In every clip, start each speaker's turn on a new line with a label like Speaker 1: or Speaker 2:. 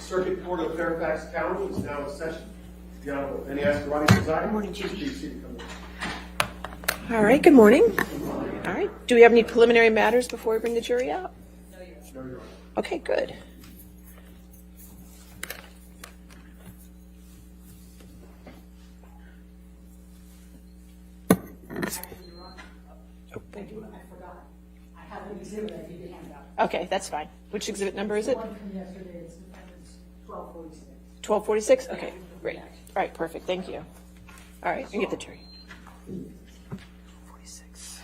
Speaker 1: Circuit Court of Fairfax County is now in session. The Honorable Penny Ascarati presiding.
Speaker 2: Good morning, Judy.
Speaker 1: Please seat.
Speaker 2: All right, good morning. All right, do we have any preliminary matters before we bring the jury out?
Speaker 1: No, Your Honor.
Speaker 2: Okay, good.
Speaker 3: I forgot. I have an exhibit I need to hand out.
Speaker 2: Okay, that's fine. Which exhibit number is it?
Speaker 3: One from yesterday, it's 1246.
Speaker 2: 1246? Okay, great. All right, perfect, thank you. All right, you get the jury. 46.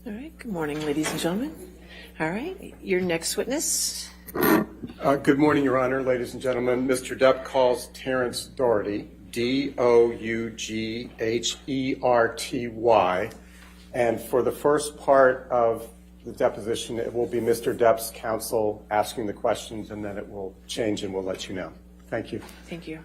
Speaker 2: All right, good morning, ladies and gentlemen. All right, your next witness.
Speaker 1: Good morning, Your Honor, ladies and gentlemen. Mr. Depp calls Terrence Dougherty, Dougherty, and for the first part of the deposition, it will be Mr. Depp's counsel asking the questions, and then it will change, and we'll let you know. Thank you.
Speaker 2: Thank you.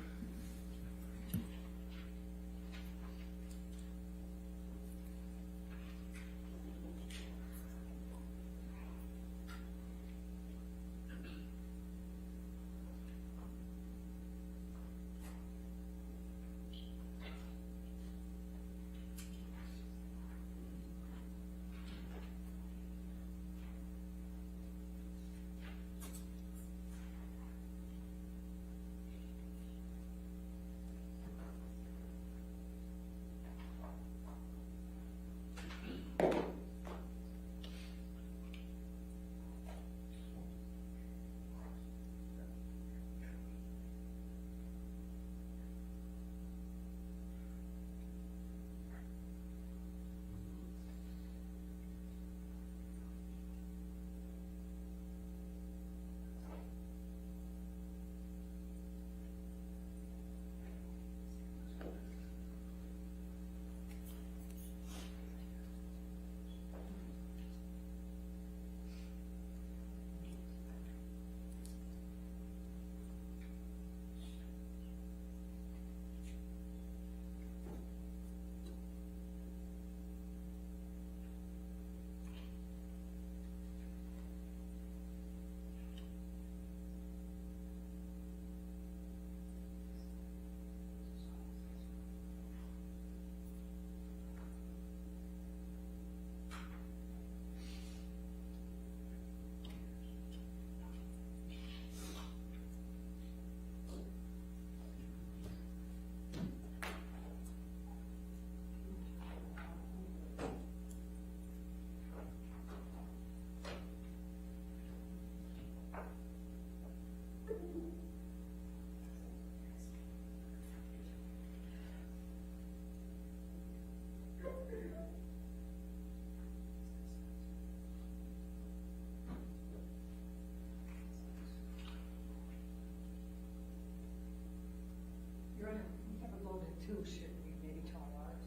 Speaker 3: Your Honor, we have a loaded too, should we maybe try ours?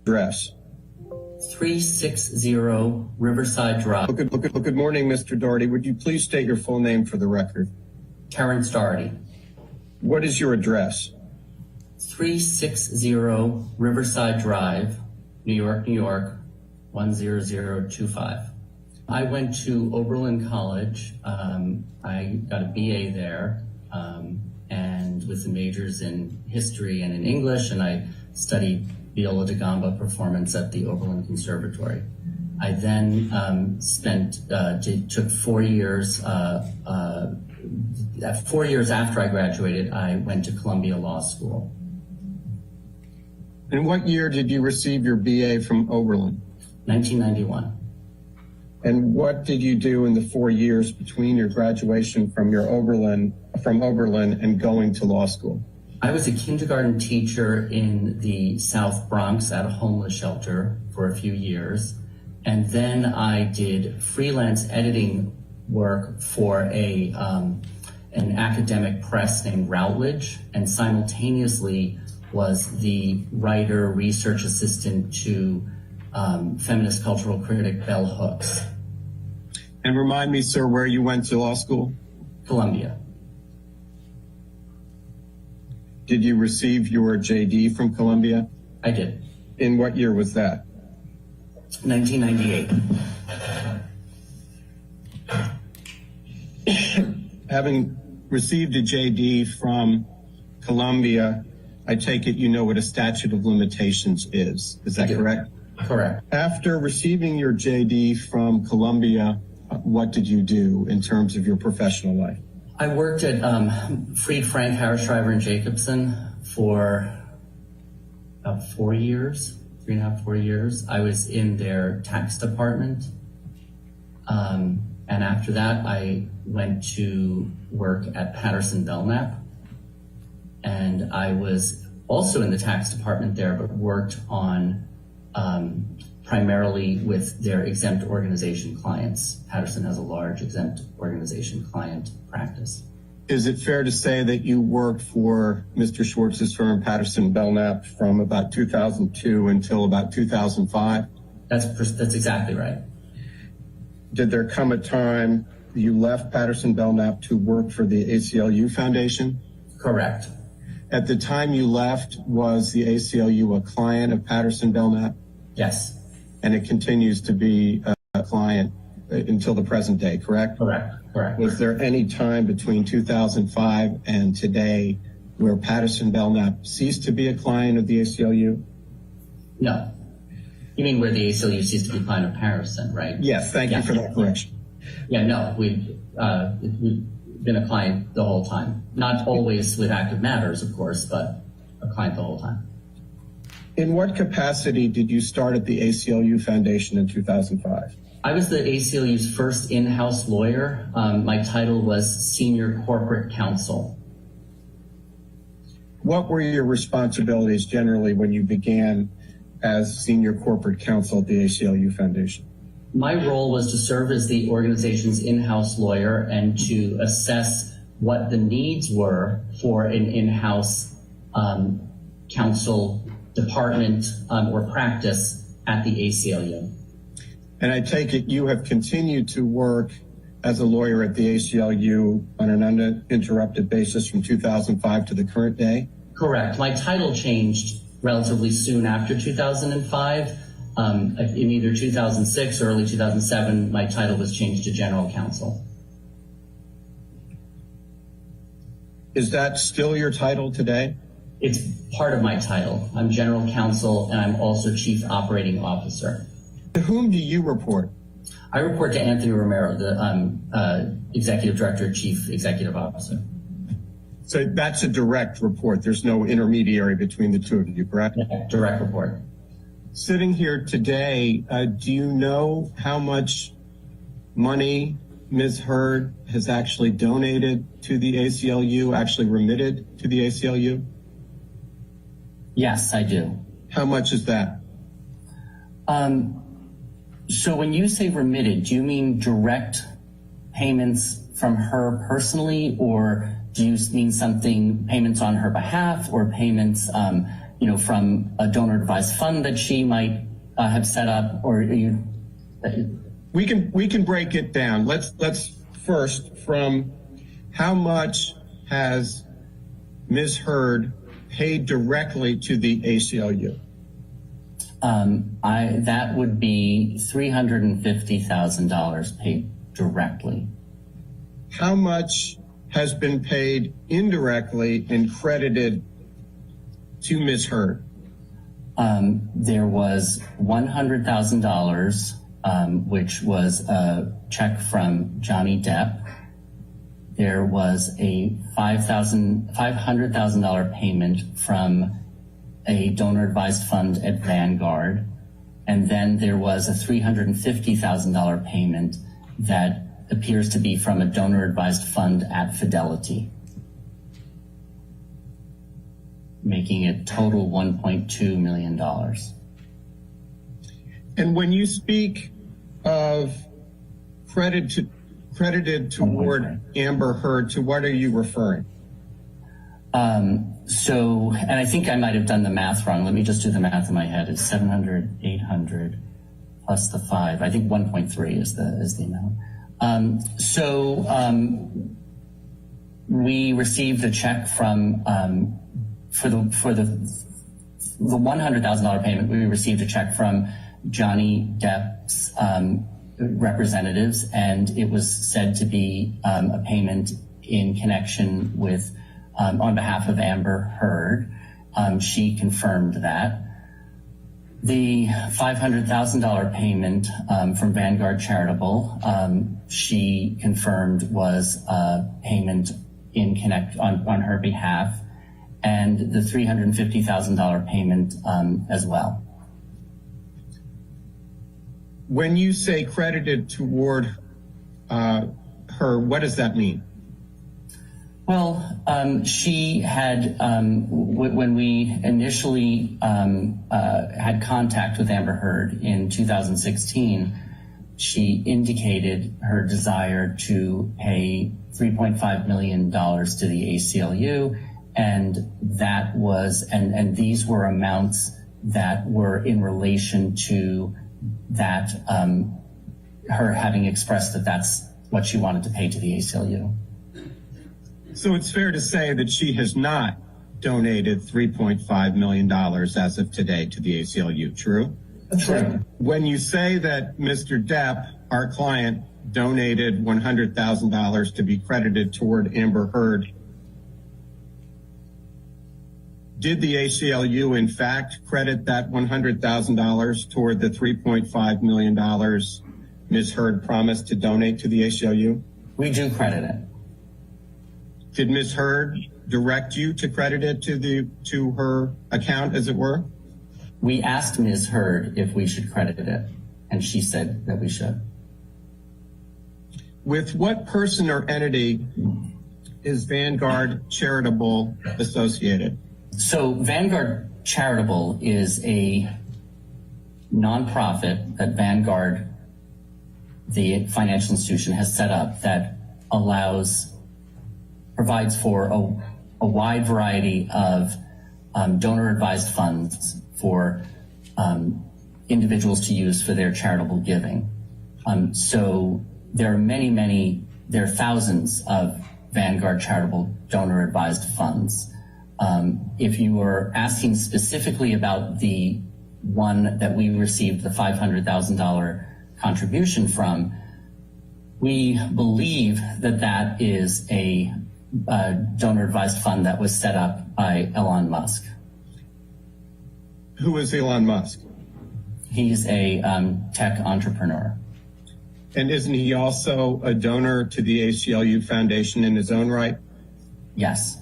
Speaker 4: Address.
Speaker 5: 360 Riverside Drive.
Speaker 4: Good morning, Mr. Dougherty. Would you please state your full name for the record?
Speaker 5: Terrence Dougherty.
Speaker 4: What is your address?
Speaker 5: 360 Riverside Drive, New York, New York, 10025. I went to Oberlin College. I got a BA there, and with the majors in history and in English, and I studied viola da gamba performance at the Oberlin Conservatory. I then took 4 years. 4 years after I graduated, I went to Columbia Law School.
Speaker 4: In what year did you receive your BA from Oberlin?
Speaker 5: 1991.
Speaker 4: And what did you do in the 4 years between your graduation from Oberlin and going to law school?
Speaker 5: I was a kindergarten teacher in the South Bronx at a homeless shelter for a few years. And then I did freelance editing work for an academic press named Routledge, and simultaneously was the writer, research assistant to feminist cultural critic Bell Hooks.
Speaker 4: And remind me, sir, where you went to law school?
Speaker 5: Columbia.
Speaker 4: Did you receive your JD from Columbia?
Speaker 5: I did.
Speaker 4: In what year was that?
Speaker 5: 1998.
Speaker 4: Having received a JD from Columbia, I take it you know what a statute of limitations is. Is that correct?
Speaker 5: Correct.
Speaker 4: After receiving your JD from Columbia, what did you do in terms of your professional life?
Speaker 5: I worked at Fried, Frank, Harris-Shriver, and Jacobson for about 4 years, 3.5, 4 years. I was in their tax department. And after that, I went to work at Patterson Belknap. And I was also in the tax department there, but worked on primarily with their exempt organization clients. Patterson has a large exempt organization client practice.
Speaker 4: Is it fair to say that you worked for Mr. Schwartz's firm, Patterson Belknap, from about 2002 until about 2005?
Speaker 5: That's exactly right.
Speaker 4: Did there come a time you left Patterson Belknap to work for the ACLU Foundation?
Speaker 5: Correct.
Speaker 4: At the time you left, was the ACLU a client of Patterson Belknap?
Speaker 5: Yes.
Speaker 4: And it continues to be a client until the present day, correct?
Speaker 5: Correct.
Speaker 4: Was there any time between 2005 and today where Patterson Belknap ceased to be a client of the ACLU?
Speaker 5: No. You mean where the ACLU ceased to be a client of Patterson, right?
Speaker 4: Yes, thank you for that correction.
Speaker 5: Yeah, no, we've been a client the whole time. Not always with active matters, of course, but a client the whole time.
Speaker 4: In what capacity did you start at the ACLU Foundation in 2005?
Speaker 5: I was the ACLU's first in-house lawyer. My title was Senior Corporate Counsel.
Speaker 4: What were your responsibilities generally when you began as Senior Corporate Counsel at the ACLU Foundation?
Speaker 5: My role was to serve as the organization's in-house lawyer and to assess what the needs were for an in-house counsel department or practice at the ACLU.
Speaker 4: And I take it you have continued to work as a lawyer at the ACLU on an uninterrupted basis from 2005 to the current day?
Speaker 5: Correct. My title changed relatively soon after 2005. In either 2006 or early 2007, my title was changed to General Counsel.
Speaker 4: Is that still your title today?
Speaker 5: It's part of my title. I'm General Counsel and I'm also Chief Operating Officer.
Speaker 4: To whom do you report?
Speaker 5: I report to Anthony Romero, the Executive Director, Chief Executive Officer.
Speaker 4: So that's a direct report. There's no intermediary between the two of you, correct?
Speaker 5: Direct report.
Speaker 4: Sitting here today, do you know how much money Ms. Hurd has actually donated to the ACLU, actually remitted to the ACLU?
Speaker 5: Yes, I do.
Speaker 4: How much is that?
Speaker 5: So when you say remitted, do you mean direct payments from her personally, or do you mean payments on her behalf, or payments, from a donor advised fund that she might have set up, or you?
Speaker 4: We can break it down. Let's first from how much has Ms. Hurd paid directly to the ACLU?
Speaker 5: That would be $350,000 paid directly.
Speaker 4: How much has been paid indirectly and credited to Ms. Heard?
Speaker 5: There was $100,000, which was a check from Johnny Depp. There was a $500,000 payment from a donor-advised fund at Vanguard. And then there was a $350,000 payment that appears to be from a donor-advised fund at Fidelity, making it total $1.2 million.
Speaker 4: And when you speak of credited toward Amber Heard, to what are you referring?
Speaker 5: And I think I might have done the math wrong. Let me just do the math in my head. It's 700, 800 plus the 5. I think 1.3 is the amount. We received a check from for the $100,000 payment. We received a check from Johnny Depp's representatives, and it was said to be a payment in connection with on behalf of Amber Heard. She confirmed that. The $500,000 payment from Vanguard Charitable, she confirmed was a payment on her behalf, and the $350,000 payment as well.
Speaker 4: When you say credited toward her, what does that mean?
Speaker 5: Well, she had, when we initially had contact with Amber Heard in 2016, she indicated her desire to pay $3.5 million to the ACLU, and that was, and these were amounts that were in relation to that, her having expressed that that's what she wanted to pay to the ACLU.
Speaker 4: So it's fair to say that she has not donated $3.5 million as of today to the ACLU, true?
Speaker 5: True.
Speaker 4: When you say that Mr. Depp, our client, donated $100,000 to be credited toward Amber Heard, did the ACLU in fact credit that $100,000 toward the $3.5 million Ms. Heard promised to donate to the ACLU?
Speaker 5: We do credit it.
Speaker 4: Did Ms. Heard direct you to credit it to her account, as it were?
Speaker 5: We asked Ms. Heard if we should credit it, and she said that we should.
Speaker 4: With what person or entity is Vanguard Charitable associated?
Speaker 5: So Vanguard Charitable is a nonprofit that Vanguard, the financial institution, has set up that provides for a wide variety of donor-advised funds for individuals to use for their charitable giving. So there are thousands of Vanguard Charitable donor-advised funds. If you are asking specifically about the one that we received the $500,000 contribution from, we believe that is a donor-advised fund that was set up by Elon Musk.
Speaker 4: Who is Elon Musk?
Speaker 5: He's a tech entrepreneur.
Speaker 4: And isn't he also a donor to the ACLU Foundation in his own right?
Speaker 5: Yes.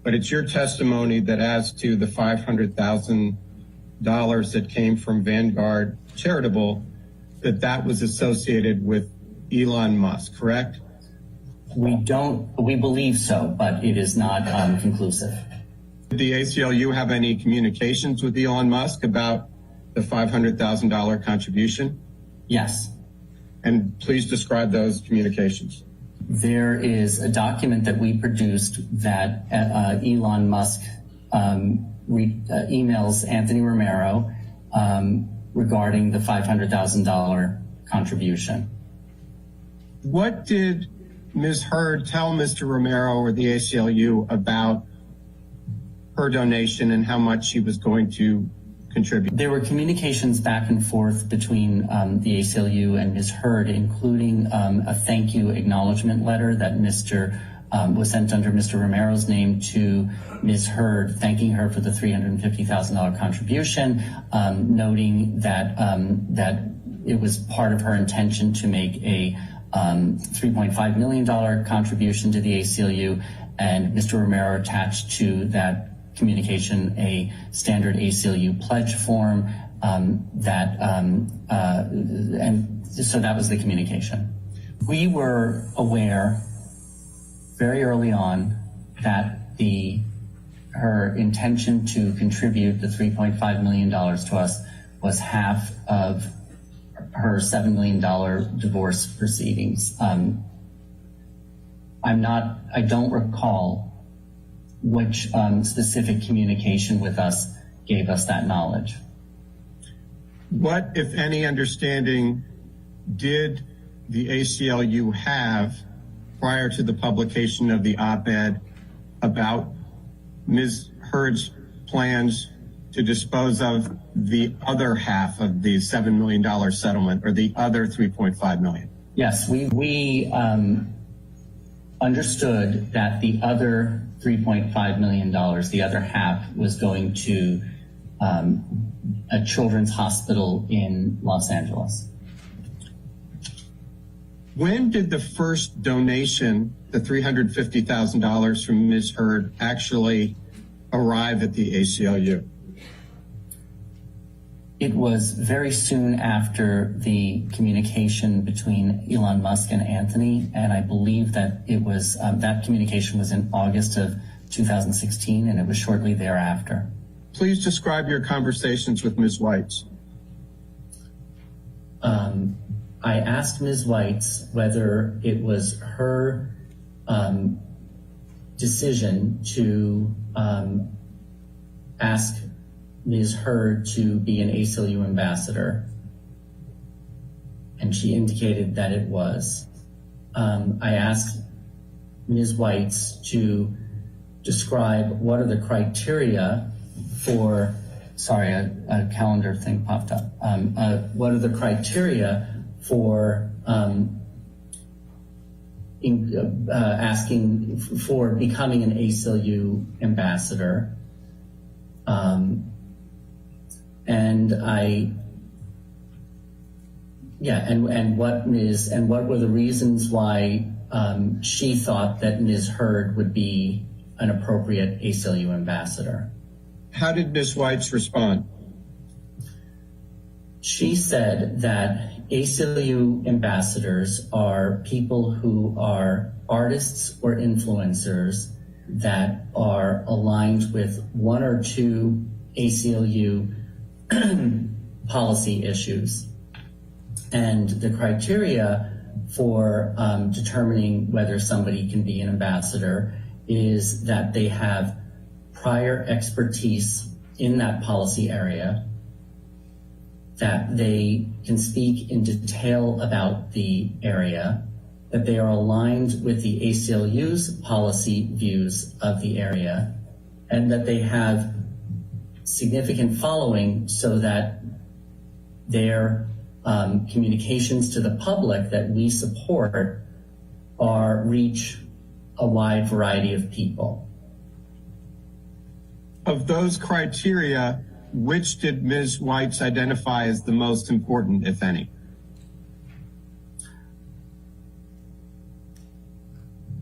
Speaker 4: But it's your testimony that as to the $500,000 that came from Vanguard Charitable, that was associated with Elon Musk, correct?
Speaker 5: We believe so, but it is not conclusive.
Speaker 4: Did the ACLU have any communications with Elon Musk about the $500,000 contribution?
Speaker 5: Yes.
Speaker 4: And please describe those communications.
Speaker 5: There is a document that we produced that Elon Musk emails Anthony Romero regarding the $500,000 contribution.
Speaker 4: What did Ms. Heard tell Mr. Romero or the ACLU about her donation and how much she was going to contribute?
Speaker 5: There were communications back and forth between the ACLU and Ms. Heard, including a thank you acknowledgement letter that Mr. was sent under Mr. Romero's name to Ms. Heard, thanking her for the $350,000 contribution, noting that it was part of her intention to make a $3.5 million contribution to the ACLU, and Mr. Romero attached to that communication a standard ACLU pledge form and so that was the communication. We were aware very early on that her intention to contribute the $3.5 million to us was half of her $7 million divorce proceedings. I don't recall which specific communication with us gave us that knowledge.
Speaker 4: What, if any, understanding did the ACLU have prior to the publication of the op-ed about Ms. Heard's plans to dispose of the other half of the $7 million settlement, or the other $3.5 million?
Speaker 5: Yes, we understood that the other $3.5 million, the other half, was going to a children's hospital in Los Angeles.
Speaker 4: When did the first donation, the $350,000 from Ms. Heard, actually arrive at the ACLU?
Speaker 5: It was very soon after the communication between Elon Musk and Anthony, and I believe that it was that communication was in August of 2016, and it was shortly thereafter.
Speaker 4: Please describe your conversations with Ms. Weitz.
Speaker 5: I asked Ms. Weitz whether it was her decision to ask Ms. Heard to be an ACLU ambassador, and she indicated that it was. I asked Ms. Weitz to describe what are the criteria for, sorry, a calendar thing popped up. What are the criteria for asking for becoming an ACLU ambassador? And what were the reasons why she thought that Ms. Heard would be an appropriate ACLU ambassador?
Speaker 4: How did Ms. Weitz respond?
Speaker 5: She said that ACLU ambassadors are people who are artists or influencers that are aligned with one or two ACLU policy issues. And the criteria for determining whether somebody can be an ambassador is that they have prior expertise in that policy area, that they can speak in detail about the area, that they are aligned with the ACLU's policy views of the area, and that they have significant following so that their communications to the public that we support reach a wide variety of people.
Speaker 4: Of those criteria, which did Ms. Weitz identify as the most important, if any?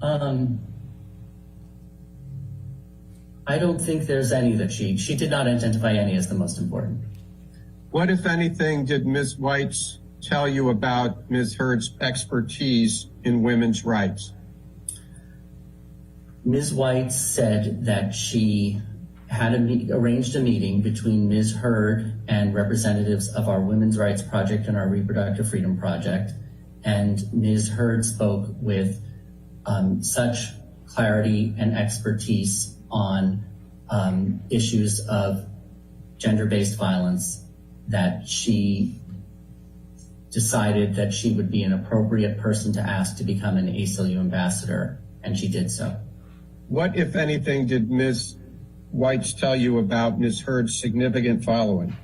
Speaker 5: I don't think there's any that she did not identify any as the most important.
Speaker 4: What, if anything, did Ms. Weitz tell you about Ms. Heard's expertise in women's rights?
Speaker 5: Ms. Weitz said that she had arranged a meeting between Ms. Heard and representatives of our Women's Rights Project and our Reproductive Freedom Project, and Ms. Heard spoke with such clarity and expertise on issues of gender-based violence that she decided that she would be an appropriate person to ask to become an ACLU ambassador, and she did so.
Speaker 4: What, if anything, did Ms. Weitz tell you about Ms. Heard's significant following?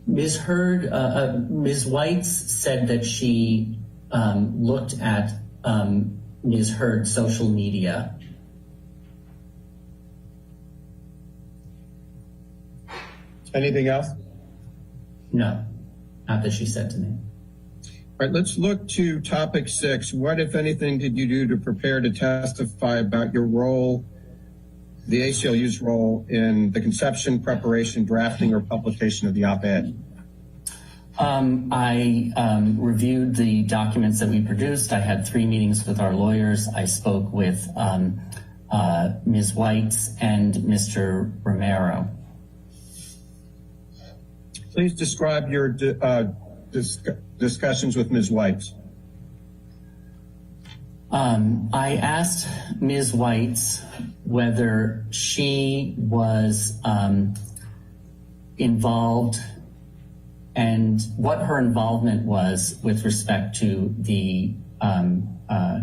Speaker 5: Ms. Weitz said that she looked at Ms. Heard's social media.
Speaker 4: Anything else?
Speaker 5: No, not that she said to me.
Speaker 4: All right, let's look to topic 6. What, if anything, did you do to prepare to testify about your role, the ACLU's role in the conception, preparation, drafting, or publication of the op-ed?
Speaker 5: I reviewed the documents that we produced. I had 3 meetings with our lawyers. I spoke with Ms. Weitz and Mr. Romero.
Speaker 4: Please describe your discussions with Ms. Weitz.
Speaker 5: I asked Ms. Weitz whether she was involved and what her involvement was with respect to the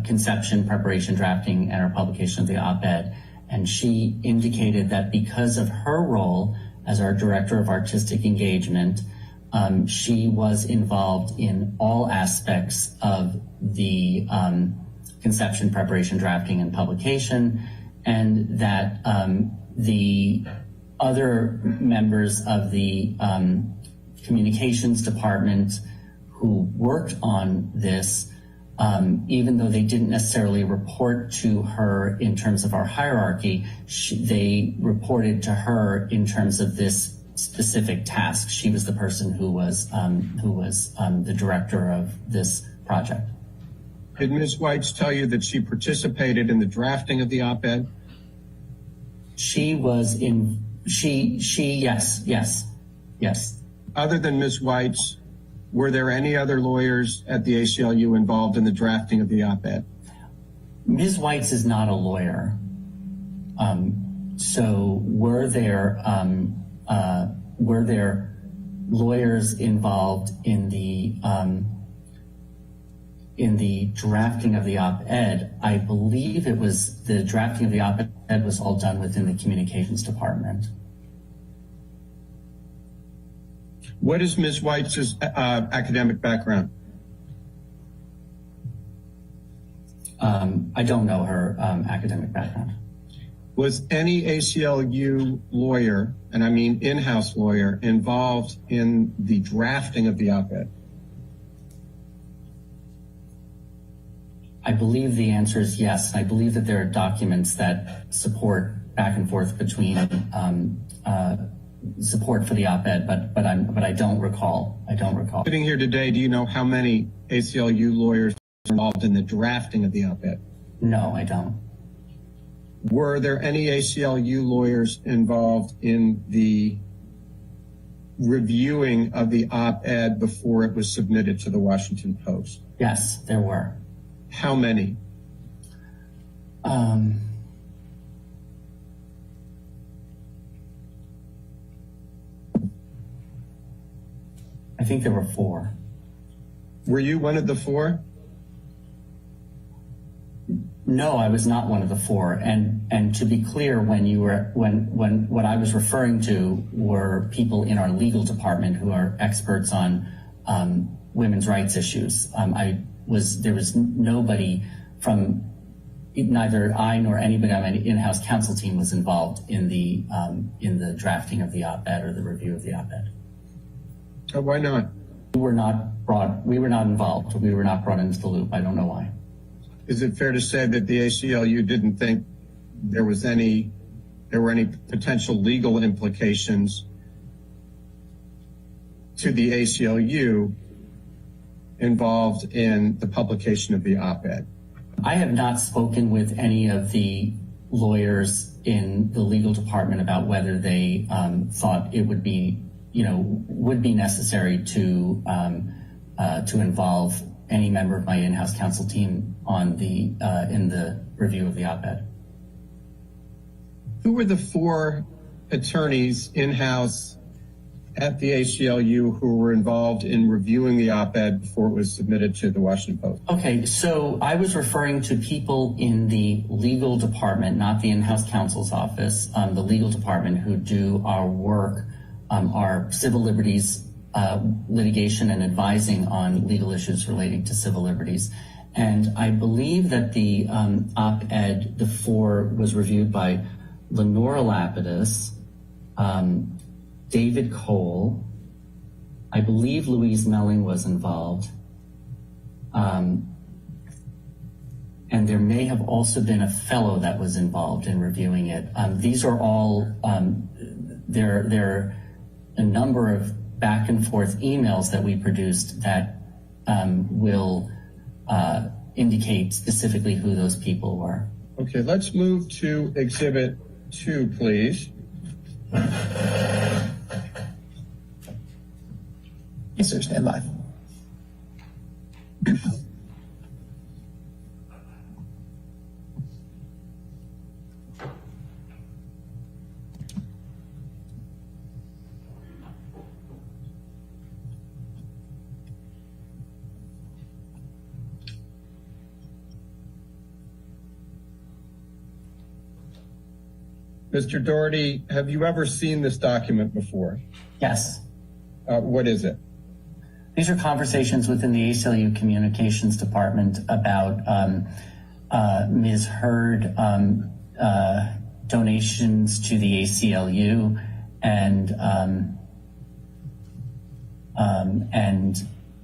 Speaker 5: conception, preparation, drafting, and her publication of the op-ed. And she indicated that because of her role as our Director of Artistic Engagement, she was involved in all aspects of the conception, preparation, drafting, and publication, and that the other members of the communications department who worked on this, even though they didn't necessarily report to her in terms of our hierarchy, they reported to her in terms of this specific task. She was the person who was the director of this project.
Speaker 4: Did Ms. Weitz tell you that she participated in the drafting of the op-ed?
Speaker 5: Yes.
Speaker 4: Other than Ms. Weitz, were there any other lawyers at the ACLU involved in the drafting of the op-ed?
Speaker 5: Ms. Weitz is not a lawyer. So were there lawyers involved in the drafting of the op-ed? I believe it was the drafting of the op-ed was all done within the communications department.
Speaker 4: What is Ms. Weitz's academic background?
Speaker 5: I don't know her academic background.
Speaker 4: Was any ACLU lawyer, and I mean in-house lawyer, involved in the drafting of the op-ed?
Speaker 5: I believe the answer is yes. I believe that there are documents that support back and forth between support for the op-ed, but I don't recall.
Speaker 4: Sitting here today, do you know how many ACLU lawyers are involved in the drafting of the op-ed?
Speaker 5: No, I don't.
Speaker 4: Were there any ACLU lawyers involved in the reviewing of the op-ed before it was submitted to the Washington Post?
Speaker 5: Yes, there were.
Speaker 4: How many?
Speaker 5: I think there were 4.
Speaker 4: Were you one of the 4?
Speaker 5: No, I was not one of the 4. And to be clear, when what I was referring to were people in our legal department who are experts on women's rights issues. There was nobody from neither I nor anybody on my in-house counsel team was involved in the drafting of the op-ed or the review of the op-ed.
Speaker 4: Why not?
Speaker 5: We were not involved. We were not brought into the loop. I don't know why.
Speaker 4: Is it fair to say that the ACLU didn't think there were any potential legal implications to the ACLU involved in the publication of the op-ed?
Speaker 5: I have not spoken with any of the lawyers in the legal department about whether they thought it would be necessary to involve any member of my in-house counsel team in the review of the op-ed.
Speaker 4: Who were the 4 attorneys in-house at the ACLU who were involved in reviewing the op-ed before it was submitted to the Washington Post?
Speaker 5: Okay, so I was referring to people in the legal department, not the in-house counsel's office, the legal department who do our work, our civil liberties litigation and advising on legal issues relating to civil liberties. And I believe that the op-ed, the 4, was reviewed by Lenora Lapidus, David Cole, I believe Louise Melling was involved, and there may have also been a fellow that was involved in reviewing it. These are all, there are a number of back and forth emails that we produced that will indicate specifically who those people were.
Speaker 4: Okay, let's move to Exhibit 2, please.
Speaker 6: Yes, sir, stand by.
Speaker 4: Mr. Doherty, have you ever seen this document before?
Speaker 5: Yes.
Speaker 4: What is it?
Speaker 5: These are conversations within the ACLU Communications Department about Ms. Heard donations to the ACLU and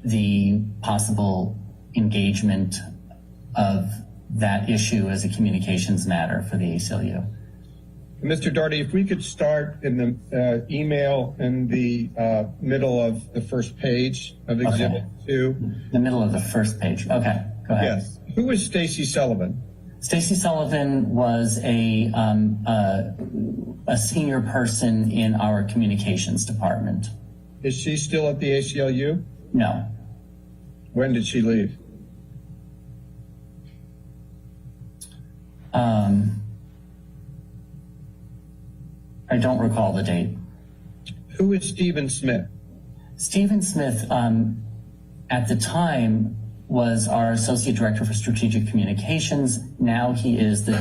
Speaker 5: the possible engagement of that issue as a communications matter for the ACLU.
Speaker 4: Mr. Doherty, if we could start in the email in the middle of the first page of Exhibit 2.
Speaker 5: The middle of the first page. Okay, go ahead.
Speaker 4: Yes. Who is Stacy Sullivan?
Speaker 5: Stacy Sullivan was a senior person in our communications department.
Speaker 4: Is she still at the ACLU?
Speaker 5: No.
Speaker 4: When did she leave?
Speaker 5: I don't recall the date.
Speaker 4: Who is Stephen Smith?
Speaker 5: Stephen Smith, at the time, was our Associate Director for Strategic Communications. Now he is the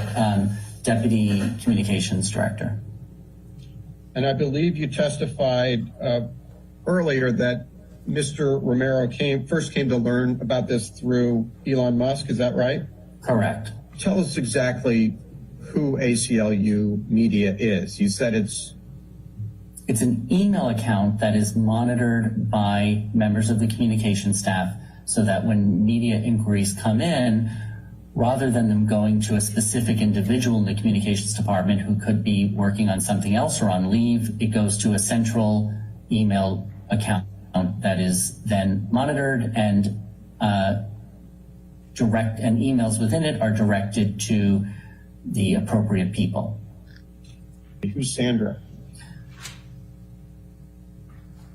Speaker 5: Deputy Communications Director.
Speaker 4: And I believe you testified earlier that Mr. Romero first came to learn about this through Elon Musk. Is that right?
Speaker 5: Correct.
Speaker 4: Tell us exactly who ACLU Media is. You said it's
Speaker 5: an email account that is monitored by members of the communication staff so that when media inquiries come in, rather than them going to a specific individual in the communications department who could be working on something else or on leave, it goes to a central email account that is then monitored and emails within it are directed to the appropriate people.
Speaker 4: Who's Sandra?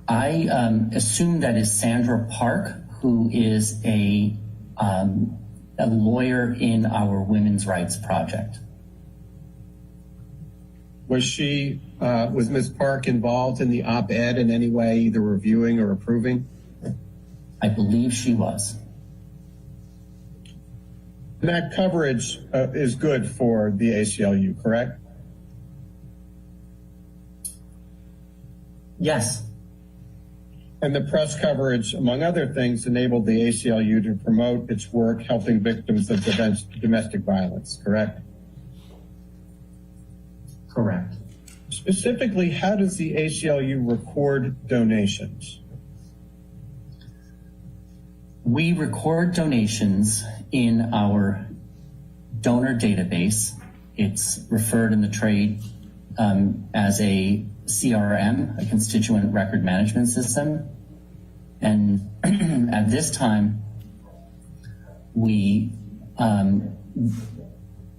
Speaker 5: I assume that is Sandra Park, who is a lawyer in our Women's Rights Project.
Speaker 4: Was Ms. Park involved in the op-ed in any way, either reviewing or approving?
Speaker 5: I believe she was.
Speaker 4: And that coverage is good for the ACLU, correct?
Speaker 5: Yes.
Speaker 4: And the press coverage, among other things, enabled the ACLU to promote its work helping victims of domestic violence, correct?
Speaker 5: Correct.
Speaker 4: Specifically, how does the ACLU record donations?
Speaker 5: We record donations in our donor database. It's referred in the trade as a CRM, a constituent record management system. And at this time,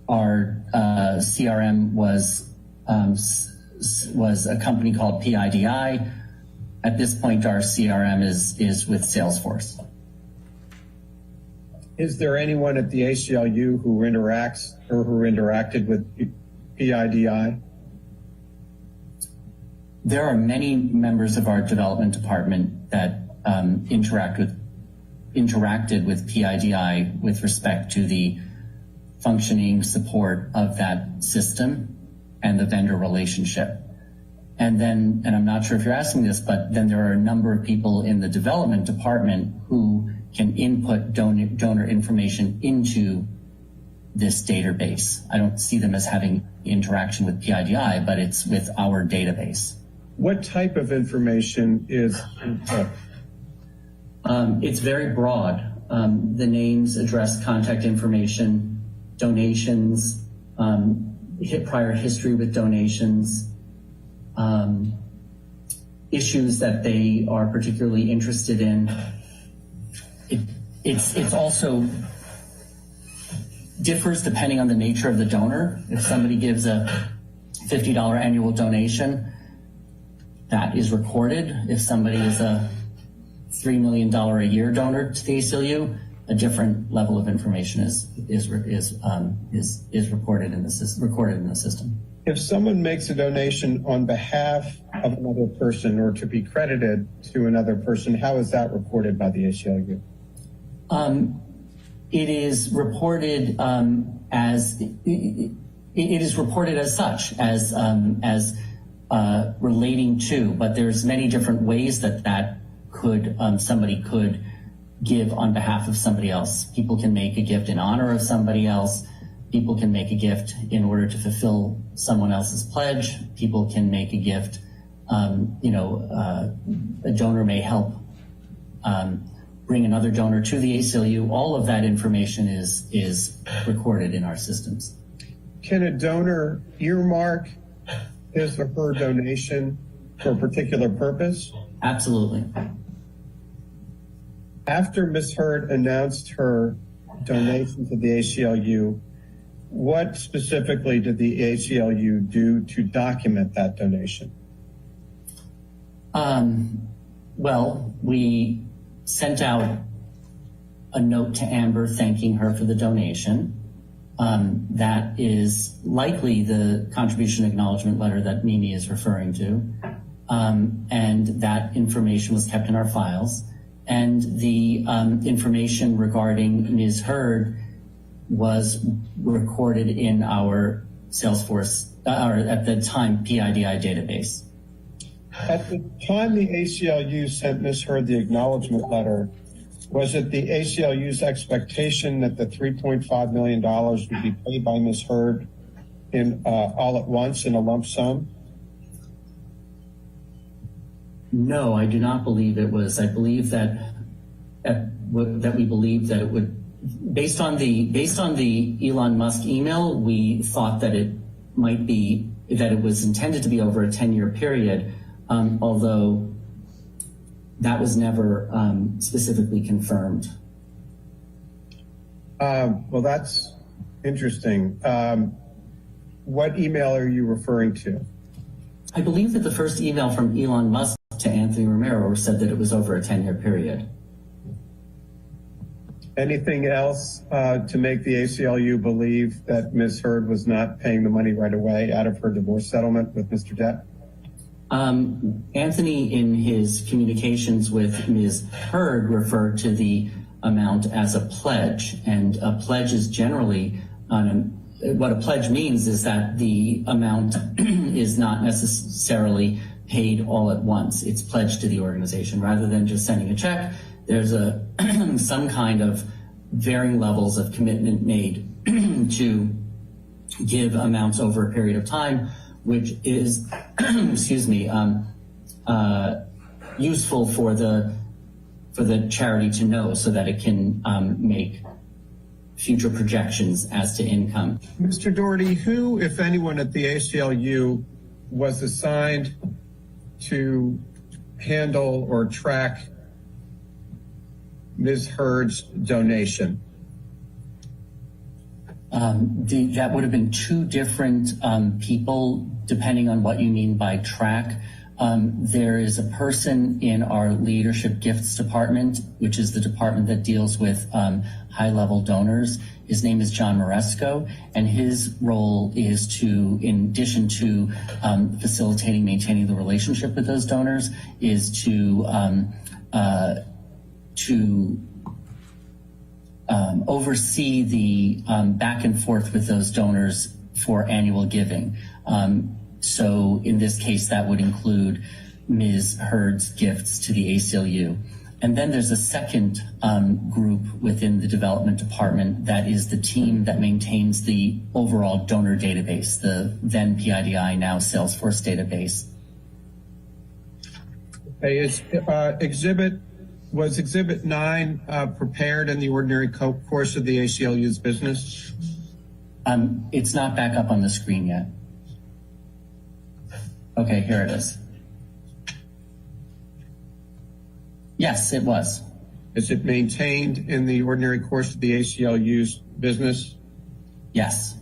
Speaker 5: our CRM was a company called PIDI. At this point, our CRM is with Salesforce.
Speaker 4: Is there anyone at the ACLU who interacts or who interacted with PIDI?
Speaker 5: There are many members of our development department that interacted with PIDI with respect to the functioning support of that system and the vendor relationship. And I'm not sure if you're asking this, but then there are a number of people in the development department who can input donor information into this database. I don't see them as having interaction with PIDI, but it's with our database.
Speaker 4: What type of information is input?
Speaker 5: It's very broad. The names, address, contact information, donations, prior history with donations, issues that they are particularly interested in. It's also differs depending on the nature of the donor. If somebody gives a $50 annual donation, that is recorded. If somebody is a $3 million a year donor to the ACLU, a different level of information is recorded in the system.
Speaker 4: If someone makes a donation on behalf of another person or to be credited to another person, how is that recorded by the ACLU?
Speaker 5: It is reported as such, as relating to, but there's many different ways that could somebody could give on behalf of somebody else. People can make a gift in honor of somebody else. People can make a gift in order to fulfill someone else's pledge. People can make a gift. A donor may help bring another donor to the ACLU. All of that information is recorded in our systems.
Speaker 4: Can a donor earmark his or her donation for a particular purpose?
Speaker 5: Absolutely.
Speaker 4: After Ms. Heard announced her donation to the ACLU, what specifically did the ACLU do to document that donation?
Speaker 5: Well, we sent out a note to Amber thanking her for the donation. That is likely the contribution acknowledgement letter that Mimi is referring to. And that information was kept in our files. And the information regarding Ms. Heard was recorded in our Salesforce, or at the time, PIDI database.
Speaker 4: At the time the ACLU sent Ms. Heard the acknowledgement letter, was it the ACLU's expectation that the $3.5 million would be paid by Ms. Heard in all at once in a lump sum?
Speaker 5: No, I do not believe it was. I believe that we believed that it would, based on the Elon Musk email, we thought that it might be, that it was intended to be over a 10-year period, although that was never specifically confirmed.
Speaker 4: Well, that's interesting. What email are you referring to?
Speaker 5: I believe that the first email from Elon Musk to Anthony Romero said that it was over a 10-year period.
Speaker 4: Anything else to make the ACLU believe that Ms. Heard was not paying the money right away out of her divorce settlement with Mr. Depp?
Speaker 5: Anthony, in his communications with Ms. Heard, referred to the amount as a pledge, and a pledge is generally what a pledge means is that the amount is not necessarily paid all at once. It's pledged to the organization rather than just sending a check. There's some kind of varying levels of commitment made to give amounts over a period of time, which is, useful for the charity to know so that it can make future projections as to income.
Speaker 4: Mr. Doherty, who, if anyone at the ACLU, was assigned to handle or track Ms. Heard's donation?
Speaker 5: That would have been two different people, depending on what you mean by track. There is a person in our leadership gifts department, which is the department that deals with high-level donors. His name is John Moresco, and his role is to, in addition to facilitating, maintaining the relationship with those donors, is to oversee the back and forth with those donors for annual giving. So in this case, that would include Ms. Heard's gifts to the ACLU. And then there's a second group within the development department that is the team that maintains the overall donor database, the then PIDI, now Salesforce database.
Speaker 4: Okay, was Exhibit 9 prepared in the ordinary course of the ACLU's business?
Speaker 5: It's not back up on the screen yet. Okay, here it is. Yes, it was.
Speaker 4: Is it maintained in the ordinary course of the ACLU's business?
Speaker 5: Yes.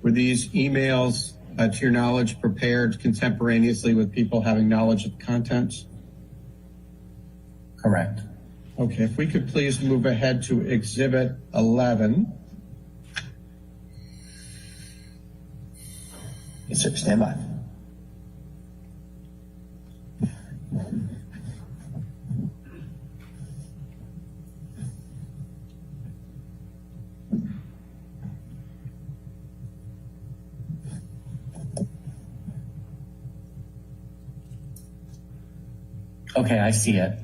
Speaker 4: Were these emails, to your knowledge, prepared contemporaneously with people having knowledge of the contents?
Speaker 5: Correct.
Speaker 4: Okay, if we could please move ahead to Exhibit 11.
Speaker 6: Yes, sir. Stand by.
Speaker 5: Okay, I see it.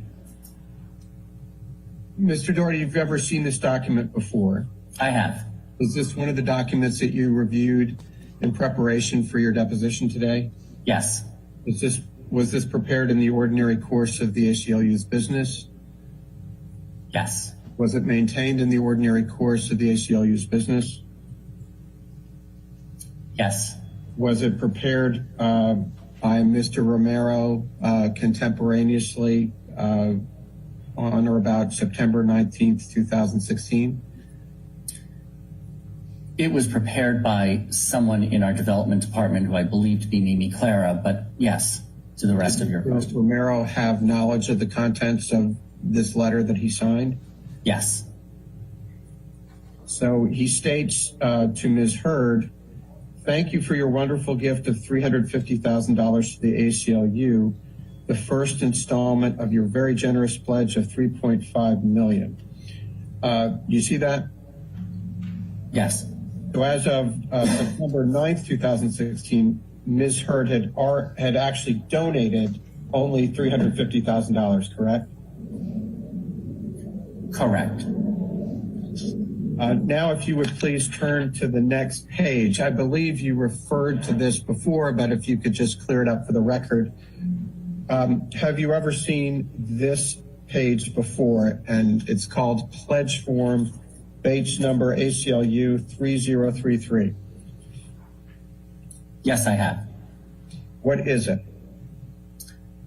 Speaker 4: Mr. Doherty, you've ever seen this document before?
Speaker 5: I have.
Speaker 4: Is this one of the documents that you reviewed in preparation for your deposition today?
Speaker 5: Yes.
Speaker 4: Was this prepared in the ordinary course of the ACLU's business?
Speaker 5: Yes.
Speaker 4: Was it maintained in the ordinary course of the ACLU's business?
Speaker 5: Yes.
Speaker 4: Was it prepared by Mr. Romero contemporaneously on or about September 19th, 2016?
Speaker 5: It was prepared by someone in our development department who I believe to be Mimi Clara, but yes, to the rest of your question.
Speaker 4: Mr. Romero have knowledge of the contents of this letter that he signed?
Speaker 5: Yes.
Speaker 4: So he states to Ms. Heard, thank you for your wonderful gift of $350,000 to the ACLU, the first installment of your very generous pledge of $3.5 million. You see that?
Speaker 5: Yes.
Speaker 4: So as of September 9th, 2016, Ms. Heard had actually donated only $350,000, correct?
Speaker 5: Correct.
Speaker 4: Now, if you would please turn to the next page. I believe you referred to this before, but if you could just clear it up for the record. Have you ever seen this page before? And it's called Pledge Form, Page number ACLU 3033.
Speaker 5: Yes, I have.
Speaker 4: What is it?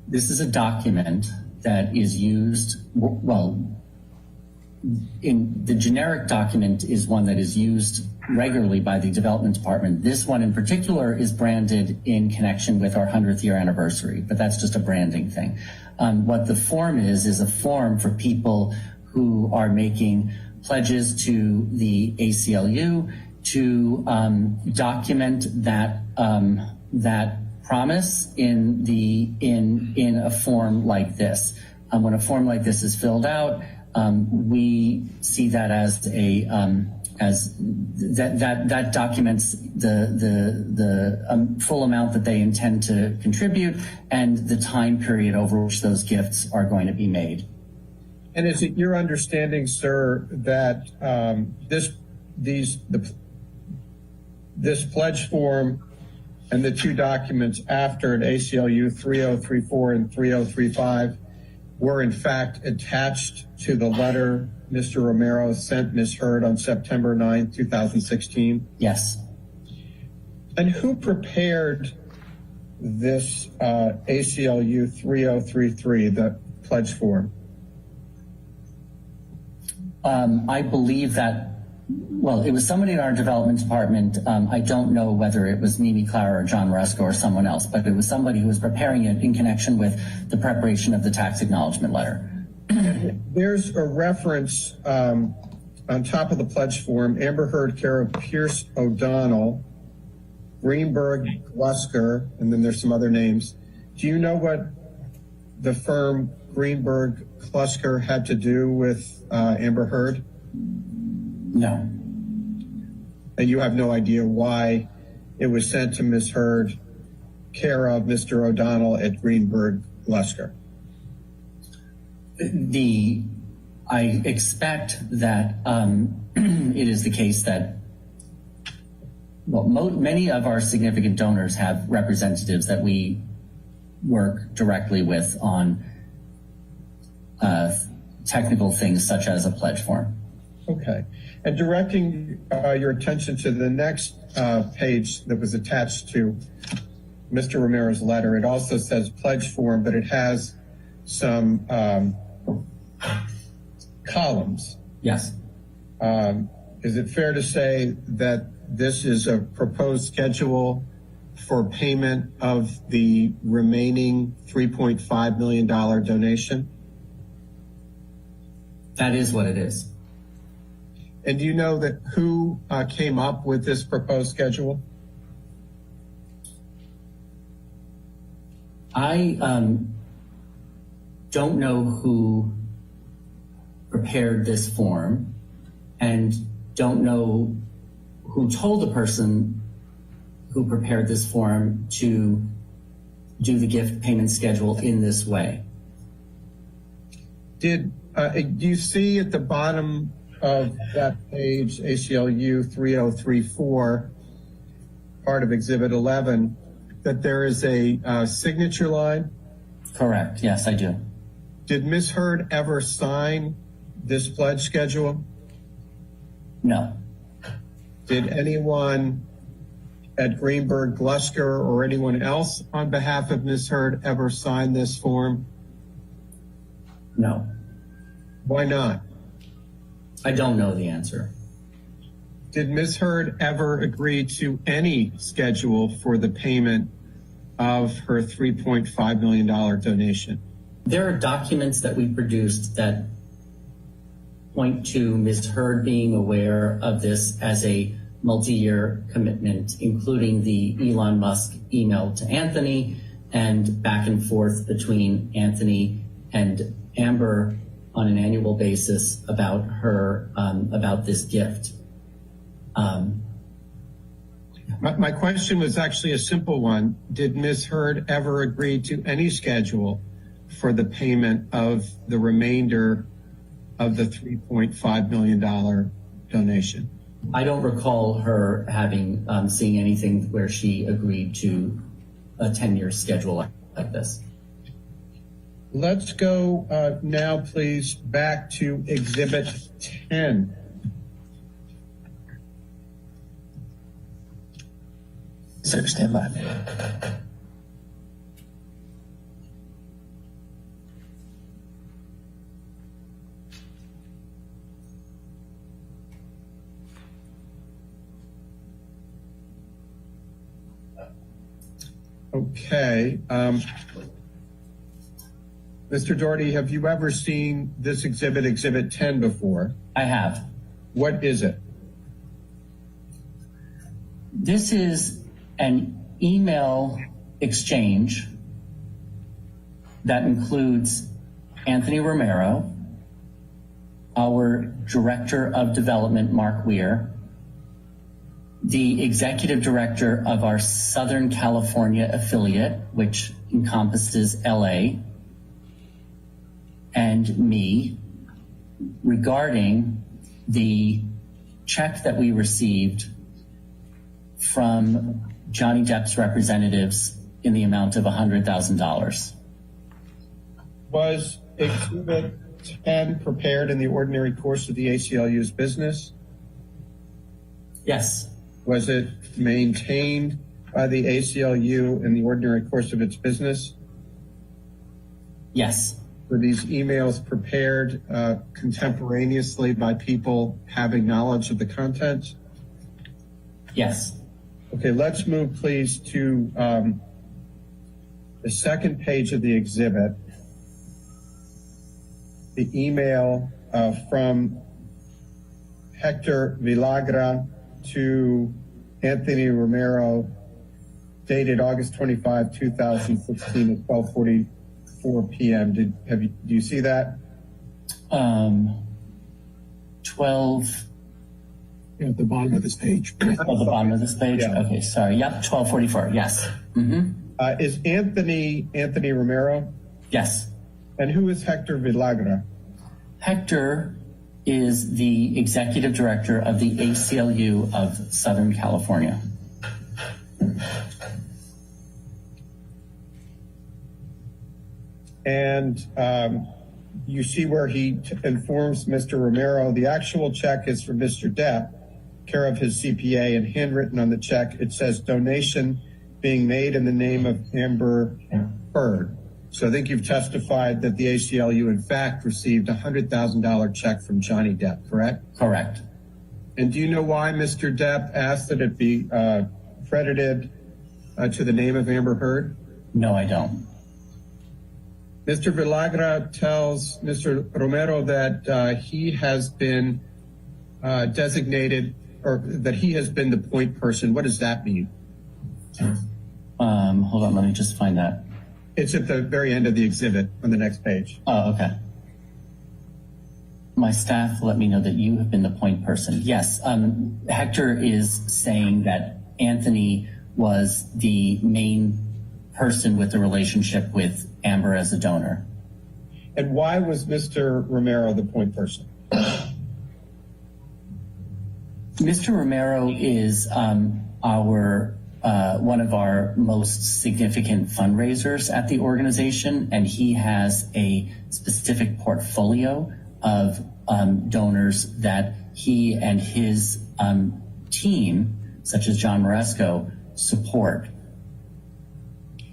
Speaker 5: This is a document that is used, well, in the generic document is one that is used regularly by the development department. This one in particular is branded in connection with our 100th year anniversary, but that's just a branding thing. What the form is a form for people who are making pledges to the ACLU to document that that promise in a form like this. When a form like this is filled out, we see that as that documents the full amount that they intend to contribute and the time period over which those gifts are going to be made.
Speaker 4: And is it your understanding, sir, that this pledge form and the two documents after it, ACLU 3034 and 3035, were in fact attached to the letter Mr. Romero sent Ms. Heard on September 9, 2016?
Speaker 5: Yes.
Speaker 4: And who prepared this ACLU 3033, the pledge form?
Speaker 5: I believe that, well, it was somebody in our development department. I don't know whether it was Mimi Clara or John Rusko or someone else, but it was somebody who was preparing it in connection with the preparation of the tax acknowledgement letter.
Speaker 4: There's a reference on top of the pledge form, Amber Heard, care of Pierce O'Donnell, Greenberg, Glusker, and then there's some other names. Do you know what the firm Greenberg, Glusker had to do with Amber Heard?
Speaker 5: No.
Speaker 4: And you have no idea why it was sent to Ms. Heard care of Mr. O'Donnell at Greenberg Glusker?
Speaker 5: I expect that it is the case that many of our significant donors have representatives that we work directly with on technical things such as a pledge form.
Speaker 4: Okay. And directing your attention to the next page that was attached to Mr. Romero's letter, it also says pledge form, but it has some columns.
Speaker 5: Yes.
Speaker 4: Is it fair to say that this is a proposed schedule for payment of the remaining $3.5 million donation?
Speaker 5: That is what it is.
Speaker 4: And do you know that who came up with this proposed schedule?
Speaker 5: I don't know who prepared this form and don't know who told the person who prepared this form to do the gift payment schedule in this way.
Speaker 4: Do you see at the bottom of that page, ACLU 3034, part of Exhibit 11, that there is a signature line?
Speaker 5: Correct. Yes, I do.
Speaker 4: Did Ms. Hurd ever sign this pledge schedule?
Speaker 5: No.
Speaker 4: Did anyone at Greenberg Glusker or anyone else on behalf of Ms. Hurd ever sign this form?
Speaker 5: No.
Speaker 4: Why not?
Speaker 5: I don't know the answer.
Speaker 4: Did Ms. Hurd ever agree to any schedule for the payment of her $3.5 million donation?
Speaker 5: There are documents that we produced that point to Ms. Hurd being aware of this as a multi-year commitment, including the Elon Musk email to Anthony and back and forth between Anthony and Amber on an annual basis about her, about this gift.
Speaker 4: My question was actually a simple one. Did Ms. Hurd ever agree to any schedule for the payment of the remainder of the $3.5 million donation?
Speaker 5: I don't recall her having seeing anything where she agreed to a 10-year schedule like this.
Speaker 4: Let's go now, please, back to Exhibit 10.
Speaker 6: Sir, stand by.
Speaker 4: Okay. Mr. Doherty, have you ever seen this exhibit, Exhibit 10, before?
Speaker 5: I have.
Speaker 4: What is it?
Speaker 5: This is an email exchange that includes Anthony Romero, our Director of Development, Mark Weir, the Executive Director of our Southern California affiliate, which encompasses LA, and me, regarding the check that we received from Johnny Depp's representatives in the amount of $100,000.
Speaker 4: Was Exhibit 10 prepared in the ordinary course of the ACLU's business?
Speaker 5: Yes.
Speaker 4: Was it maintained by the ACLU in the ordinary course of its business?
Speaker 5: Yes.
Speaker 4: Were these emails prepared contemporaneously by people having knowledge of the content?
Speaker 5: Yes.
Speaker 4: Okay, let's move, please, to the second page of the exhibit. The email from Hector Villagra to Anthony Romero, dated August 25, 2016 at 12:44 p.m. Do you see that?
Speaker 5: 12.
Speaker 6: At the bottom of this page.
Speaker 5: At the bottom of this page?
Speaker 4: Yeah.
Speaker 5: Okay, sorry. Yep, 1244. Yes. Mm-hmm.
Speaker 4: Is Anthony Romero?
Speaker 5: Yes.
Speaker 4: And who is Hector Villagra?
Speaker 5: Hector is the executive director of the ACLU of Southern California.
Speaker 4: And you see where he informs Mr. Romero the actual check is for Mr. Depp, care of his CPA, and handwritten on the check it says donation being made in the name of Amber Heard. So I think you've testified that the ACLU in fact received a $100,000 check from Johnny Depp, correct?
Speaker 5: Correct.
Speaker 4: And do you know why Mr. Depp asked that it be credited to the name of Amber Heard?
Speaker 5: No, I don't.
Speaker 4: Mr. Villagra tells Mr. Romero that he has been designated, or that he has been the point person. What does that mean?
Speaker 5: Hold on, let me just find that.
Speaker 4: It's at the very end of the exhibit on the next page.
Speaker 5: Oh, okay. My staff let me know that you have been the point person. Yes, Hector is saying that Anthony was the main person with the relationship with Amber as a donor.
Speaker 4: And why was Mr. Romero the point person?
Speaker 5: Mr. Romero is one of our most significant fundraisers at the organization, and he has a specific portfolio of donors that he and his team, such as John Moresco, support.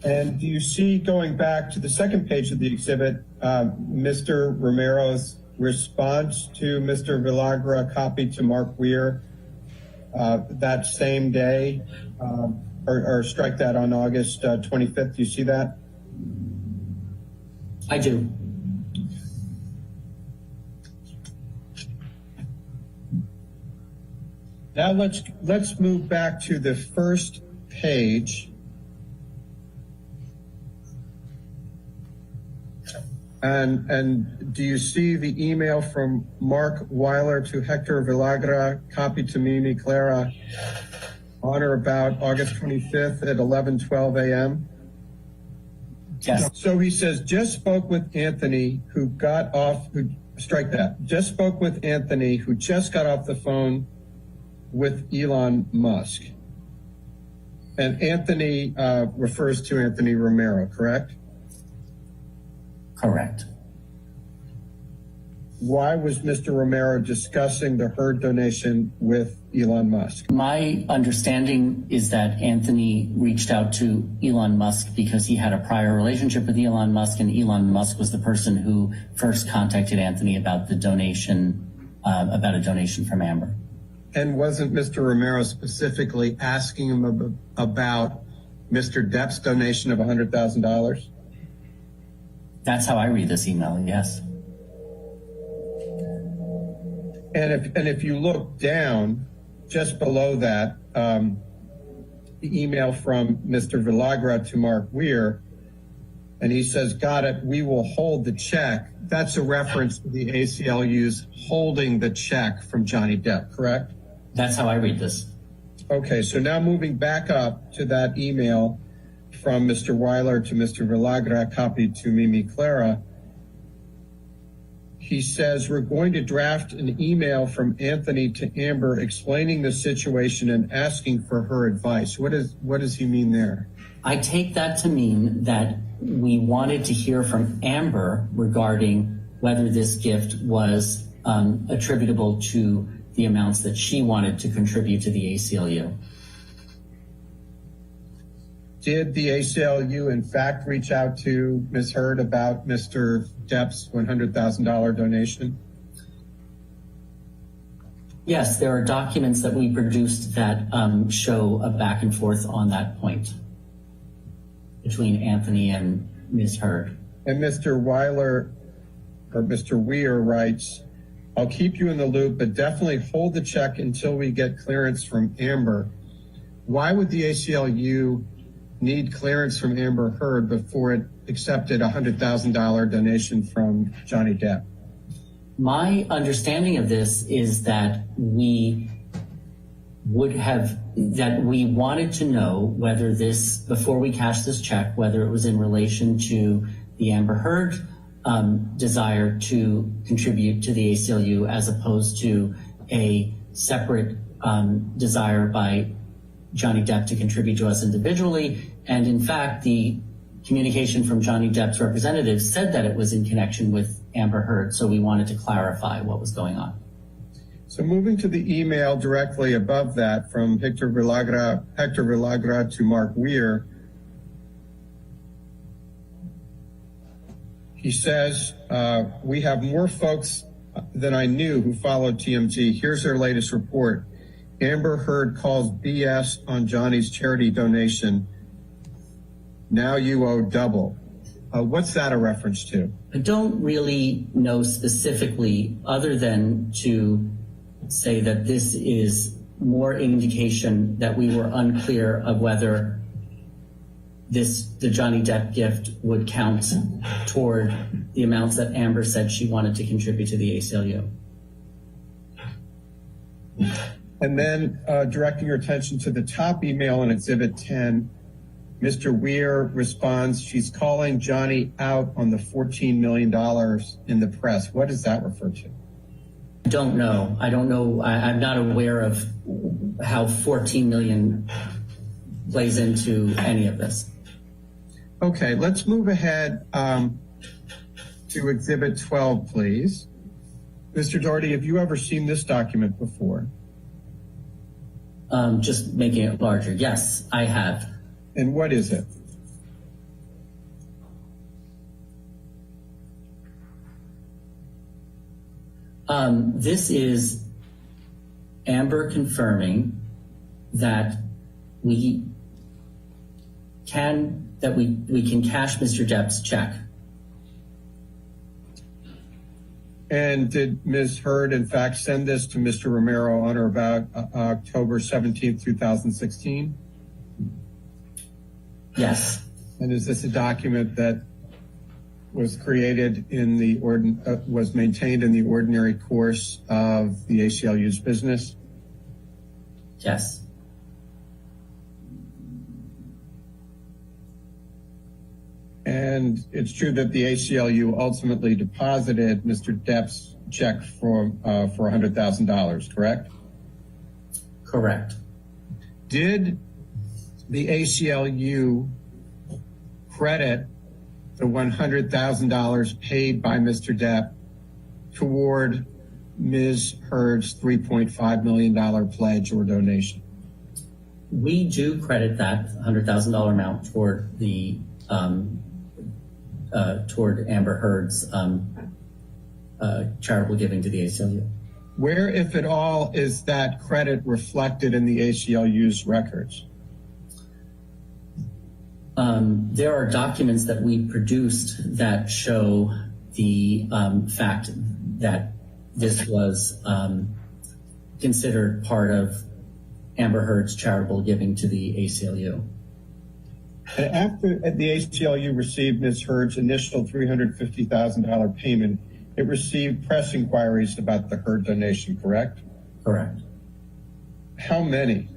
Speaker 4: And do you see, going back to the second page of the exhibit, Mr. Romero's response to Mr. Villagra, copied to Mark Weir that same day, or strike that on August 25th? Do you see that?
Speaker 5: I do.
Speaker 4: Now let's move back to the first page. And do you see the email from Mark Weiler to Hector Villagra, copied to Mimi Clara, on or about August 25th at 11:12 a.m.?
Speaker 5: Yes.
Speaker 4: So he says, just spoke with Anthony, just spoke with Anthony, who just got off the phone with Elon Musk. And Anthony refers to Anthony Romero, correct?
Speaker 5: Correct.
Speaker 4: Why was Mr. Romero discussing the Heard donation with Elon Musk?
Speaker 5: My understanding is that Anthony reached out to Elon Musk because he had a prior relationship with Elon Musk, and Elon Musk was the person who first contacted Anthony about the donation, about a donation from Amber.
Speaker 4: And wasn't Mr. Romero specifically asking him about Mr. Depp's donation of $100,000?
Speaker 5: That's how I read this email, yes.
Speaker 4: And if you look down, just below that, the email from Mr. Villagra to Mark Weir, and he says, got it, we will hold the check. That's a reference to the ACLU's holding the check from Johnny Depp, correct?
Speaker 5: That's how I read this.
Speaker 4: Okay, so now moving back up to that email from Mr. Weiler to Mr. Villagra, copied to Mimi Clara, he says, we're going to draft an email from Anthony to Amber explaining the situation and asking for her advice. What does he mean there?
Speaker 5: I take that to mean that we wanted to hear from Amber regarding whether this gift was attributable to the amounts that she wanted to contribute to the ACLU.
Speaker 4: Did the ACLU in fact reach out to Ms. Heard about Mr. Depp's $100,000 donation?
Speaker 5: Yes, there are documents that we produced that show a back and forth on that point between Anthony and Ms. Heard.
Speaker 4: And Mr. Weiler, or Mr. Weir, writes, I'll keep you in the loop, but definitely hold the check until we get clearance from Amber. Why would the ACLU need clearance from Amber Heard before it accepted a $100,000 donation from Johnny Depp?
Speaker 5: My understanding of this is that we that we wanted to know whether this, before we cashed this check, whether it was in relation to the Amber Heard desire to contribute to the ACLU as opposed to a separate desire by Johnny Depp to contribute to us individually. And in fact, the communication from Johnny Depp's representative said that it was in connection with Amber Heard, so we wanted to clarify what was going on.
Speaker 4: So moving to the email directly above that from Hector Villagra to Mark Weir, he says, we have more folks than I knew who followed TMZ. Here's their latest report. Amber Heard calls BS on Johnny's charity donation. Now you owe double. What's that a reference to?
Speaker 5: I don't really know specifically, other than to say that this is more indication that we were unclear of whether the Johnny Depp gift would count toward the amounts that Amber said she wanted to contribute to the ACLU.
Speaker 4: And then directing your attention to the top email in Exhibit 10, Mr. Weir responds, she's calling Johnny out on the $14 million in the press. What does that refer to?
Speaker 5: I don't know. I'm not aware of how 14 million plays into any of this.
Speaker 4: Okay, let's move ahead to Exhibit 12, please. Mr. Doherty, have you ever seen this document before?
Speaker 5: Just making it larger. Yes, I have.
Speaker 4: And what is it?
Speaker 5: This is Amber confirming that we can cash Mr. Depp's check.
Speaker 4: And did Ms. Heard, in fact, send this to Mr. Romero on or about October 17th, 2016?
Speaker 5: Yes.
Speaker 4: And is this a document that was created in the was maintained in the ordinary course of the ACLU's business?
Speaker 5: Yes.
Speaker 4: And it's true that the ACLU ultimately deposited Mr. Depp's check for $100,000, correct?
Speaker 5: Correct.
Speaker 4: Did the ACLU credit the $100,000 paid by Mr. Depp toward Ms. Heard's $3.5 million pledge or donation?
Speaker 5: We do credit that $100,000 amount toward the toward Amber Heard's charitable giving to the ACLU.
Speaker 4: Where, if at all, is that credit reflected in the ACLU's records?
Speaker 5: There are documents that we produced that show the fact that this was considered part of Amber Heard's charitable giving to the ACLU.
Speaker 4: After the ACLU received Ms. Heard's initial $350,000 payment, it received press inquiries about the Heard donation, correct?
Speaker 5: Correct.
Speaker 4: How many?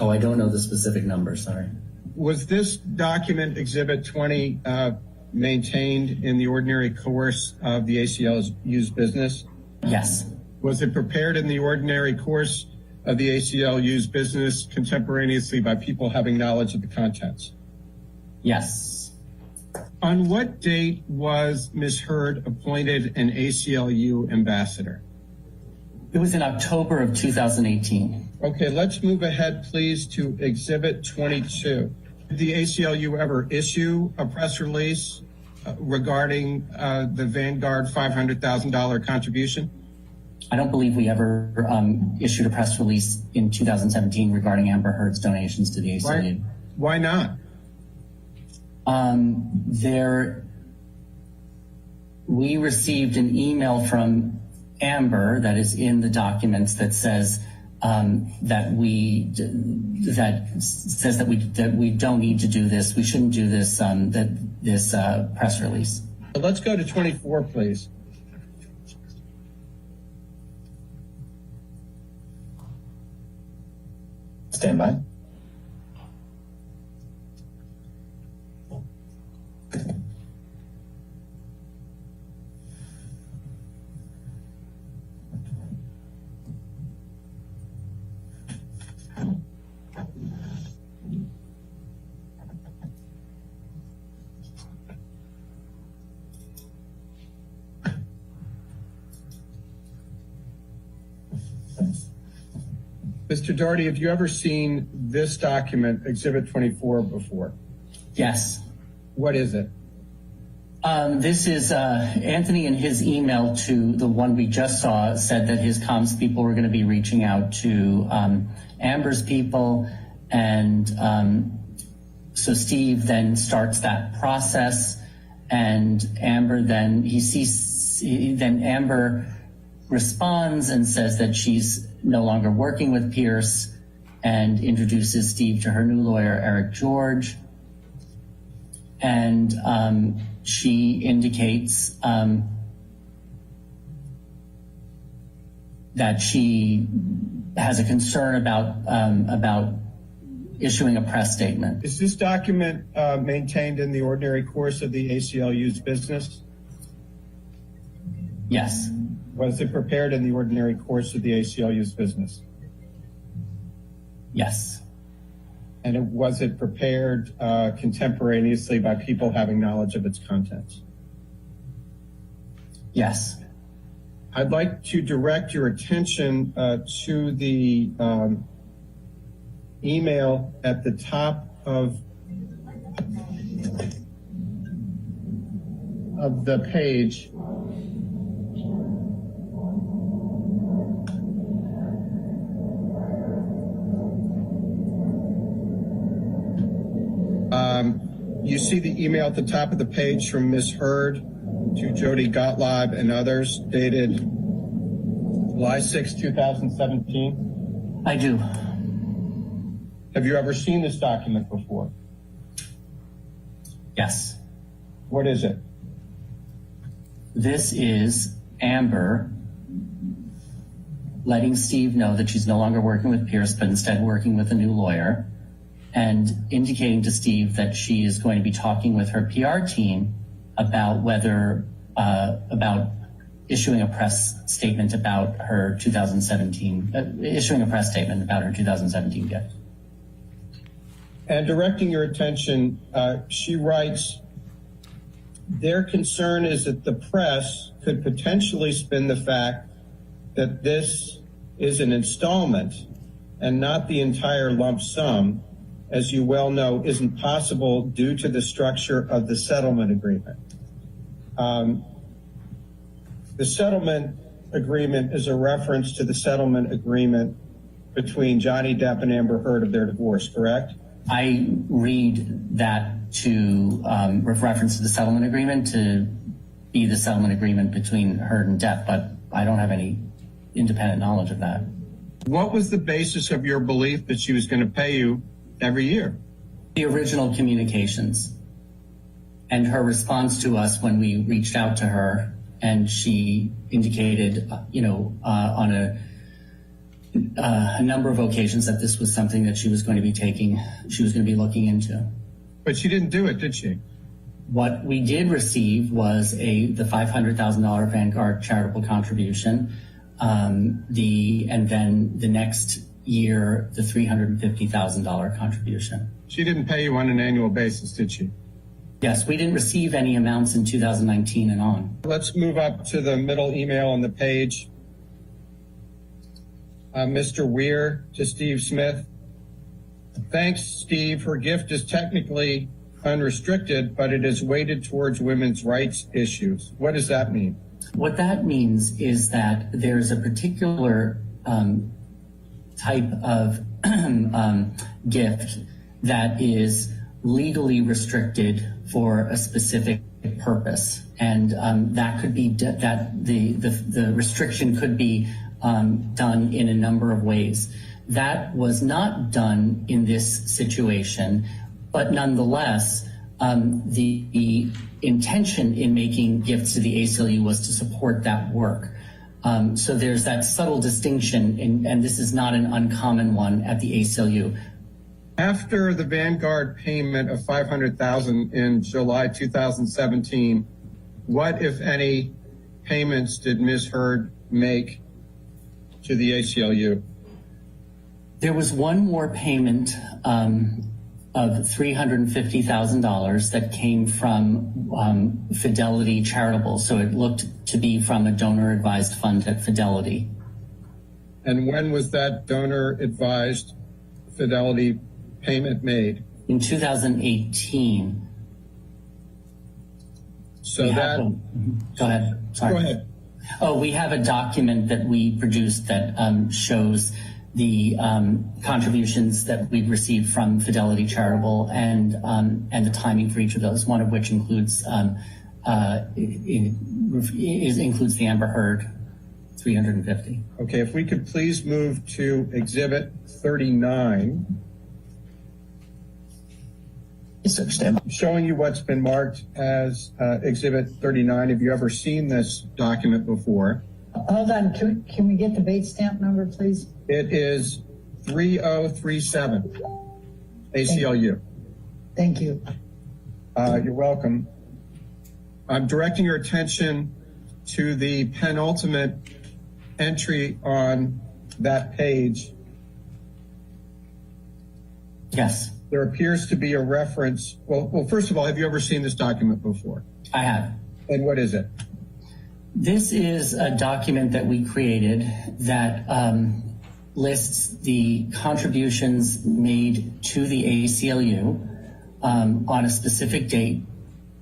Speaker 5: Oh, I don't know the specific number, sorry.
Speaker 4: Was this document, Exhibit 20, maintained in the ordinary course of the ACLU's business?
Speaker 5: Yes.
Speaker 4: Was it prepared in the ordinary course of the ACLU's business contemporaneously by people having knowledge of the contents?
Speaker 5: Yes.
Speaker 4: On what date was Ms. Heard appointed an ACLU ambassador?
Speaker 5: It was in October of 2018.
Speaker 4: Okay, let's move ahead, please, to Exhibit 22. Did the ACLU ever issue a press release regarding the Vanguard $500,000 contribution?
Speaker 5: I don't believe we ever issued a press release in 2017 regarding Amber Heard's donations to the ACLU.
Speaker 4: Why not?
Speaker 5: We received an email from Amber that is in the documents that says that we don't need to do this. We shouldn't do this press release.
Speaker 4: Let's go to 24, please.
Speaker 6: Stand by.
Speaker 4: Mr. Doherty, have you ever seen this document, Exhibit 24, before?
Speaker 5: Yes.
Speaker 4: What is it?
Speaker 5: This is Anthony in his email to the one we just saw said that his comms people were going to be reaching out to Amber's people. And so Steve then starts that process, and Amber then Amber responds and says that she's no longer working with Pierce and introduces Steve to her new lawyer, Eric George. And she indicates that she has a concern about issuing a press statement.
Speaker 4: Is this document maintained in the ordinary course of the ACLU's business?
Speaker 5: Yes.
Speaker 4: Was it prepared in the ordinary course of the ACLU's business?
Speaker 5: Yes.
Speaker 4: And was it prepared contemporaneously by people having knowledge of its contents?
Speaker 5: Yes.
Speaker 4: I'd like to direct your attention to the email at the top of the page. You see the email at the top of the page from Ms. Hurd to Jody Gottlieb and others, dated July 6, 2017?
Speaker 5: I do.
Speaker 4: Have you ever seen this document before?
Speaker 5: Yes.
Speaker 4: What is it?
Speaker 5: This is Amber letting Steve know that she's no longer working with Pierce, but instead working with a new lawyer, and indicating to Steve that she is going to be talking with her PR team about whether, about issuing a press statement about her 2017, issuing a press statement about her 2017 gift.
Speaker 4: And directing your attention, she writes, their concern is that the press could potentially spin the fact that this is an installment and not the entire lump sum, as you well know, isn't possible due to the structure of the settlement agreement. The settlement agreement is a reference to the settlement agreement between Johnny Depp and Amber Heard of their divorce, correct?
Speaker 5: I read that to reference to the settlement agreement to be the settlement agreement between Heard and Depp, but I don't have any independent knowledge of that.
Speaker 4: What was the basis of your belief that she was going to pay you every year?
Speaker 5: The original communications and her response to us when we reached out to her, and she indicated, on a number of occasions that this was something that she was going to be looking into.
Speaker 4: But she didn't do it, did she?
Speaker 5: What we did receive was the $500,000 Vanguard charitable contribution, and then the next year, the $350,000 contribution.
Speaker 4: She didn't pay you on an annual basis, did she?
Speaker 5: Yes, we didn't receive any amounts in 2019 and on.
Speaker 4: Let's move up to the middle email on the page. Mr. Weir to Steve Smith. Thanks, Steve. Her gift is technically unrestricted, but it is weighted towards women's rights issues. What does that mean?
Speaker 5: What that means is that there's a particular type of gift that is legally restricted for a specific purpose, and that could be the restriction could be done in a number of ways. That was not done in this situation, but nonetheless, the intention in making gifts to the ACLU was to support that work. So there's that subtle distinction, and this is not an uncommon one at the ACLU.
Speaker 4: After the Vanguard payment of $500,000 in July 2017, what, if any, payments did Ms. Heard make to the ACLU?
Speaker 5: There was one more payment of $350,000 that came from Fidelity Charitable. So it looked to be from a donor-advised fund at Fidelity.
Speaker 4: And when was that donor-advised Fidelity payment made?
Speaker 5: In 2018.
Speaker 4: So that...
Speaker 5: Go ahead. Sorry.
Speaker 4: Go ahead.
Speaker 5: Oh, we have a document that we produced that shows the contributions that we've received from Fidelity Charitable and the timing for each of those. One of which includes includes the Amber Heard 350.
Speaker 4: Okay, if we could please move to Exhibit 39.
Speaker 6: Yes, sir. Stand by.
Speaker 4: I'm showing you what's been marked as Exhibit 39. Have you ever seen this document before?
Speaker 3: Hold on, can we get the bait stamp number, please?
Speaker 4: It is 3037 ACLU.
Speaker 3: Thank you.
Speaker 4: You're welcome. I'm directing your attention to the penultimate entry on that page.
Speaker 5: Yes,
Speaker 4: There appears to be a reference. Well, first of all, have you ever seen this document before?
Speaker 5: I have.
Speaker 4: And what is it?
Speaker 5: This is a document that we created that lists the contributions made to the ACLU on a specific date,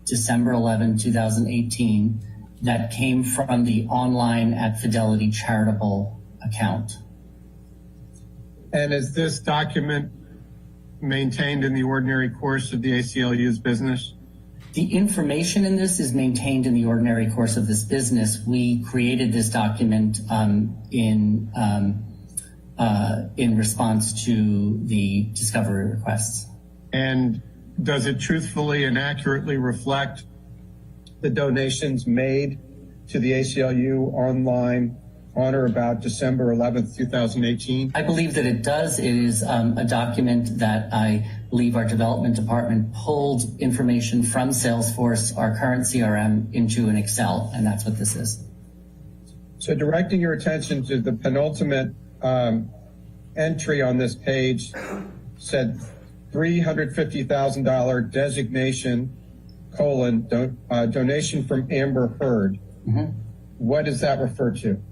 Speaker 5: December 11, 2018, that came from the online at Fidelity Charitable account.
Speaker 4: And is this document maintained in the ordinary course of the ACLU's business?
Speaker 5: The information in this is maintained in the ordinary course of this business. We created this document in response to the discovery requests.
Speaker 4: And does it truthfully and accurately reflect the donations made to the ACLU online on or about December 11th, 2018?
Speaker 5: I believe that it does. It is a document that I believe our development department pulled information from Salesforce, our current CRM, into an Excel, and that's what this is.
Speaker 4: So directing your attention to the penultimate entry on this page said $350,000 designation, donation from Amber Heard.
Speaker 5: Mm-hmm.
Speaker 4: What does that refer to?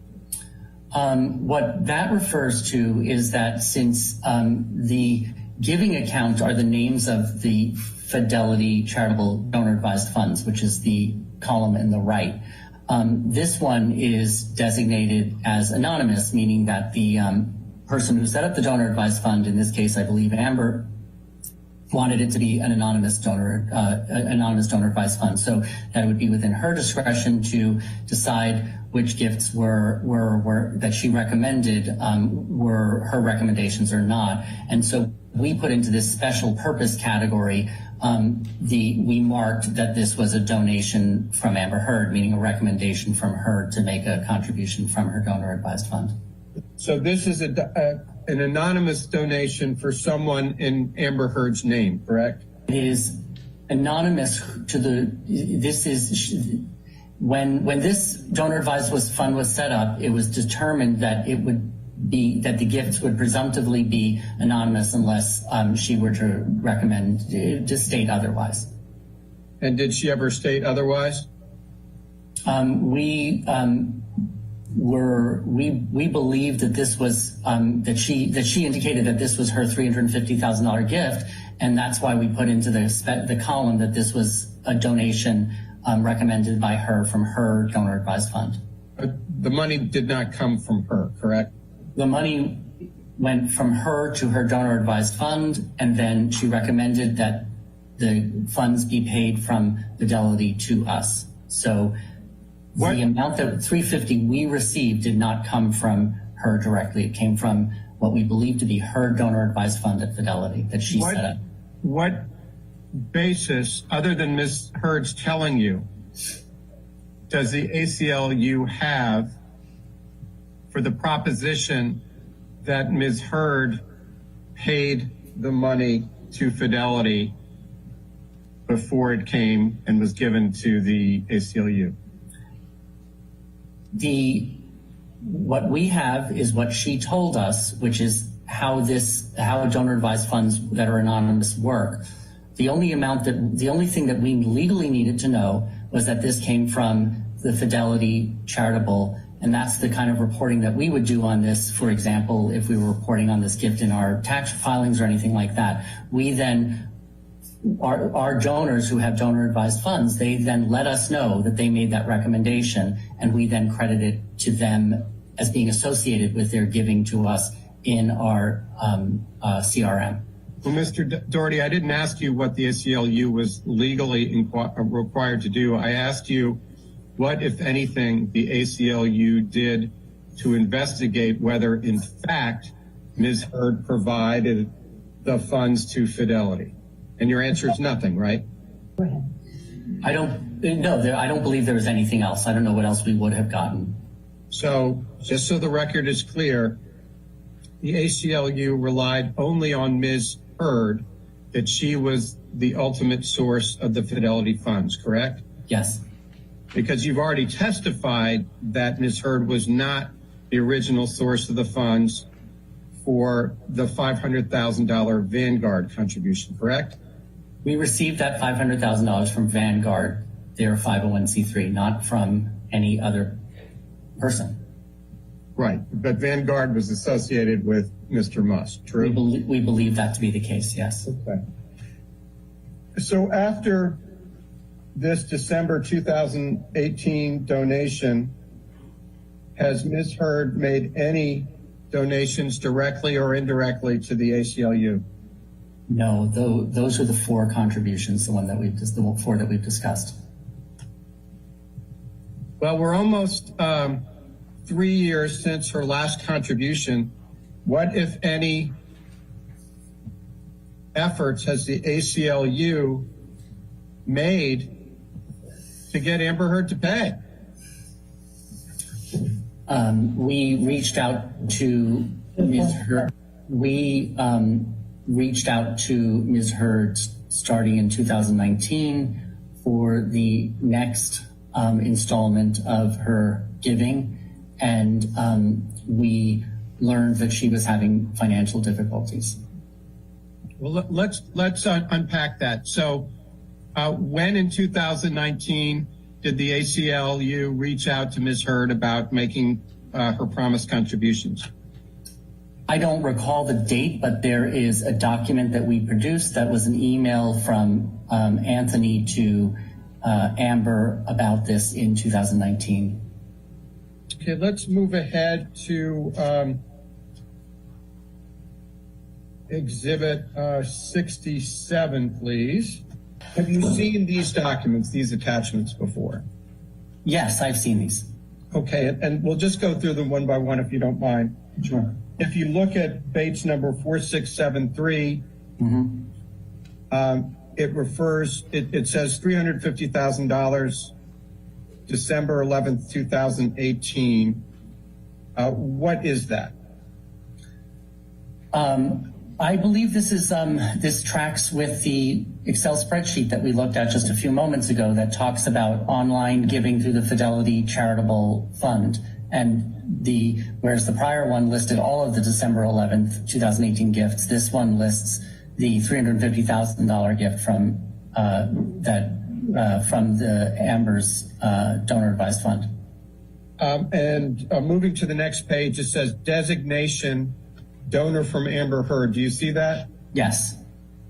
Speaker 5: What that refers to is that since the giving account are the names of the Fidelity Charitable Donor Advised Funds, which is the column in the right, this one is designated as anonymous, meaning that the person who set up the donor advised fund, in this case, I believe Amber, wanted it to be an anonymous donor advised fund. So that it would be within her discretion to decide which gifts were that she recommended were her recommendations or not. And so we put into this special purpose category, we marked that this was a donation from Amber Heard, meaning a recommendation from her to make a contribution from her donor advised fund.
Speaker 4: So this is an anonymous donation for someone in Amber Heard's name, correct?
Speaker 5: It is anonymous to when this donor advised fund was set up, it was determined that that the gifts would presumptively be anonymous unless she were to recommend to state otherwise.
Speaker 4: And did she ever state otherwise?
Speaker 5: We believed that this was that she indicated that this was her $350,000 gift, and that's why we put into the column that this was a donation recommended by her from her donor advised fund.
Speaker 4: The money did not come from her, correct?
Speaker 5: The money went from her to her donor advised fund, and then she recommended that the funds be paid from Fidelity to us. So the amount that $350 we received did not come from her directly. It came from what we believe to be her donor advised fund at Fidelity that she set up.
Speaker 4: What basis, other than Ms. Heard's telling you, does the ACLU have for the proposition that Ms. Heard paid the money to Fidelity before it came and was given to the ACLU?
Speaker 5: What we have is what she told us, which is how donor advised funds that are anonymous work. The only thing that we legally needed to know was that this came from the Fidelity charitable, and that's the kind of reporting that we would do on this. For example, if we were reporting on this gift in our tax filings or anything like that, we then, our donors who have donor advised funds, they then let us know that they made that recommendation, and we then credit it to them as being associated with their giving to us in our CRM.
Speaker 4: Well, Mr. Doherty, I didn't ask you what the ACLU was legally required to do. I asked you what, if anything, the ACLU did to investigate whether, in fact, Ms. Heard provided the funds to Fidelity. And your answer is nothing, right?
Speaker 5: I don't believe there was anything else. I don't know what else we would have gotten.
Speaker 4: So, just so the record is clear, the ACLU relied only on Ms. Heard, that she was the ultimate source of the Fidelity funds, correct?
Speaker 5: Yes.
Speaker 4: Because you've already testified that Ms. Heard was not the original source of the funds for the $500,000 Vanguard contribution, correct?
Speaker 5: We received that $500,000 from Vanguard, their 501c3, not from any other person.
Speaker 4: Right, but Vanguard was associated with Mr. Musk, true?
Speaker 5: We believe that to be the case, yes.
Speaker 4: Okay. So after this December 2018 donation, has Ms. Heard made any donations directly or indirectly to the ACLU?
Speaker 5: No, those are the four contributions, the four that we've discussed.
Speaker 4: Well, we're almost 3 years since her last contribution. What, if any, efforts has the ACLU made to get Amber Heard to pay?
Speaker 5: We reached out to Ms. Heard. We reached out to Ms. Heard starting in 2019 for the next installment of her giving, and we learned that she was having financial difficulties.
Speaker 4: Well, let's unpack that. So when in 2019 did the ACLU reach out to Ms. Heard about making her promised contributions?
Speaker 5: I don't recall the date, but there is a document that we produced that was an email from Anthony to Amber about this in 2019.
Speaker 4: Okay, let's move ahead to Exhibit 67, please. Have you seen these documents, these attachments before?
Speaker 5: Yes, I've seen these.
Speaker 4: Okay, and we'll just go through them one by one if you don't mind.
Speaker 5: Sure.
Speaker 4: If you look at Bates number 4673, it says $350,000, December 11th, 2018. What is that?
Speaker 5: I believe this tracks with the Excel spreadsheet that we looked at just a few moments ago that talks about online giving through the Fidelity Charitable Fund. And whereas the prior one listed all of the December 11th, 2018 gifts, this one lists the $350,000 gift from the Amber's donor advised fund.
Speaker 4: Moving to the next page, it says designation donor from Amber Heard. Do you see that?
Speaker 5: Yes.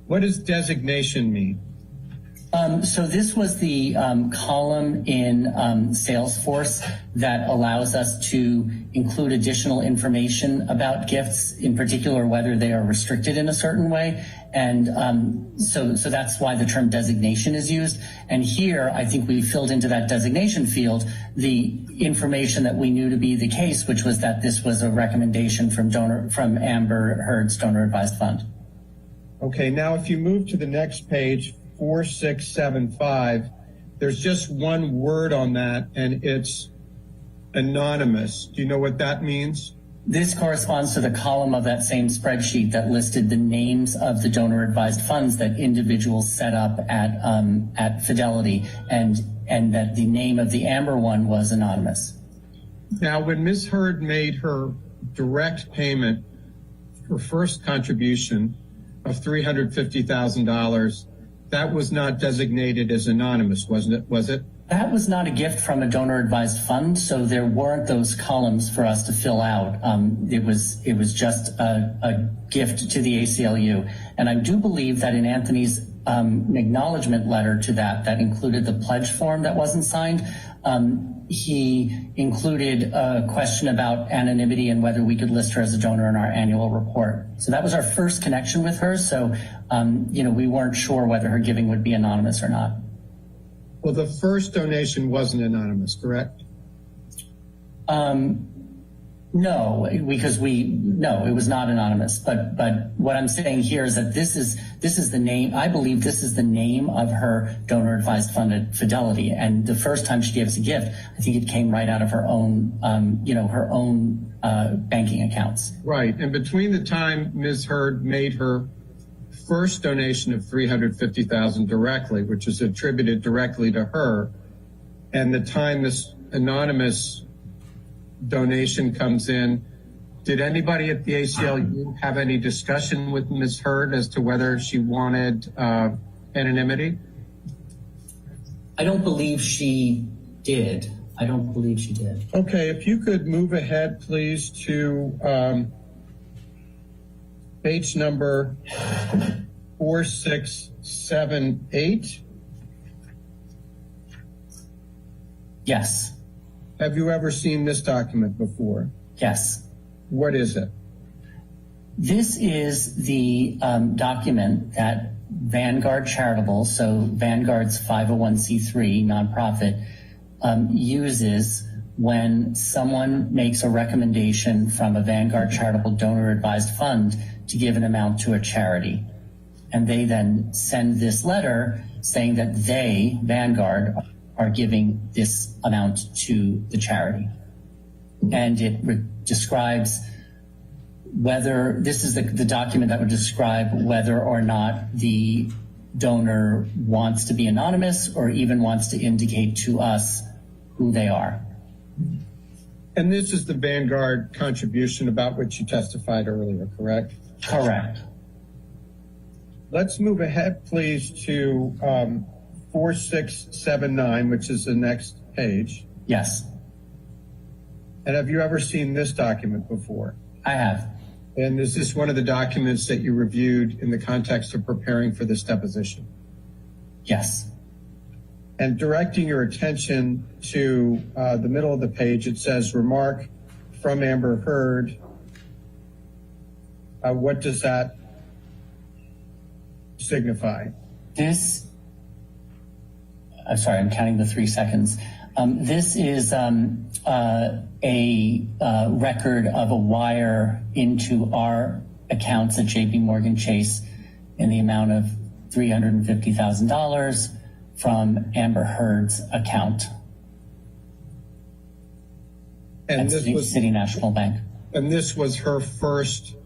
Speaker 4: What does designation mean?
Speaker 5: So this was the column in Salesforce that allows us to include additional information about gifts, in particular whether they are restricted in a certain way. And so that's why the term designation is used. And here, I think we filled into that designation field the information that we knew to be the case, which was that this was a recommendation from Amber Heard's donor advised fund.
Speaker 4: Okay, now if you move to the next page, 4675, there's just one word on that, and it's anonymous. Do you know what that means?
Speaker 5: This corresponds to the column of that same spreadsheet that listed the names of the donor-advised funds that individuals set up at Fidelity, and that the name of the Amber one was anonymous.
Speaker 4: Now, when Ms. Heard made her direct payment, her first contribution of $350,000, that was not designated as anonymous, wasn't it? Was it?
Speaker 5: That was not a gift from a donor-advised fund, so there weren't those columns for us to fill out. It was just a gift to the ACLU. And I do believe that in Anthony's acknowledgement letter to that included the pledge form that wasn't signed. He included a question about anonymity and whether we could list her as a donor in our annual report. So that was our first connection with her. So, we weren't sure whether her giving would be anonymous or not.
Speaker 4: Well, the first donation wasn't anonymous, correct?
Speaker 5: No, because it was not anonymous. But what I'm saying here is that this is the name. I believe this is the name of her donor advised fund at Fidelity. And the first time she gave us a gift, I think it came right out of her own, banking accounts.
Speaker 4: Right. And between the time Ms. Heard made her first donation of $350,000 directly, which is attributed directly to her, and the time this anonymous donation comes in, did anybody at the ACLU have any discussion with Ms. Heard as to whether she wanted anonymity?
Speaker 5: I don't believe she did.
Speaker 4: Okay, if you could move ahead, please, to page number 4678.
Speaker 5: Yes.
Speaker 4: Have you ever seen this document before?
Speaker 5: Yes.
Speaker 4: What is it?
Speaker 5: This is the document that Vanguard Charitable, so Vanguard's 501c3 nonprofit, uses when someone makes a recommendation from a Vanguard Charitable Donor Advised Fund to give an amount to a charity. And they then send this letter saying that they, Vanguard, are giving this amount to the charity. And it describes whether, this is the document that would describe whether or not the donor wants to be anonymous or even wants to indicate to us who they are.
Speaker 4: And this is the Vanguard contribution about which you testified earlier, correct?
Speaker 5: Correct.
Speaker 4: Let's move ahead, please, to 4679, which is the next page.
Speaker 5: Yes,
Speaker 4: And have you ever seen this document before?
Speaker 5: I have.
Speaker 4: And is this one of the documents that you reviewed in the context of preparing for this deposition?
Speaker 5: Yes.
Speaker 4: And directing your attention to the middle of the page, it says, remark from Amber Heard. What does that signify?
Speaker 5: This, I'm sorry, I'm counting the 3 seconds. This is a record of a wire into our accounts at JP Morgan Chase in the amount of $350,000 from Amber Heard's account
Speaker 4: And
Speaker 5: at
Speaker 4: this was
Speaker 5: City National Bank.
Speaker 4: And this was her first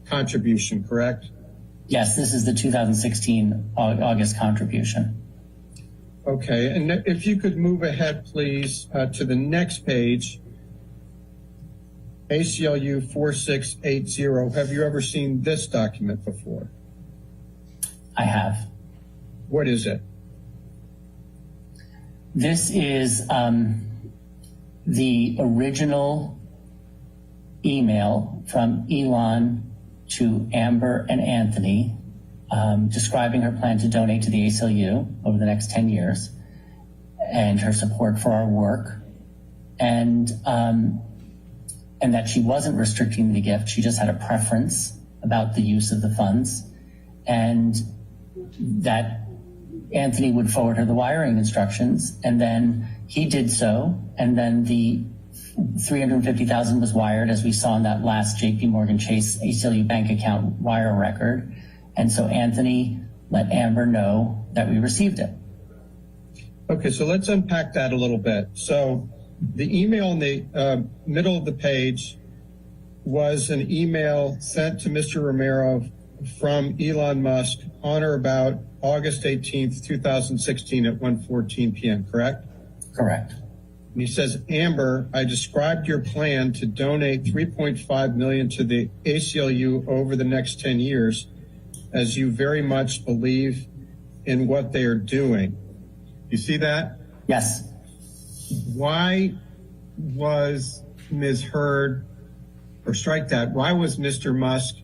Speaker 4: contribution, correct?
Speaker 5: Yes, this is the 2016 August contribution.
Speaker 4: Okay, and if you could move ahead, please, to the next page, ACLU 4680. Have you ever seen this document before?
Speaker 5: I have.
Speaker 4: What is it?
Speaker 5: This is the original email from Elon to Amber and Anthony describing her plan to donate to the ACLU over the next 10 years and her support for our work, and that she wasn't restricting the gift. She just had a preference about the use of the funds, and that Anthony would forward her the wiring instructions, and then he did so, and then the $350,000 was wired, as we saw in that last JP Morgan Chase ACLU bank account wire record. And so Anthony let Amber know that we received it.
Speaker 4: Okay, so let's unpack that a little bit. So The email in the middle of the page was an email sent to Mr. Romero from Elon Musk on or about August 18th, 2016 at 1:14 p.m., correct?
Speaker 5: Correct.
Speaker 4: And he says, Amber, I described your plan to donate $3.5 million to the ACLU over the next 10 years, as you very much believe in what they are doing. You see that?
Speaker 5: Yes.
Speaker 4: Why was Ms. Heard, or strike that, why was Mr. Musk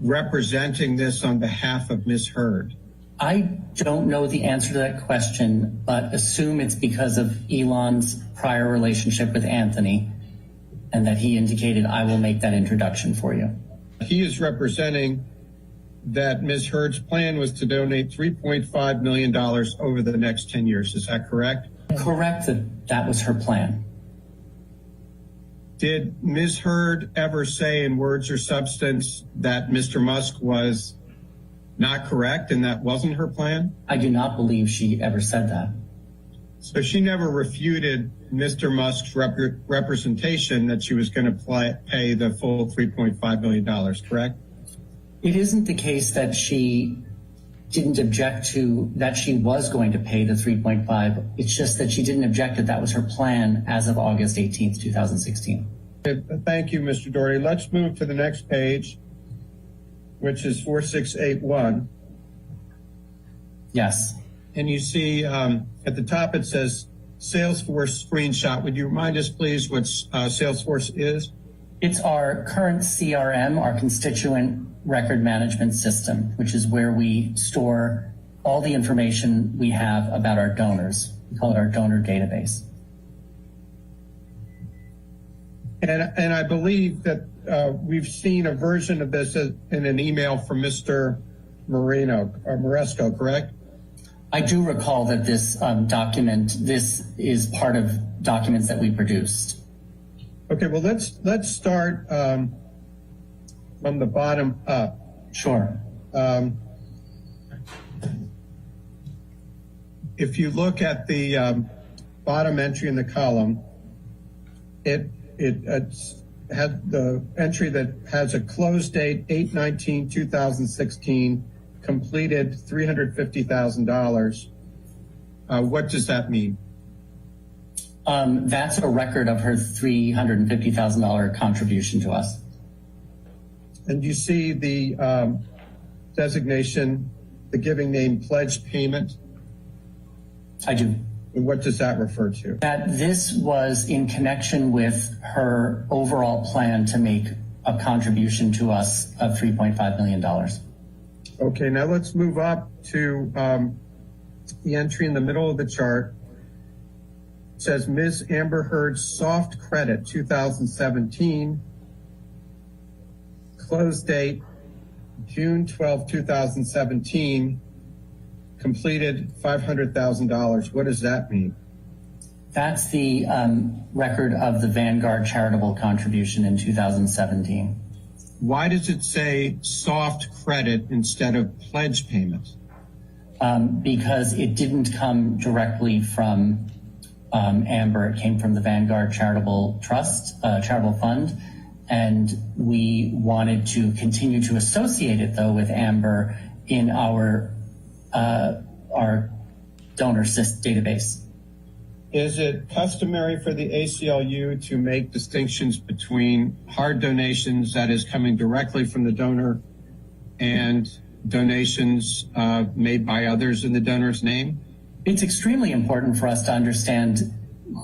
Speaker 4: representing this on behalf of Ms. Heard?
Speaker 5: I don't know the answer to that question, but assume it's because of Elon's prior relationship with Anthony and that he indicated, I will make that introduction for you.
Speaker 4: He is representing that Ms. Heard's plan was to donate $3.5 million over the next 10 years. Is that correct?
Speaker 5: Correct, that was her plan.
Speaker 4: Did Ms. Heard ever say in words or substance that Mr. Musk was not correct and that wasn't her plan?
Speaker 5: I do not believe she ever said that.
Speaker 4: So she never refuted Mr. Musk's representation that she was going to pay the full $3.5 million, correct?
Speaker 5: It isn't the case that she didn't object to that she was going to pay the 3.5. It's just that she didn't object that was her plan as of August 18th, 2016.
Speaker 4: Thank you, Mr. Doherty. Let's move to the next page, which is 4681.
Speaker 5: Yes.
Speaker 4: And you see at the top it says Salesforce screenshot. Would you remind us, please, what Salesforce is?
Speaker 5: It's our current CRM, our constituent record management system, which is where we store all the information we have about our donors. We call it our donor database.
Speaker 4: And I believe that we've seen a version of this in an email from Mr. Moresco, correct?
Speaker 5: I do recall that this this is part of documents that we produced.
Speaker 4: Okay, well, let's start from the bottom up.
Speaker 5: Sure.
Speaker 4: If you look at the bottom entry in the column, it had the entry that has a close date 8/19/2016, completed $350,000. What does that mean?
Speaker 5: That's a record of her $350,000 contribution to us.
Speaker 4: And you see the designation, the giving name pledge payment?
Speaker 5: I do.
Speaker 4: And what does that refer to?
Speaker 5: That this was in connection with her overall plan to make a contribution to us of $3.5 million.
Speaker 4: Okay, now let's move up to the entry in the middle of the chart. It says Ms. Amber Heard's soft credit 2017, close date June 12, 2017, completed $500,000. What does that mean?
Speaker 5: That's the record of the Vanguard charitable contribution in 2017.
Speaker 4: Why does it say soft credit instead of pledge payment?
Speaker 5: Because it didn't come directly from Amber. It came from the Vanguard Charitable Trust, Charitable Fund. And we wanted to continue to associate it, though, with Amber in our donor database.
Speaker 4: Is it customary for the ACLU to make distinctions between hard donations, that is coming directly from the donor, and donations made by others in the donor's name?
Speaker 5: It's extremely important for us to understand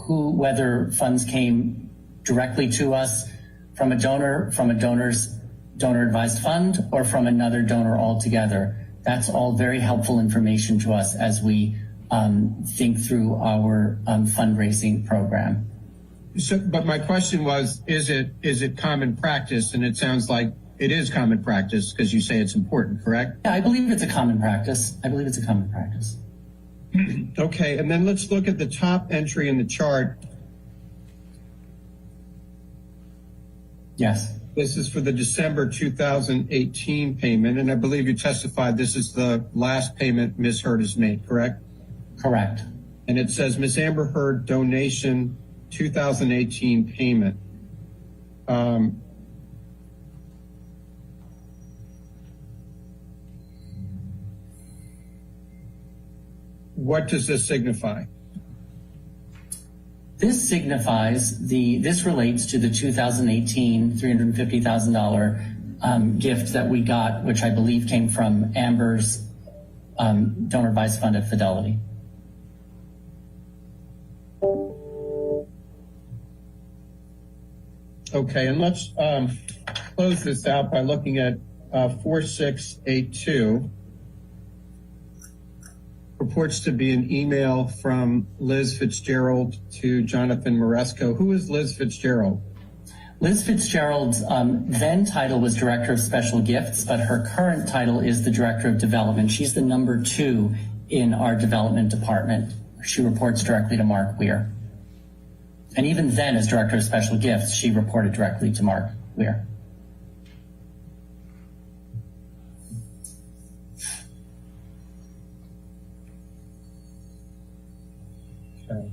Speaker 5: whether funds came directly to us from a donor, from a donor's donor-advised fund, or from another donor altogether. That's all very helpful information to us as we think through our fundraising program.
Speaker 4: So, but my question was, is it common practice? And it sounds like it is common practice because you say it's important, correct?
Speaker 5: Yeah, I believe it's a common practice.
Speaker 4: Okay, and then let's look at the top entry in the chart.
Speaker 5: Yes.
Speaker 4: This is for the December 2018 payment, and I believe you testified this is the last payment Ms. Heard has made, correct?
Speaker 5: Correct.
Speaker 4: and it says Ms. Amber Heard donation 2018 payment. What does this signify?
Speaker 5: This signifies this relates to the 2018 $350,000 gift that we got, which I believe came from Amber's donor advised fund at Fidelity.
Speaker 4: Okay, and let's close this out by looking at 4682. Purports to be an email from Liz Fitzgerald to Jonathan Moresco. Who is Liz Fitzgerald?
Speaker 5: Liz Fitzgerald's then title was Director of Special Gifts, but her current title is the Director of Development. She's the number 2 in our development department. She reports directly to Mark Weir. And even then, as Director of Special Gifts, she reported directly to Mark Weir.
Speaker 4: Okay.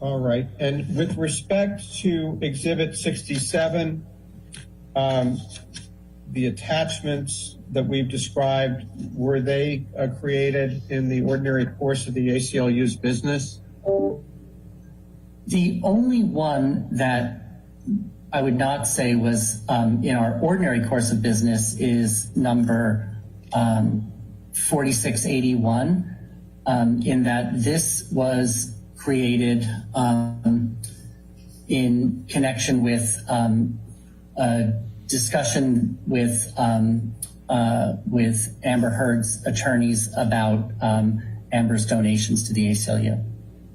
Speaker 4: All right. And with respect to Exhibit 67, the attachments that we've described, were they created in the ordinary course of the ACLU's business?
Speaker 5: The only one that I would not say was in our ordinary course of business is number 4681, in that this was created in connection with a discussion with Amber Heard's attorneys about Amber's donations to the ACLU.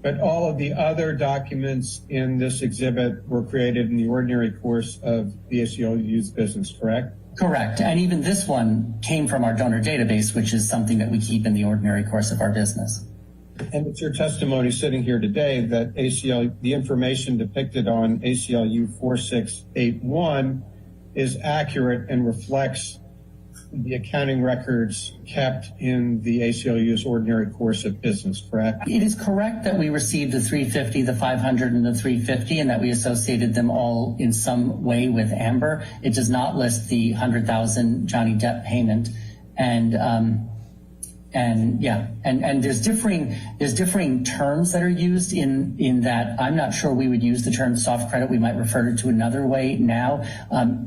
Speaker 4: But all of the other documents in this exhibit were created in the ordinary course of the ACLU's business, correct?
Speaker 5: Correct. And even this one came from our donor database, which is something that we keep in the ordinary course of our business.
Speaker 4: And it's your testimony sitting here today that the information depicted on ACLU 4681 is accurate and reflects the accounting records kept in the ACLU's ordinary course of business, correct?
Speaker 5: It is correct that we received the 350, the 500, and the 350, and that we associated them all in some way with Amber. It does not list the 100,000 Johnny Depp payment, and there's differing terms that are used in that. I'm not sure we would use the term soft credit. We might refer to another way now.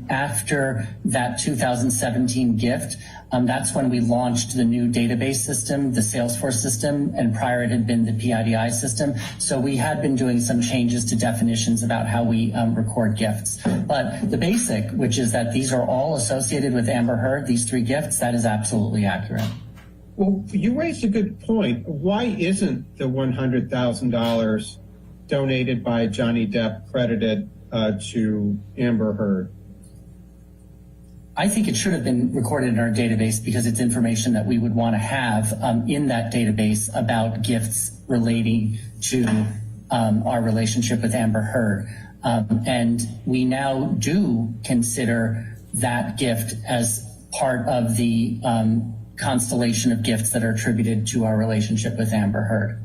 Speaker 5: After that 2017 gift, that's when we launched the new database system, the Salesforce system, and prior it had been the PIDI system. So we had been doing some changes to definitions about how we record gifts. But the basic, which is that these are all associated with Amber Heard, these 3 gifts, that is absolutely accurate.
Speaker 4: Well, you raised a good point. Why isn't the $100,000 donated by Johnny Depp credited to Amber Heard?
Speaker 5: I think it should have been recorded in our database because it's information that we would want to have in that database about gifts relating to our relationship with Amber Heard. And we now do consider that gift as part of the constellation of gifts that are attributed to our relationship with Amber Heard.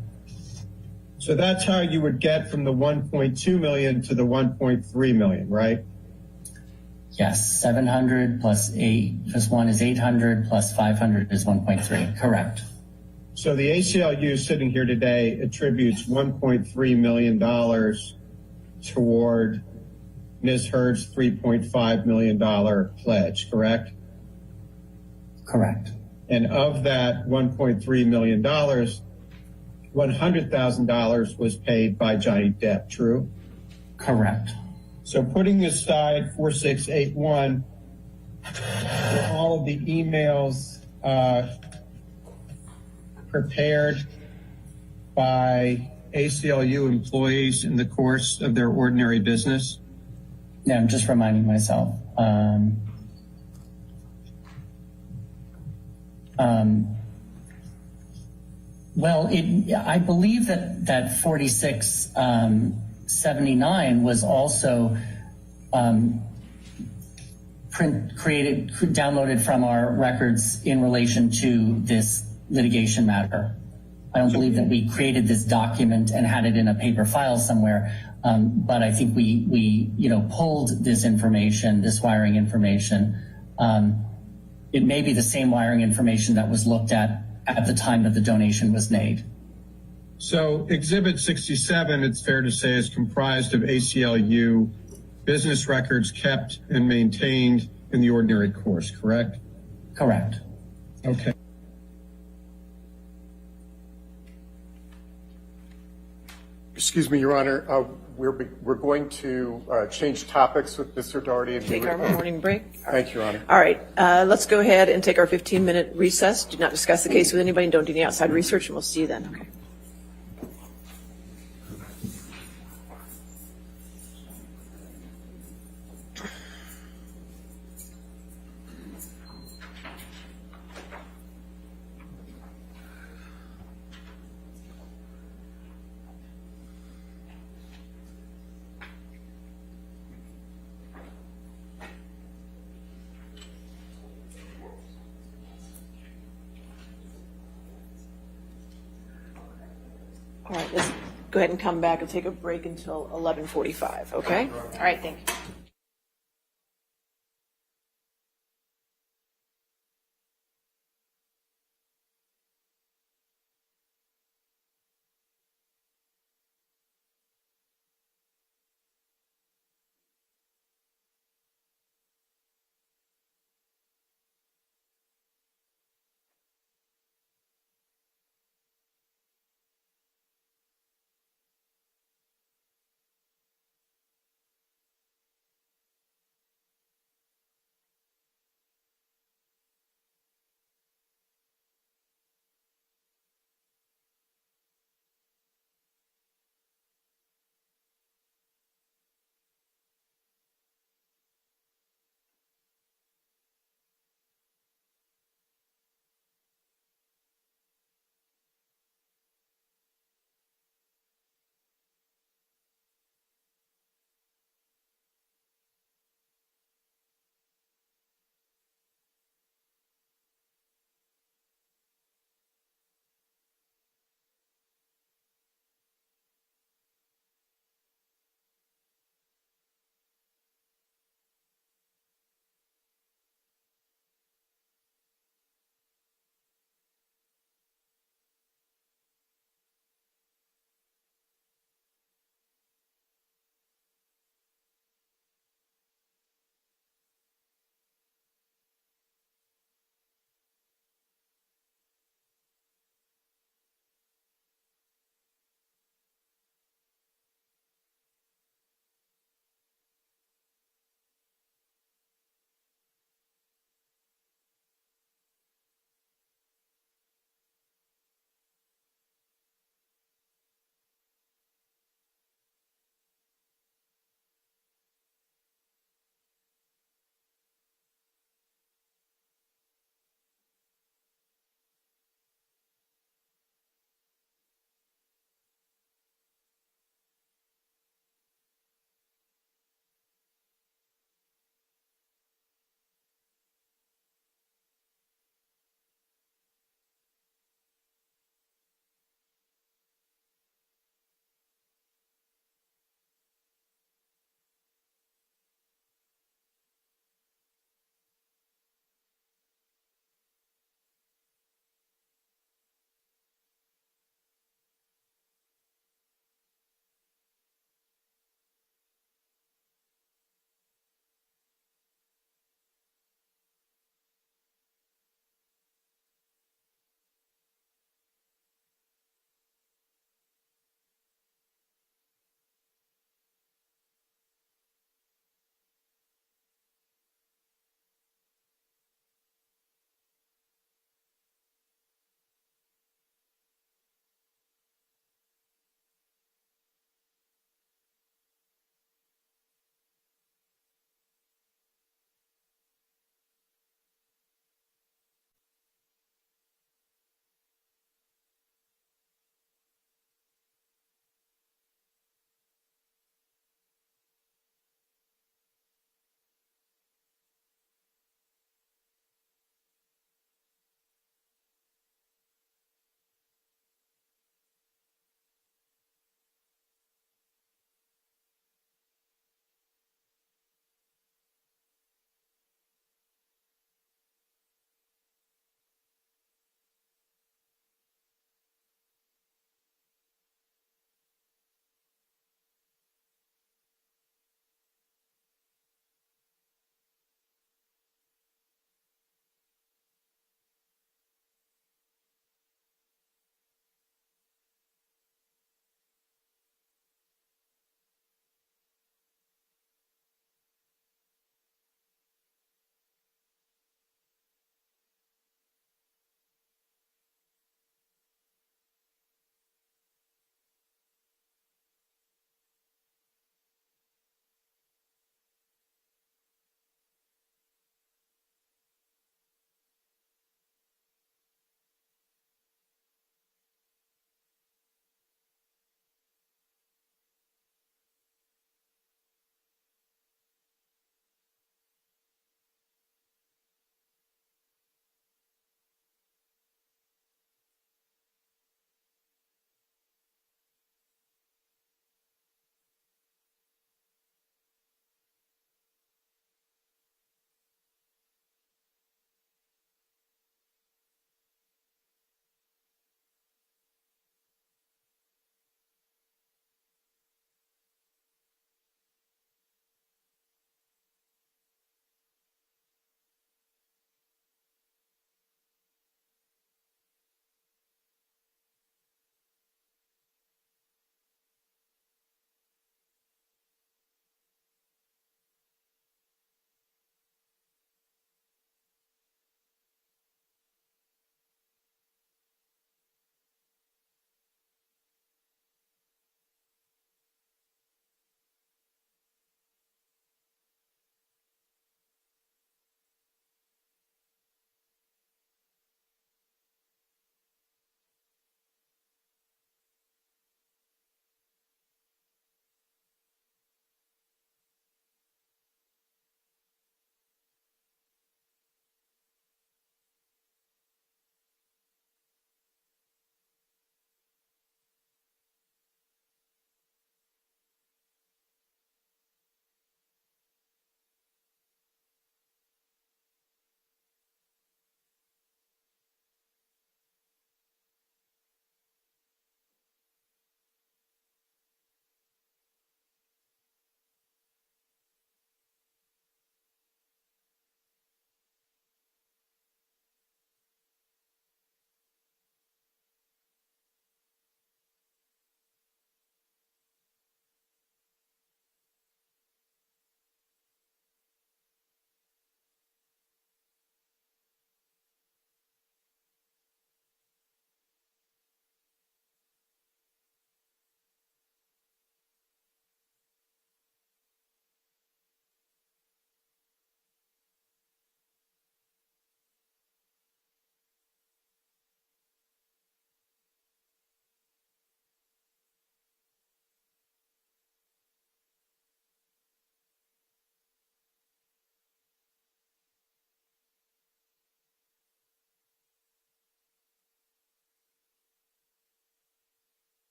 Speaker 4: So that's how you would get from the 1.2 million to the 1.3 million, right?
Speaker 5: Yes, 700 plus 1 is 800 plus 500 is 1.3, correct.
Speaker 4: So the ACLU sitting here today attributes $1.3 million toward Ms. Heard's $3.5 million pledge, correct?
Speaker 5: Correct.
Speaker 4: And of that $1.3 million, $100,000 was paid by Johnny Depp, true?
Speaker 5: Correct.
Speaker 4: So putting aside 4681, all of the emails prepared by ACLU employees in the course of their ordinary business?
Speaker 5: Yeah, I'm just reminding myself. Well, I believe that 4679 was also downloaded from our records in relation to this litigation matter. I don't believe that we created this document and had it in a paper file somewhere. But I think we pulled this information, this wiring information. It may be the same wiring information that was looked at the time that the donation was made.
Speaker 4: So Exhibit 67, it's fair to say, is comprised of ACLU business records kept and maintained in the ordinary course, correct?
Speaker 5: Correct.
Speaker 4: Okay.
Speaker 1: Excuse me, Your Honor, we're going to change topics with Mr. Daugherty. And
Speaker 2: Take our morning break.
Speaker 1: Thank you, Your Honor.
Speaker 2: All right, let's go ahead and take our 15-minute recess. Do not discuss the case with anybody, and don't do any outside research, and we'll see you then. Okay. All right, let's go ahead and come back and take a break until 11:45, okay? All right, thank you.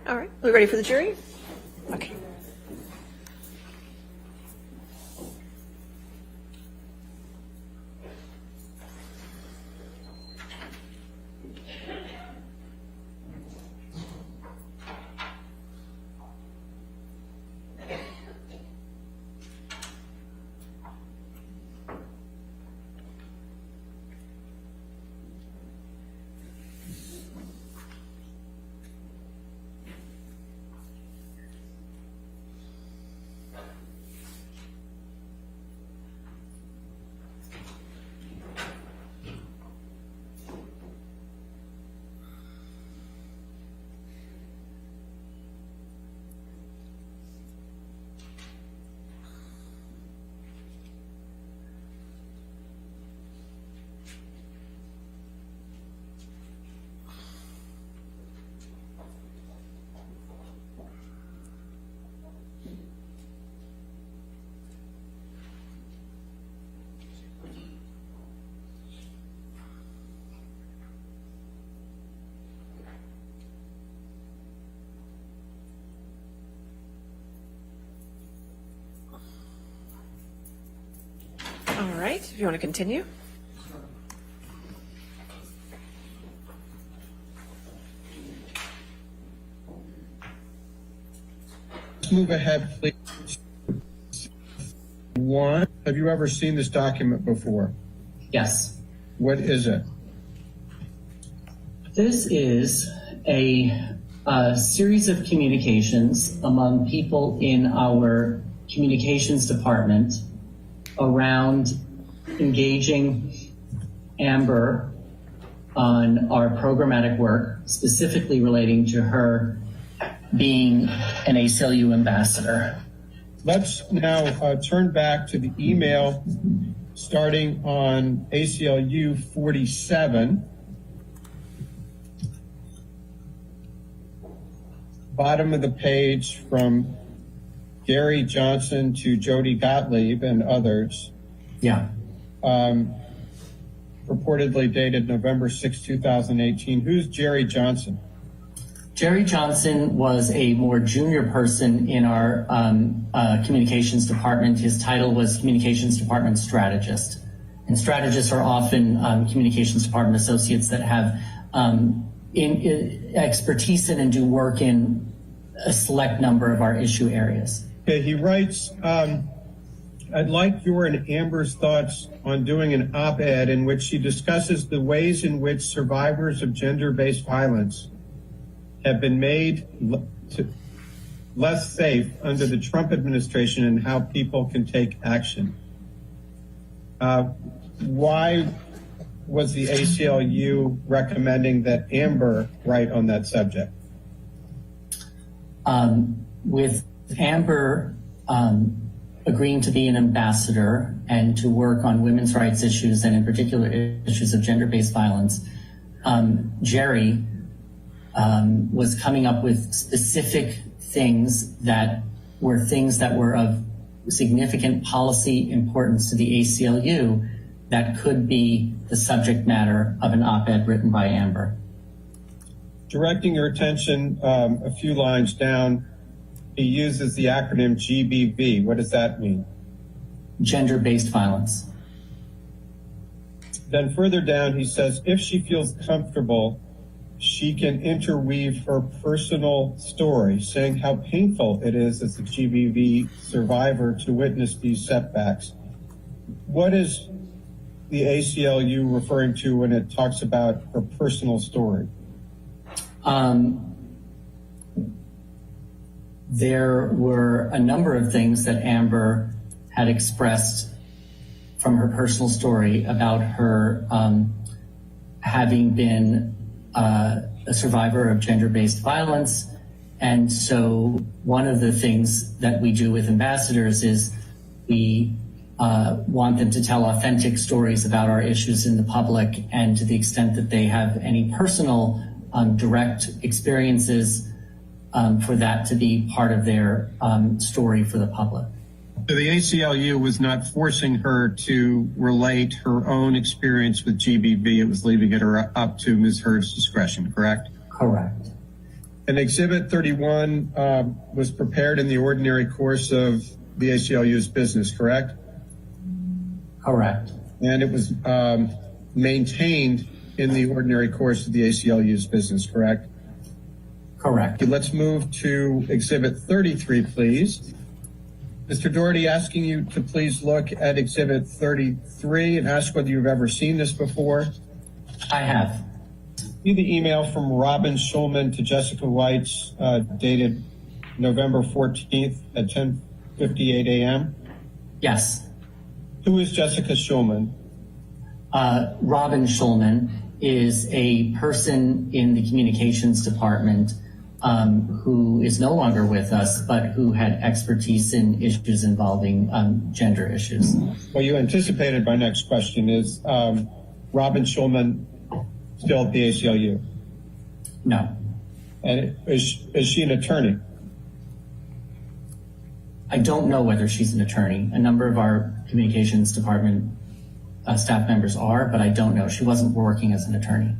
Speaker 2: All right. Are we ready for the jury? Okay. All right. If you want to continue.
Speaker 4: Let's move ahead, please. One, have you ever seen this document before?
Speaker 5: Yes.
Speaker 4: What is it?
Speaker 5: This is a series of communications among people in our communications department around engaging Amber on our programmatic work, specifically relating to her being an ACLU ambassador.
Speaker 4: Let's now turn back to the email starting on ACLU 47. Bottom of the page from Gary Johnson to Jody Gottlieb and others.
Speaker 5: Yeah.
Speaker 4: Reportedly dated November 6, 2018. Who's Jerry Johnson?
Speaker 5: Jerry Johnson was a more junior person in our communications department. His title was Communications Department Strategist. And strategists are often communications department associates that have expertise in and do work in a select number of our issue areas.
Speaker 4: Okay, he writes, I'd like your and Amber's thoughts on doing an op-ed in which she discusses the ways in which survivors of gender-based violence have been made less safe under the Trump administration and how people can take action. Why was the ACLU recommending that Amber write on that subject?
Speaker 5: With Amber agreeing to be an ambassador and to work on women's rights issues and in particular issues of gender-based violence, Jerry was coming up with specific things that were of significant policy importance to the ACLU that could be the subject matter of an op-ed written by Amber.
Speaker 4: Directing your attention a few lines down, he uses the acronym GBV. What does that mean?
Speaker 5: Gender-based violence.
Speaker 4: Then further down, he says, if she feels comfortable, she can interweave her personal story, saying how painful it is as a GBV survivor to witness these setbacks. What is the ACLU referring to when it talks about her personal story?
Speaker 5: There were a number of things that Amber had expressed from her personal story about her having been a survivor of gender-based violence. And so one of the things that we do with ambassadors is we want them to tell authentic stories about our issues in the public, and to the extent that they have any personal direct experiences, for that to be part of their story for the public.
Speaker 4: So the ACLU was not forcing her to relate her own experience with GBV. It was leaving it up to Ms. Heard's discretion, correct?
Speaker 5: Correct.
Speaker 4: And Exhibit 31 was prepared in the ordinary course of the ACLU's business, correct?
Speaker 5: Correct.
Speaker 4: And it was maintained in the ordinary course of the ACLU's business, correct?
Speaker 5: Correct.
Speaker 4: Okay, let's move to Exhibit 33, please. Mr. Doherty, asking you to please look at Exhibit 33 and ask whether you've ever seen this before.
Speaker 5: I have.
Speaker 4: See the email from Robin Schulman to Jessica Weitz dated November 14th at 10:58 a.m.?
Speaker 5: Yes.
Speaker 4: Who is Jessica Schulman?
Speaker 5: Robin Schulman is a person in the communications department who is no longer with us, but who had expertise in issues involving gender issues.
Speaker 4: Well, you anticipated my next question. Is Robin Schulman still at the ACLU?
Speaker 5: No.
Speaker 4: And is she an attorney?
Speaker 5: I don't know whether she's an attorney. A number of our communications department staff members are, but I don't know. She wasn't working as an attorney.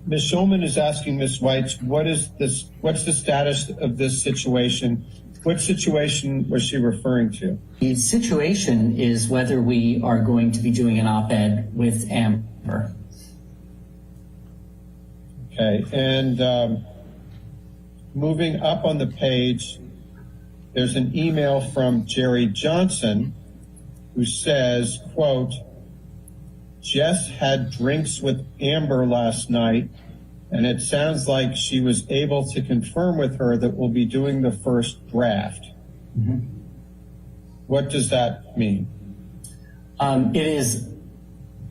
Speaker 4: Ms. Schulman is asking Ms. Weitz, what's the status of this situation? What situation was she referring to?
Speaker 5: The situation is whether we are going to be doing an op-ed with Amber.
Speaker 4: Okay, and moving up on the page, there's an email from Jerry Johnson who says, quote, Jess had drinks with Amber last night, and it sounds like she was able to confirm with her that we'll be doing the first draft. Mm-hmm. What does that mean?
Speaker 5: It is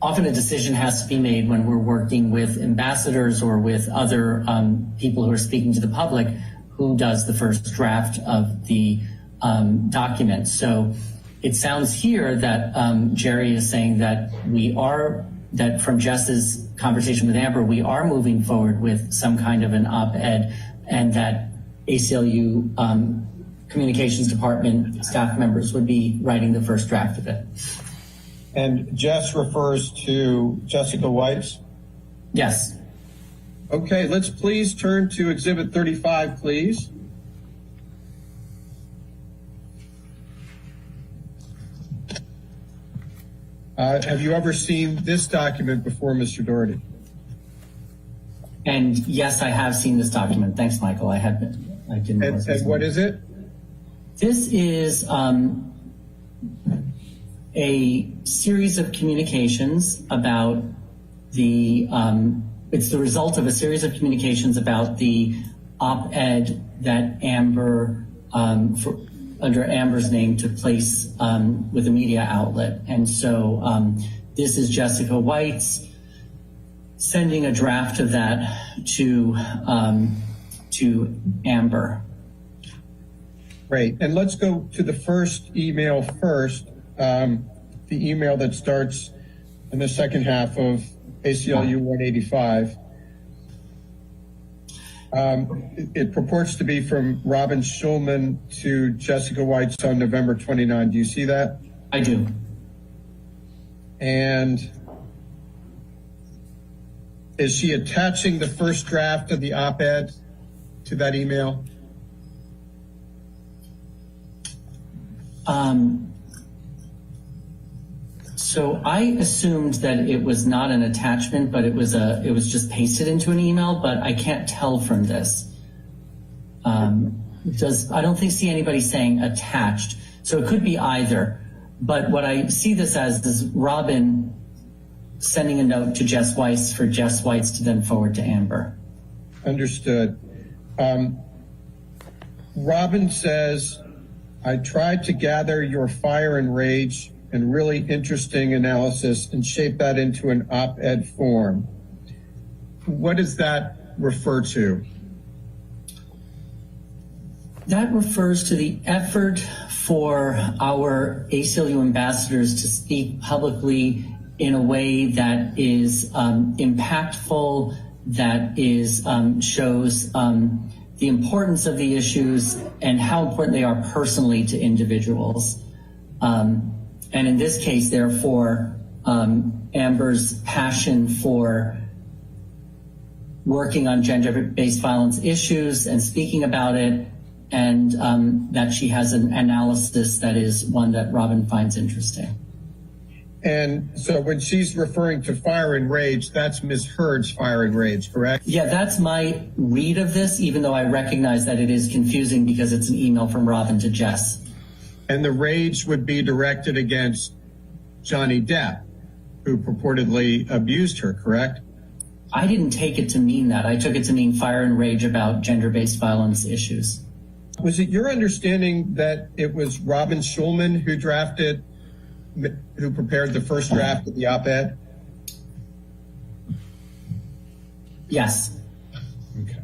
Speaker 5: often a decision has to be made when we're working with ambassadors or with other people who are speaking to the public, who does the first draft of the document. So it sounds here that Jerry is saying that that from Jess's conversation with Amber, we are moving forward with some kind of an op-ed, and that ACLU communications department staff members would be writing the first draft of it.
Speaker 4: And Jess refers to Jessica Weitz?
Speaker 5: Yes.
Speaker 4: Okay, let's please turn to Exhibit 35, please. Have you ever seen this document before, Mr. Doherty?
Speaker 5: And yes, I have seen this document. Thanks, Michael. I didn't.
Speaker 4: And what is it?
Speaker 5: This is a series of communications about the. It's the result of a series of communications about the op-ed that Amber, under Amber's name, took place with a media outlet. And so this is Jessica Weitz sending a draft of that to Amber.
Speaker 4: Great. And let's go to the first email first, the email that starts in the second half of ACLU 185. It purports to be from Robin Schulman to Jessica Weitz on November 29. Do you see that?
Speaker 5: I do.
Speaker 4: And is she attaching the first draft of the op-ed to that email?
Speaker 5: So I assumed that it was not an attachment, but it was just pasted into an email, but I can't tell from this. I don't see anybody saying attached. So it could be either. But what I see this as is Robin sending a note to Jess Weitz for Jess Weitz to then forward to Amber.
Speaker 4: Understood. Robin says, I tried to gather your fire and rage and really interesting analysis and shape that into an op-ed form. What does that refer to?
Speaker 5: That refers to the effort for our ACLU ambassadors to speak publicly in a way that is impactful, that is shows the importance of the issues and how important they are personally to individuals. And in this case, therefore, Amber's passion for working on gender-based violence issues and speaking about it, and that she has an analysis that is one that Robin finds interesting.
Speaker 4: And so when she's referring to fire and rage, that's Ms. Heard's fire and rage, correct?
Speaker 5: Yeah, that's my read of this, even though I recognize that it is confusing because it's an email from Robin to Jess.
Speaker 4: And the rage would be directed against Johnny Depp, who purportedly abused her, correct?
Speaker 5: I didn't take it to mean that. I took it to mean fire and rage about gender-based violence issues.
Speaker 4: Was it your understanding that it was Robin Schulman who prepared the first draft of the op-ed?
Speaker 5: Yes.
Speaker 4: Okay.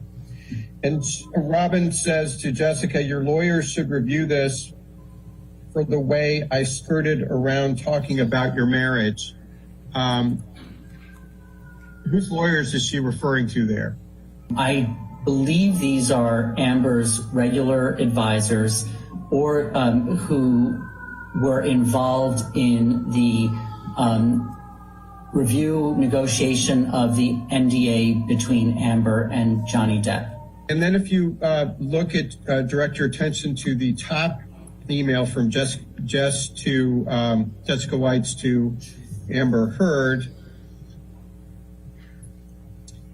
Speaker 4: And Robin says to Jessica, your lawyers should review this for the way I skirted around talking about your marriage. Whose lawyers is she referring to there?
Speaker 5: I believe these are Amber's regular advisors or who were involved in the review negotiation of the NDA between Amber and Johnny Depp.
Speaker 4: And then if you look at, direct your attention to the top email from Jessica White's to Amber Heard,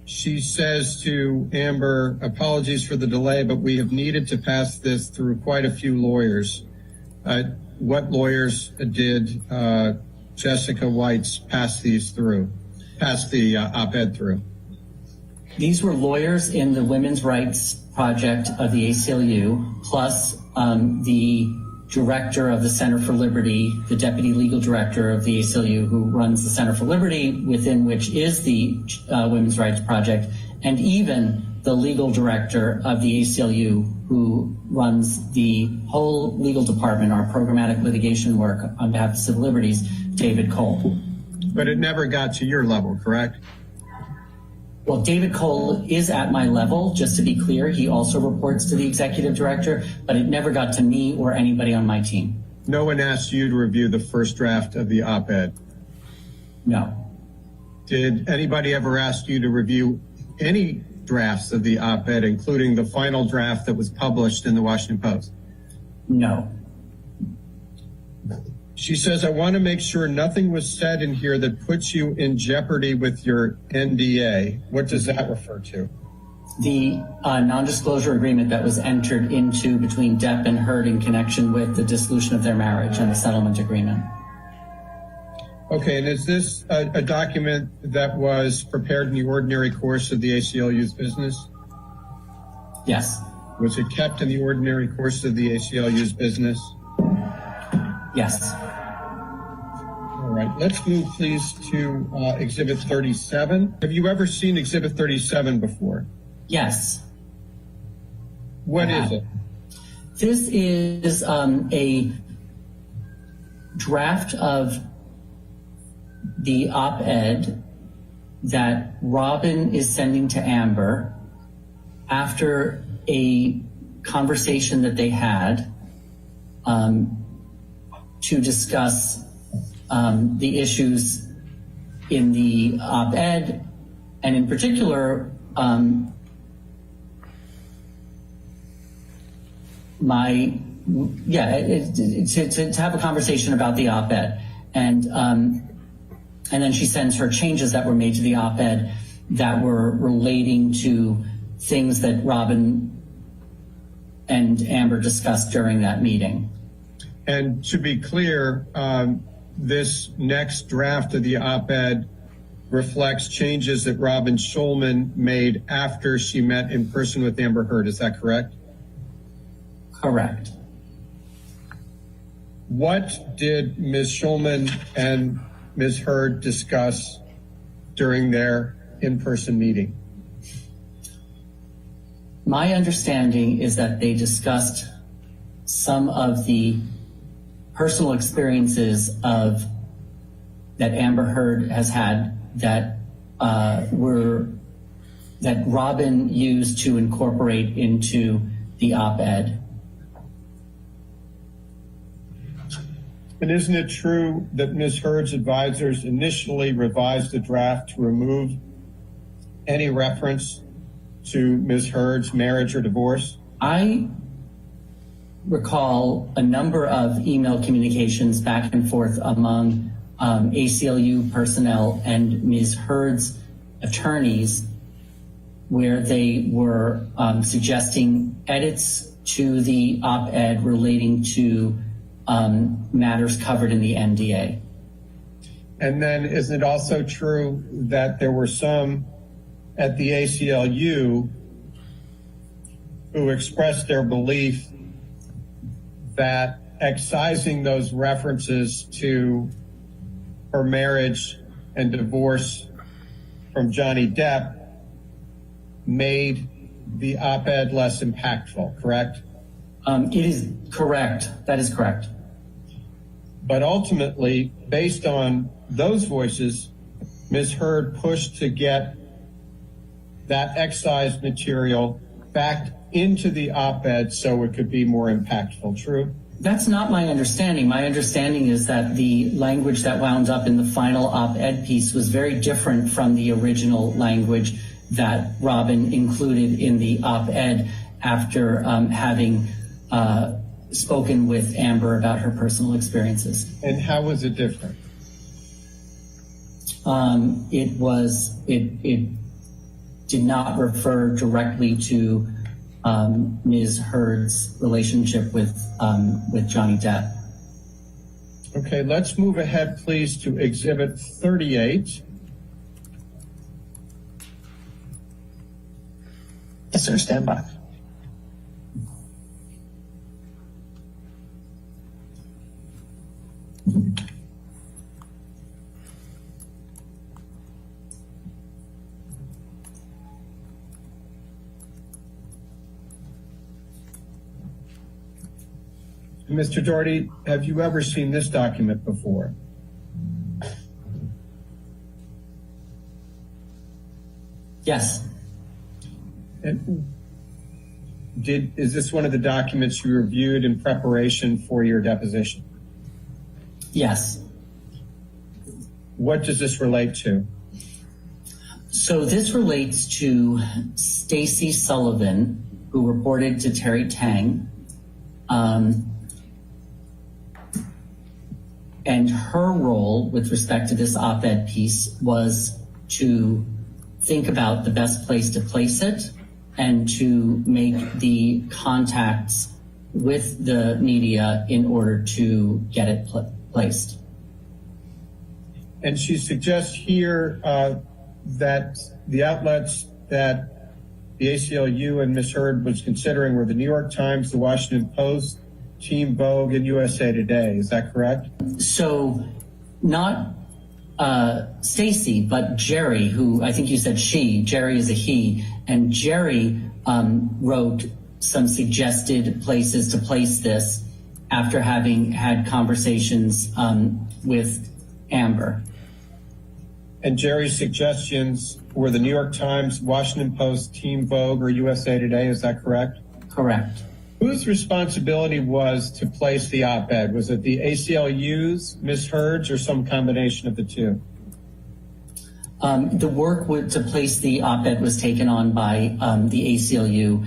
Speaker 4: she says to Amber, apologies for the delay, but we have needed to pass this through quite a few lawyers. What lawyers did Jessica White's pass the op-ed through?
Speaker 5: These were lawyers in the Women's Rights Project of the ACLU, plus the director of the Center for Liberty, the deputy legal director of the ACLU who runs the Center for Liberty, within which is the Women's Rights Project, and even the legal director of the ACLU who runs the whole legal department, our programmatic litigation work on behalf of civil liberties, David Cole.
Speaker 4: But it never got to your level, correct?
Speaker 5: Well, David Cole is at my level, just to be clear. He also reports to the executive director, but it never got to me or anybody on my team.
Speaker 4: No one asked you to review the first draft of the op-ed?
Speaker 5: No.
Speaker 4: Did anybody ever ask you to review any drafts of the op-ed, including the final draft that was published in the Washington Post?
Speaker 5: No.
Speaker 4: She says, I want to make sure nothing was said in here that puts you in jeopardy with your NDA. What does that refer to?
Speaker 5: The non-disclosure agreement that was entered into between Depp and Heard in connection with the dissolution of their marriage and the settlement agreement.
Speaker 4: Okay, and is this a document that was prepared in the ordinary course of the ACLU's business?
Speaker 5: Yes.
Speaker 4: Was it kept in the ordinary course of the ACLU's business?
Speaker 5: Yes.
Speaker 4: All right, let's move please to Exhibit 37. Have you ever seen Exhibit 37 before?
Speaker 5: Yes.
Speaker 4: What is it?
Speaker 5: This is a draft of the op-ed that Robin is sending to Amber after a conversation that they had to discuss the issues in the op-ed, and in particular, to have a conversation about the op-ed. And then she sends her changes that were made to the op-ed that were relating to things that Robin and Amber discussed during that meeting.
Speaker 4: And to be clear, this next draft of the op-ed reflects changes that Robin Schulman made after she met in person with Amber Heard. Is that correct?
Speaker 5: Correct.
Speaker 4: What did Ms. Schulman and Ms. Heard discuss during their in-person meeting?
Speaker 5: My understanding is that they discussed some of the personal experiences that Amber Heard has had that Robin used to incorporate into the op-ed.
Speaker 4: And isn't it true that Ms. Heard's advisors initially revised the draft to remove any reference to Ms. Heard's marriage or divorce?
Speaker 5: I recall a number of email communications back and forth among ACLU personnel and Ms. Heard's attorneys where they were suggesting edits to the op-ed relating to matters covered in the NDA.
Speaker 4: And then is it also true that there were some at the ACLU who expressed their belief that excising those references to her marriage and divorce from Johnny Depp made the op-ed less impactful, correct?
Speaker 5: It is correct. That is correct.
Speaker 4: But ultimately, based on those voices, Ms. Heard pushed to get that excised material back into the op-ed so it could be more impactful, true?
Speaker 5: That's not my understanding. My understanding is that the language that wound up in the final op-ed piece was very different from the original language that Robin included in the op-ed after having spoken with Amber about her personal experiences.
Speaker 4: And how was it different?
Speaker 5: It did not refer directly to Ms. Heard's relationship with Johnny Depp.
Speaker 4: Okay, let's move ahead, please, to Exhibit 38.
Speaker 6: Yes, sir. Stand by.
Speaker 4: Mr. Doherty, have you ever seen this document before?
Speaker 5: Yes.
Speaker 4: And is this one of the documents you reviewed in preparation for your deposition?
Speaker 5: Yes.
Speaker 4: What does this relate to?
Speaker 5: So this relates to Stacy Sullivan, who reported to Terry Tang, and her role with respect to this op-ed piece was to think about the best place to place it and to make the contacts with the media in order to get it placed.
Speaker 4: And she suggests here that the outlets that the ACLU and Ms. Heard was considering were the New York Times, the Washington Post, Team Vogue, and USA Today. Is that correct?
Speaker 5: So not Stacy, but Jerry, who I think you said she, Jerry is a he, and Jerry wrote some suggested places to place this after having had conversations with Amber.
Speaker 4: And Jerry's suggestions were the New York Times, Washington Post, Team Vogue, or USA Today. Is that correct?
Speaker 5: Correct.
Speaker 4: Whose responsibility was to place the op-ed? Was it the ACLU's, Ms. Heard's, or some combination of the two?
Speaker 5: The work to place the op-ed was taken on by the ACLU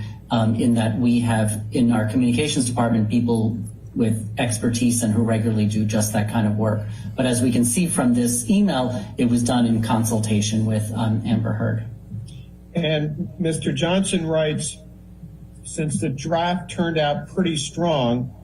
Speaker 5: in that we have in our communications department people with expertise and who regularly do just that kind of work. But as we can see from this email, it was done in consultation with Amber Heard.
Speaker 4: And Mr. Johnson writes, since the draft turned out pretty strong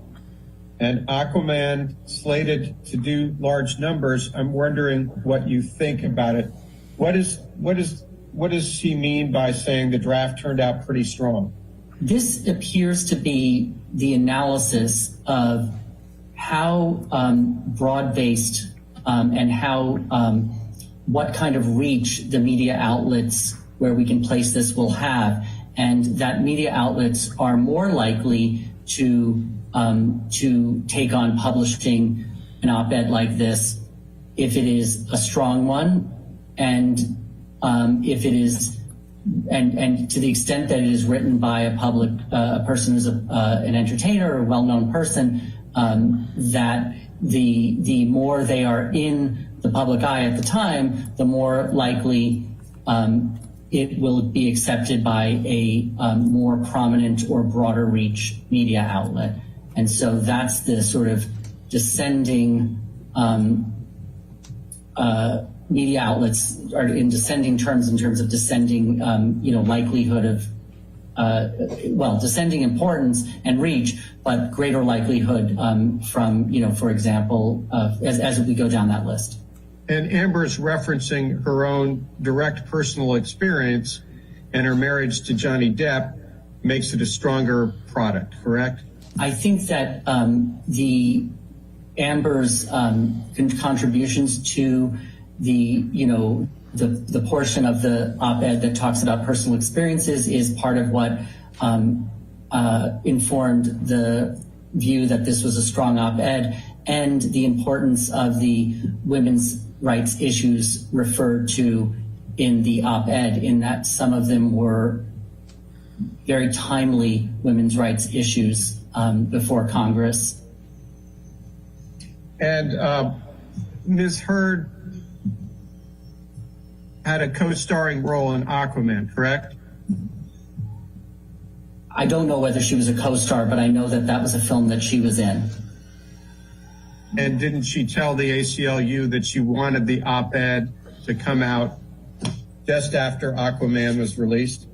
Speaker 4: and Aquaman slated to do large numbers, I'm wondering what you think about it. What does he mean by saying the draft turned out pretty strong?
Speaker 5: This appears to be the analysis of how broad-based and how what kind of reach the media outlets where we can place this will have, and that media outlets are more likely to take on publishing an op-ed like this if it is a strong one, and if it is, and to the extent that it is written by a person who's an entertainer or a well-known person, that the more they are in the public eye at the time, the more likely it will be accepted by a more prominent or broader reach media outlet. And so that's the sort of descending media outlets are in descending terms in terms of descending, likelihood of, descending importance and reach, but greater likelihood from, for example, as we go down that list.
Speaker 4: And Amber's referencing her own direct personal experience, and her marriage to Johnny Depp makes it a stronger product, correct?
Speaker 5: I think that the Amber's contributions to the portion of the op-ed that talks about personal experiences is part of what informed the view that this was a strong op-ed, and the importance of the women's rights issues referred to in the op-ed, in that some of them were very timely women's rights issues before Congress.
Speaker 4: And Ms. Heard had a co-starring role in Aquaman, correct?
Speaker 5: I don't know whether she was a co-star, but I know that that was a film that she was in.
Speaker 4: And didn't she tell the ACLU that she wanted the op-ed to come out just after Aquaman was released?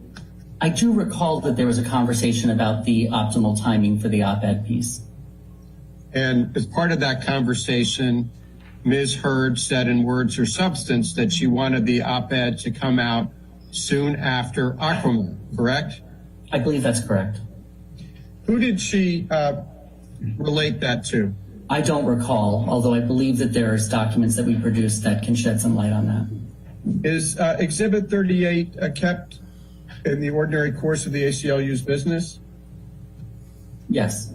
Speaker 5: I do recall that there was a conversation about the optimal timing for the op-ed piece.
Speaker 4: And as part of that conversation, Ms. Heard said in words or substance that she wanted the op-ed to come out soon after Aquaman, correct?
Speaker 5: I believe that's correct.
Speaker 4: Who did she relate that to?
Speaker 5: I don't recall, although I believe that there's documents that we produced that can shed some light on that.
Speaker 4: Is Exhibit 38 kept in the ordinary course of the ACLU's business?
Speaker 5: Yes.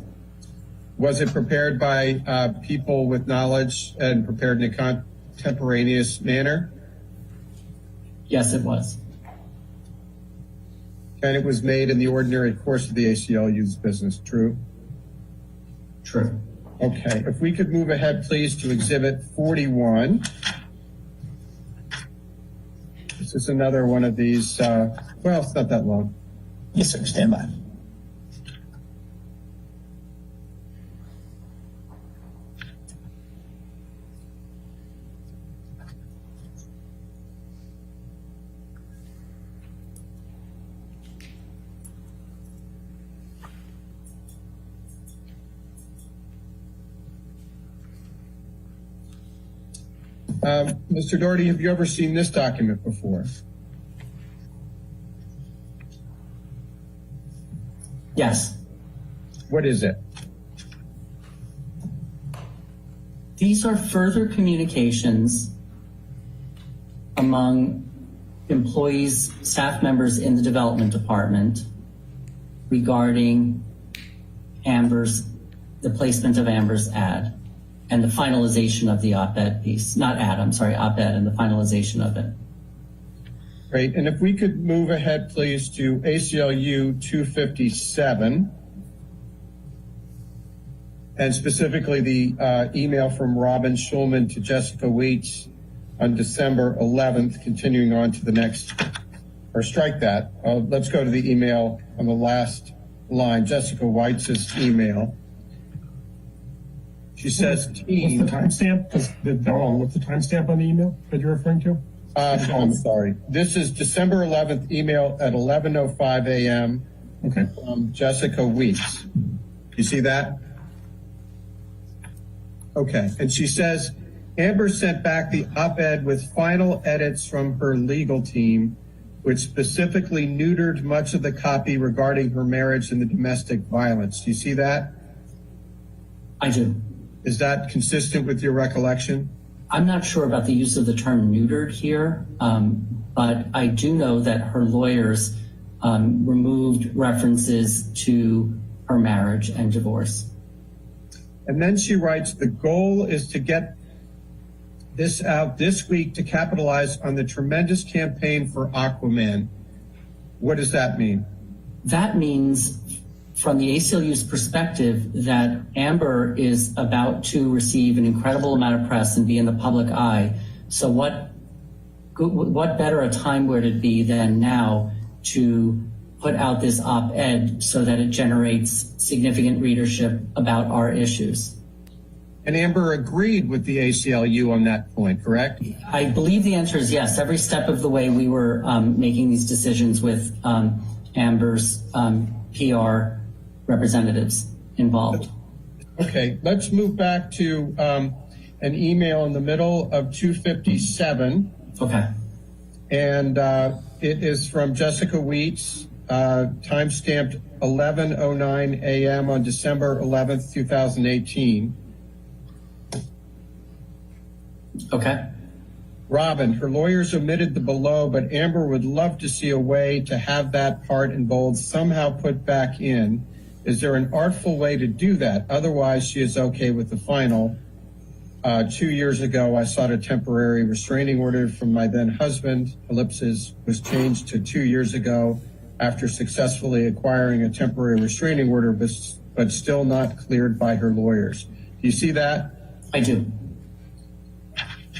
Speaker 4: Was it prepared by people with knowledge and prepared in a contemporaneous manner?
Speaker 5: Yes, it was.
Speaker 4: And it was made in the ordinary course of the ACLU's business, true?
Speaker 5: True.
Speaker 4: Okay, if we could move ahead, please, to Exhibit 41. This is another one of these, it's not that long.
Speaker 6: Yes, sir. Stand by.
Speaker 4: Mr. Doherty, have you ever seen this document before?
Speaker 5: Yes.
Speaker 4: What is it?
Speaker 5: These are further communications among employees, staff members in the development department regarding the placement of Amber's ad and the finalization of the op-ed piece. Op-ed and the finalization of it.
Speaker 4: Great, and if we could move ahead, please, to ACLU 257, and specifically the email from Robin Schulman to Jessica Weitz on December 11th, continuing on to the next, or strike that. Let's go to the email on the last line, Jessica Weitz's email. She says,
Speaker 7: what's the timestamp? What's the timestamp on the email that you're referring to?
Speaker 4: I'm sorry. This is December 11th email at 11:05 a.m.
Speaker 7: Okay.
Speaker 4: From Jessica Weitz. You see that? Okay. And she says, Amber sent back the op-ed with final edits from her legal team, which specifically neutered much of the copy regarding her marriage and the domestic violence. Do you see that?
Speaker 5: I do.
Speaker 4: Is that consistent with your recollection?
Speaker 5: I'm not sure about the use of the term neutered here, but I do know that her lawyers removed references to her marriage and divorce.
Speaker 4: And then she writes, the goal is to get this out this week to capitalize on the tremendous campaign for Aquaman. What does that mean?
Speaker 5: That means, from the ACLU's perspective, that Amber is about to receive an incredible amount of press and be in the public eye. So what what better a time would it be than now to put out this op-ed so that it generates significant readership about our issues?
Speaker 4: And Amber agreed with the ACLU on that point, correct?
Speaker 5: I believe the answer is yes. Every step of the way we were making these decisions with Amber's PR representatives involved.
Speaker 4: Okay, let's move back to an email in the middle of 257.
Speaker 5: Okay.
Speaker 4: And it is from Jessica Weitz, timestamped 11:09 a.m. on December 11th, 2018.
Speaker 5: Okay.
Speaker 4: Robin, her lawyers omitted the below, but Amber would love to see a way to have that part in bold somehow put back in. Is there an artful way to do that? Otherwise, she is okay with the final. 2 years ago, I sought a temporary restraining order from my then husband. Ellipsis was changed to 2 years ago after successfully acquiring a temporary restraining order, but still not cleared by her lawyers. Do you see that?
Speaker 5: I do.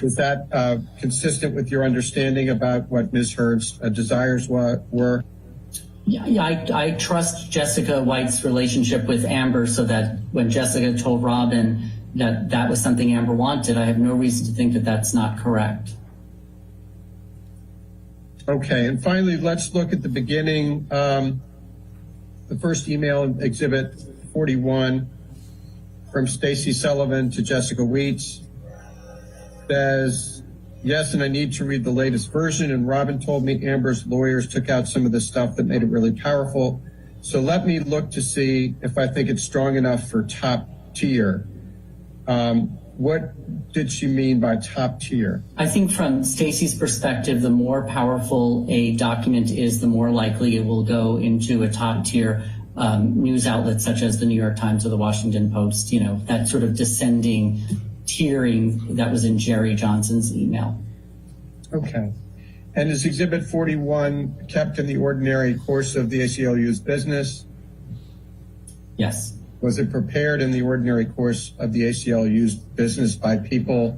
Speaker 4: Is that consistent with your understanding about what Ms. Heard's desires were?
Speaker 5: Yeah, I trust Jessica White's relationship with Amber so that when Jessica told Robin that that was something Amber wanted, I have no reason to think that that's not correct.
Speaker 4: Okay, and finally, let's look at the beginning. The first email, Exhibit 41, from Stacy Sullivan to Jessica Weitz, says, yes, and I need to read the latest version, and Robin told me Amber's lawyers took out some of the stuff that made it really powerful. So let me look to see if I think it's strong enough for top tier. What did she mean by top tier?
Speaker 5: I think from Stacy's perspective, the more powerful a document is, the more likely it will go into a top tier news outlet such as the New York Times or the Washington Post, you know, that sort of descending tiering that was in Jerry Johnson's email.
Speaker 4: Okay. And is Exhibit 41 kept in the ordinary course of the ACLU's business?
Speaker 5: Yes.
Speaker 4: Was it prepared in the ordinary course of the ACLU's business by people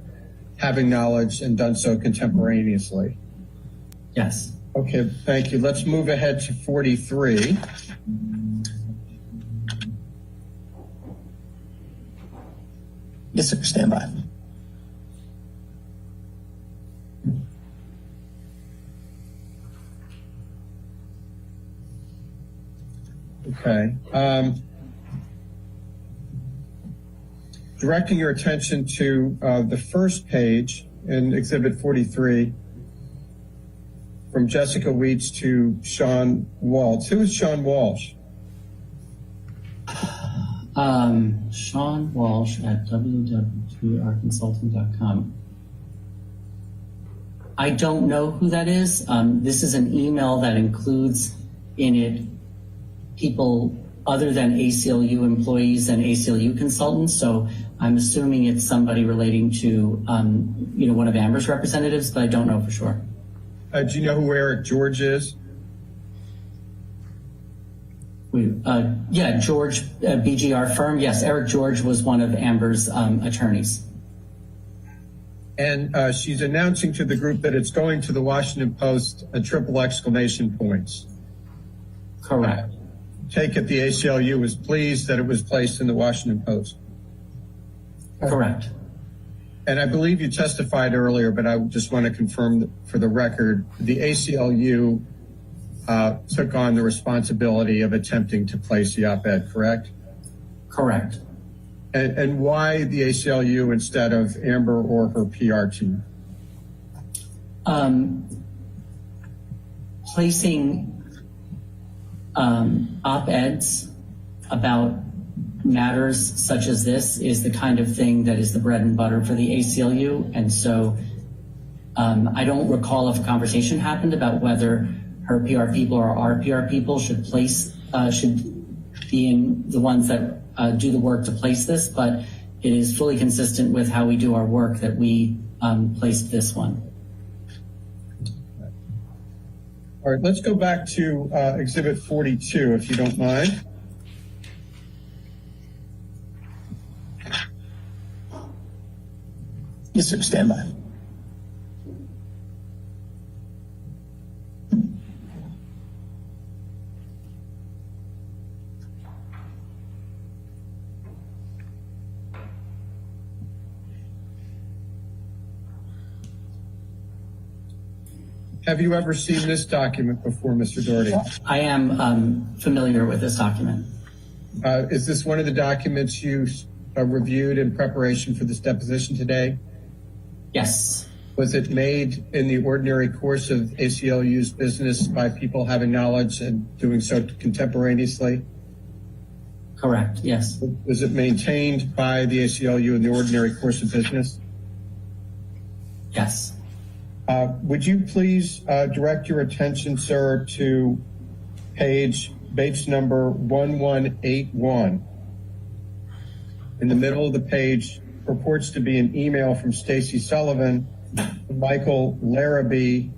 Speaker 4: having knowledge and done so contemporaneously?
Speaker 5: Yes.
Speaker 4: Okay, thank you. Let's move ahead to 43.
Speaker 6: Yes, sir. Stand by.
Speaker 4: Okay. Directing your attention to the first page in Exhibit 43 from Jessica Weitz to Sean Waltz. Who is Sean Walsh?
Speaker 5: Sean Walsh at www.rconsulting.com. I don't know who that is. This is an email that includes in it people other than ACLU employees and ACLU consultants. So I'm assuming it's somebody relating to, one of Amber's representatives, but I don't know for sure.
Speaker 4: Do you know who Eric George is?
Speaker 5: George, BGR firm. Yes, Eric George was one of Amber's attorneys.
Speaker 4: And she's announcing to the group that it's going to the Washington Post, a triple exclamation points.
Speaker 5: Correct.
Speaker 4: Take it the ACLU was pleased that it was placed in the Washington Post.
Speaker 5: Correct.
Speaker 4: And I believe you testified earlier, but I just want to confirm that for the record, the ACLU took on the responsibility of attempting to place the op-ed, correct?
Speaker 5: Correct.
Speaker 4: And why the ACLU instead of Amber or her PR team?
Speaker 5: Placing op-eds about matters such as this is the kind of thing that is the bread and butter for the ACLU. And so I don't recall if a conversation happened about whether her PR people or our PR people should be in the ones that do the work to place this, but it is fully consistent with how we do our work that we placed this one.
Speaker 4: All right, let's go back to Exhibit 42, if you don't mind.
Speaker 6: Yes, sir. Stand by.
Speaker 4: have you ever seen this document before, Mr. Doherty?
Speaker 5: I am familiar with this document.
Speaker 4: Is this one of the documents you reviewed in preparation for this deposition today?
Speaker 5: Yes.
Speaker 4: Was it made in the ordinary course of ACLU's business by people having knowledge and doing so contemporaneously?
Speaker 5: Correct. Yes.
Speaker 4: Was it maintained by the ACLU in the ordinary course of business?
Speaker 5: Yes.
Speaker 4: Would you please direct your attention, sir, to Bates number 1181. In the middle of the page purports to be an email from Stacey Sullivan, Michael Larrabee,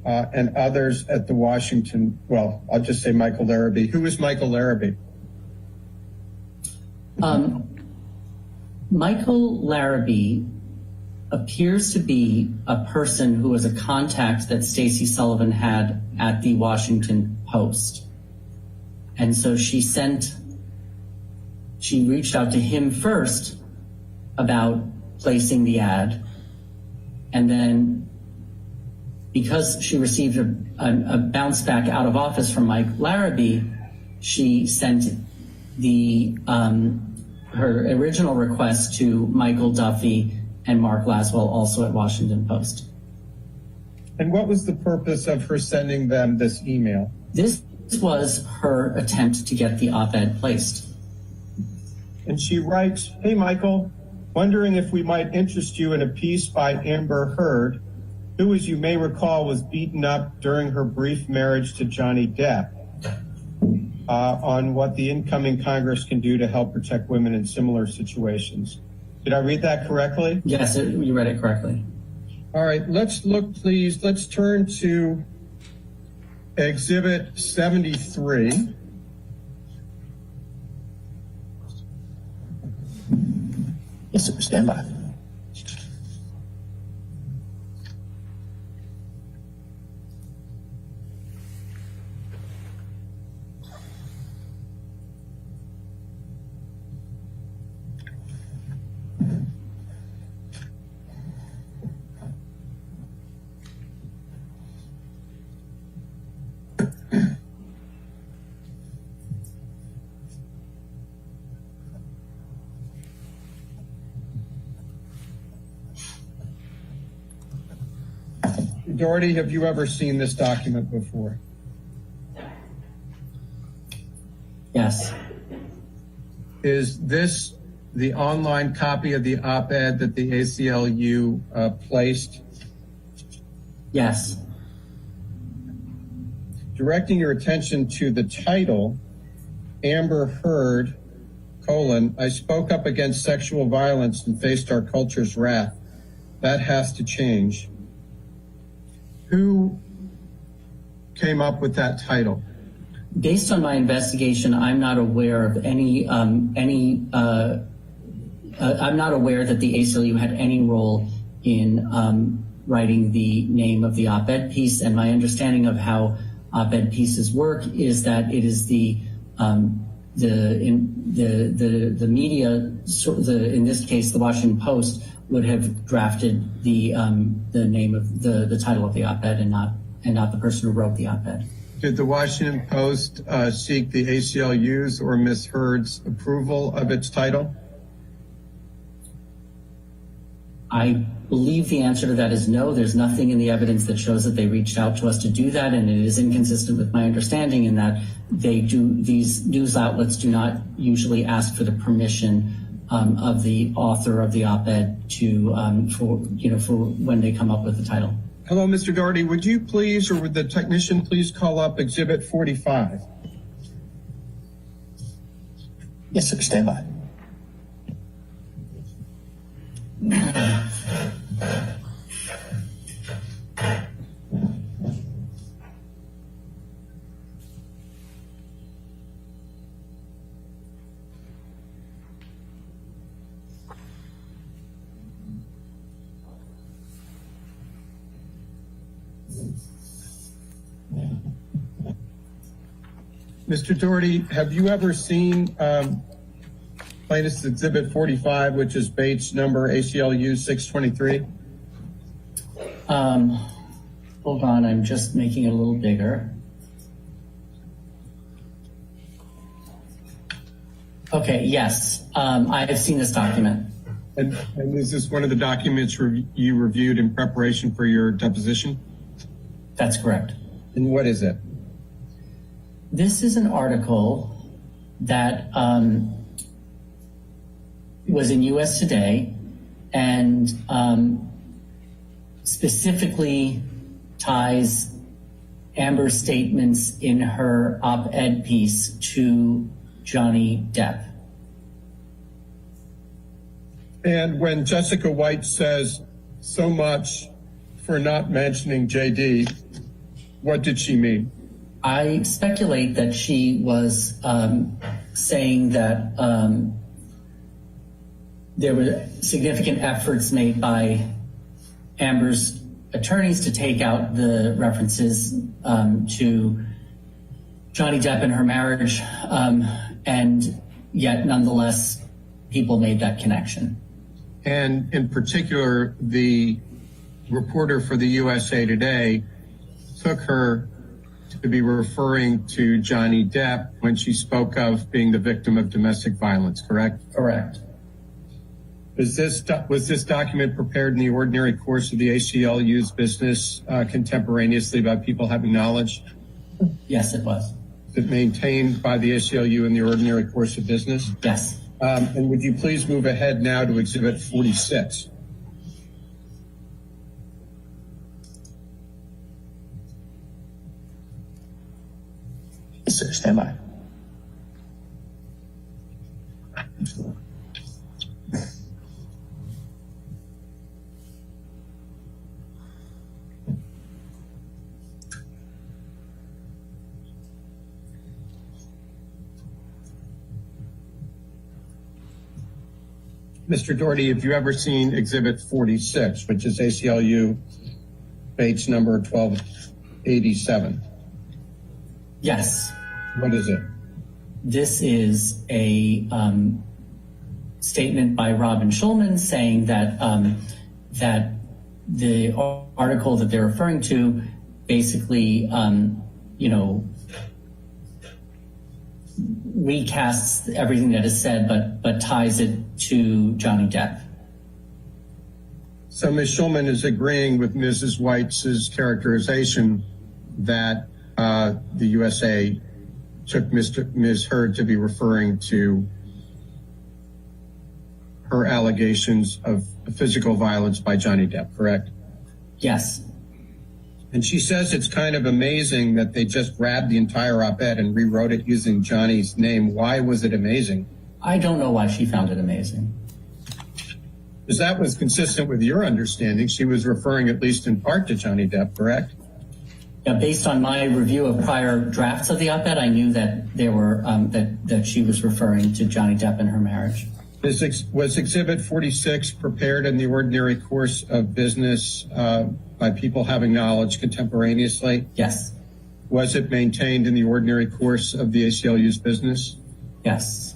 Speaker 4: and others at the Washington, well, I'll just say Michael Larrabee. Who is Michael Larrabee?
Speaker 5: Michael Larrabee appears to be a person who was a contact that Stacey Sullivan had at the Washington Post. And so she reached out to him first about placing the ad. And then because she received a bounce back out of office from Mike Larrabee, she sent her original request to Michael Duffy and Mark Laswell, also at Washington Post.
Speaker 4: And what was the purpose of her sending them this email?
Speaker 5: This was her attempt to get the op-ed placed.
Speaker 4: And she writes, "Hey, Michael, wondering if we might interest you in a piece by Amber Heard, who, as you may recall, was beaten up during her brief marriage to Johnny Depp, on what the incoming Congress can do to help protect women in similar situations." Did I read that correctly?
Speaker 5: Yes, you read it correctly.
Speaker 4: All right, let's look, please. Let's turn to Exhibit 73.
Speaker 6: Yes, sir. Stand by.
Speaker 4: Doherty, have you ever seen this document before?
Speaker 5: Yes.
Speaker 4: Is this the online copy of the op-ed that the ACLU placed?
Speaker 5: Yes.
Speaker 4: Directing your attention to the title, Amber Heard, I spoke up against sexual violence and faced our culture's wrath. That has to change. Who came up with that title?
Speaker 5: Based on my investigation, I'm not aware of I'm not aware that the ACLU had any role in writing the name of the op-ed piece. And my understanding of how op-ed pieces work is that it is the media, in this case, the Washington Post, would have drafted the name of the title of the op-ed and not the person who wrote the op-ed.
Speaker 4: Did the Washington Post seek the ACLU's or Ms. Heard's approval of its title?
Speaker 5: I believe the answer to that is no. There's nothing in the evidence that shows that they reached out to us to do that, and it is inconsistent with my understanding in that these news outlets do not usually ask for the permission of the author of the op-ed for when they come up with the title.
Speaker 4: Hello, Mr. Doherty. Would you please, or would the technician please call up Exhibit 45?
Speaker 6: Yes, sir. Stand by.
Speaker 4: Mr. Doherty, have you ever seen Plaintiff's Exhibit 45, which is Bates number ACLU 623?
Speaker 5: Hold on, I'm just making it a little bigger. Okay, yes, I have seen this document.
Speaker 4: And is this one of the documents you reviewed in preparation for your deposition?
Speaker 5: That's correct.
Speaker 4: And what is it?
Speaker 5: This is an article that was in US Today and specifically ties Amber's statements in her op-ed piece to Johnny Depp.
Speaker 4: And when Jessica White says so much for not mentioning JD, what did she mean?
Speaker 5: I speculate that she was saying that there were significant efforts made by Amber's attorneys to take out the references to Johnny Depp and her marriage, and yet nonetheless people made that connection.
Speaker 4: And in particular, the reporter for the USA Today took her to be referring to Johnny Depp when she spoke of being the victim of domestic violence, correct?
Speaker 5: Correct.
Speaker 4: Was this document prepared in the ordinary course of the ACLU's business contemporaneously by people having knowledge?
Speaker 5: Yes, it was.
Speaker 4: Was it maintained by the ACLU in the ordinary course of business?
Speaker 5: Yes.
Speaker 4: And would you please move ahead now to Exhibit 46?
Speaker 6: Yes, sir. Stand by.
Speaker 4: Mr. Doherty, have you ever seen Exhibit 46, which is ACLU page number 1287?
Speaker 5: Yes.
Speaker 4: What is it?
Speaker 5: This is a statement by Robin Schulman saying that that the article that they're referring to basically, recasts everything that is said, but ties it to Johnny Depp.
Speaker 4: So Ms. Schulman is agreeing with Mrs. White's characterization that the USA took Ms. Heard to be referring to her allegations of physical violence by Johnny Depp, correct?
Speaker 5: Yes.
Speaker 4: And she says it's kind of amazing that they just grabbed the entire op-ed and rewrote it using Johnny's name. Why was it amazing?
Speaker 5: I don't know why she found it amazing.
Speaker 4: Because that was consistent with your understanding. She was referring at least in part to Johnny Depp, correct?
Speaker 5: Yeah, based on my review of prior drafts of the op-ed, I knew that there were that she was referring to Johnny Depp and her marriage.
Speaker 4: Was Exhibit 46 prepared in the ordinary course of business by people having knowledge contemporaneously?
Speaker 5: Yes.
Speaker 4: Was it maintained in the ordinary course of the ACLU's business?
Speaker 5: Yes.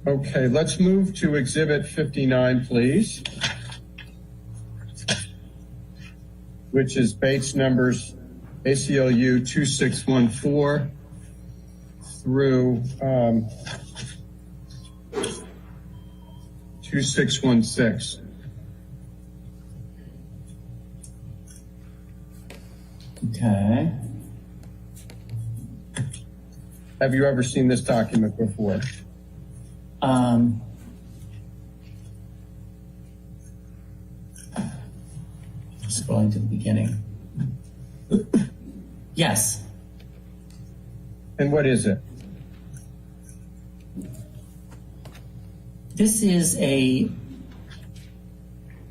Speaker 4: Okay, let's move to Exhibit 59, please, which is Bates numbers ACLU 2614 through 2616.
Speaker 5: Okay.
Speaker 4: Have you ever seen this document before?
Speaker 5: Just going to the beginning. Yes.
Speaker 4: And what is it?
Speaker 5: This is a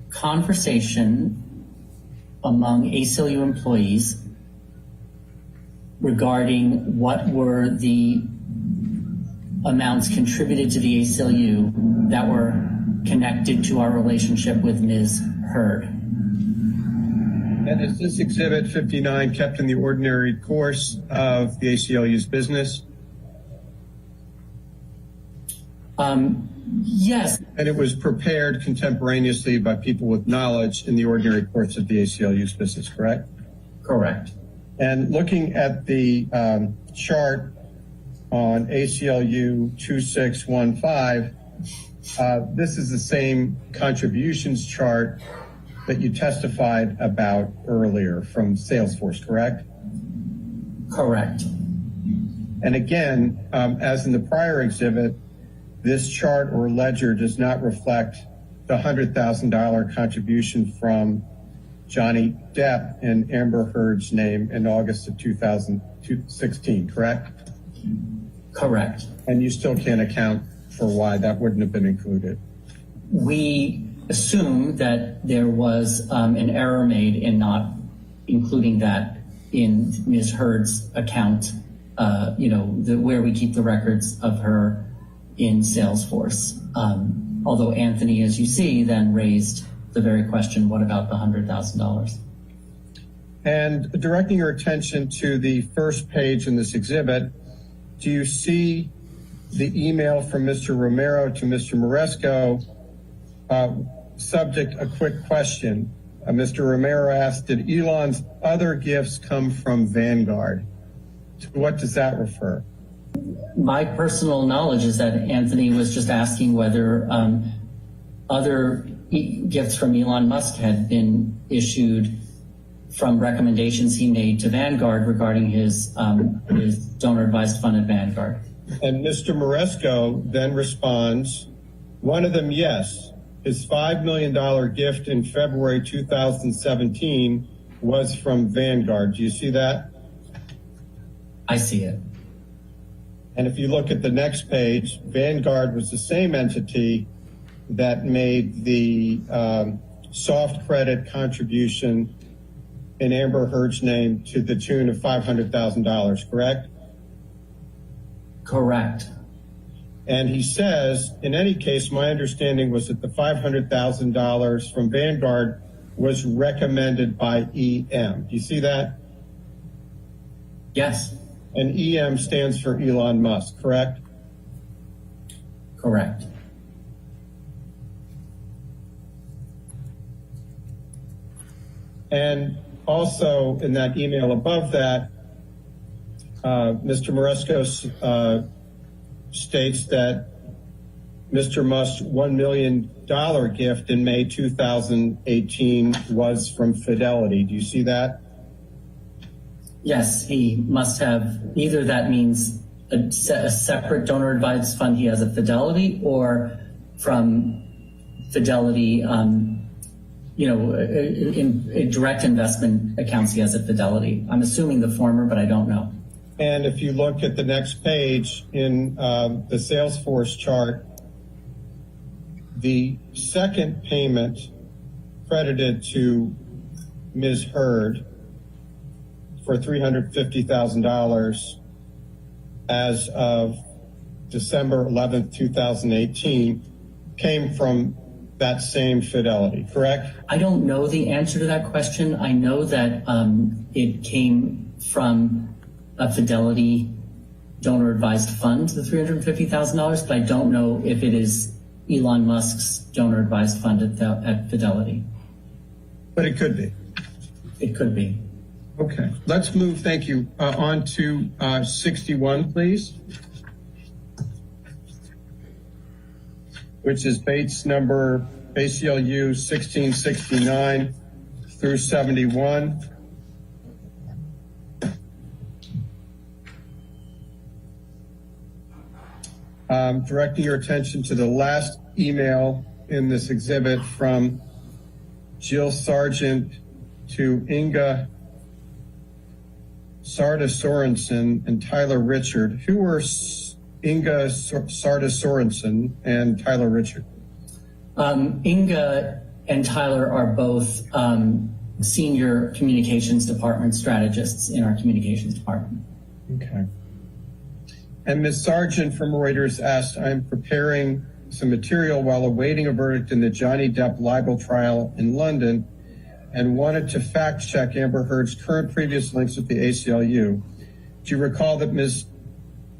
Speaker 5: conversation among ACLU employees regarding what were the amounts contributed to the ACLU that were connected to our relationship with Ms. Heard.
Speaker 4: And is this Exhibit 59 kept in the ordinary course of the ACLU's business?
Speaker 5: Yes.
Speaker 4: And it was prepared contemporaneously by people with knowledge in the ordinary course of the ACLU's business, correct?
Speaker 5: Correct.
Speaker 4: And looking at the chart on ACLU 2615, this is the same contributions chart that you testified about earlier from Salesforce, correct?
Speaker 5: Correct.
Speaker 4: And again, as in the prior exhibit, this chart or ledger does not reflect the $100,000 contribution from Johnny Depp in Amber Heard's name in August of 2016, correct?
Speaker 5: Correct.
Speaker 4: And you still can't account for why that wouldn't have been included.
Speaker 5: We assume that there was an error made in not including that in Ms. Heard's account, where we keep the records of her in Salesforce. Although Anthony, as you see, then raised the very question, what about the $100,000?
Speaker 4: And directing your attention to the first page in this exhibit, do you see the email from Mr. Romero to Mr. Moresco? Subject, a quick question. Mr. Romero asked, did Elon's other gifts come from Vanguard? To what does that refer?
Speaker 5: My personal knowledge is that Anthony was just asking whether other gifts from Elon Musk had been issued from recommendations he made to Vanguard regarding his donor-advised fund at Vanguard.
Speaker 4: And Mr. Moresco then responds, one of them, yes. His $5 million gift in February 2017 was from Vanguard. Do you see that?
Speaker 5: I see it.
Speaker 4: And if you look at the next page, Vanguard was the same entity that made the soft credit contribution in Amber Heard's name to the tune of $500,000, correct?
Speaker 5: Correct.
Speaker 4: And he says, in any case, my understanding was that the $500,000 from Vanguard was recommended by EM. Do you see that?
Speaker 5: Yes.
Speaker 4: And EM stands for Elon Musk, correct?
Speaker 5: Correct.
Speaker 4: And also in that email above that, Mr. Moresco states that Mr. Musk's $1 million gift in May 2018 was from Fidelity. Do you see that?
Speaker 5: Yes, he must have, either that means a separate donor advised fund he has at Fidelity, or from Fidelity, in direct investment accounts he has at Fidelity. I'm assuming the former, but I don't know.
Speaker 4: And if you look at the next page in the Salesforce chart, the second payment credited to Ms. Heard for $350,000 as of December 11th, 2018, came from that same Fidelity, correct?
Speaker 5: I don't know the answer to that question. I know that it came from a Fidelity donor advised fund, the $350,000, but I don't know if it is Elon Musk's donor advised fund at Fidelity.
Speaker 4: But it could be.
Speaker 5: It could be.
Speaker 4: Okay, let's move, thank you, on to 61, please, which is Bates number ACLU 1669 through 71. Directing your attention to the last email in this exhibit from Jill Sargent to Inga Sarda Sorensen and Tyler Richard. Who were Inga Sarda Sorensen and Tyler Richard?
Speaker 5: Inga and Tyler are both senior communications department strategists in our communications department.
Speaker 4: Okay. And Ms. Sargent from Reuters asked, I'm preparing some material while awaiting a verdict in the Johnny Depp libel trial in London and wanted to fact check Amber Heard's current previous links with the ACLU. Do you recall that Mr.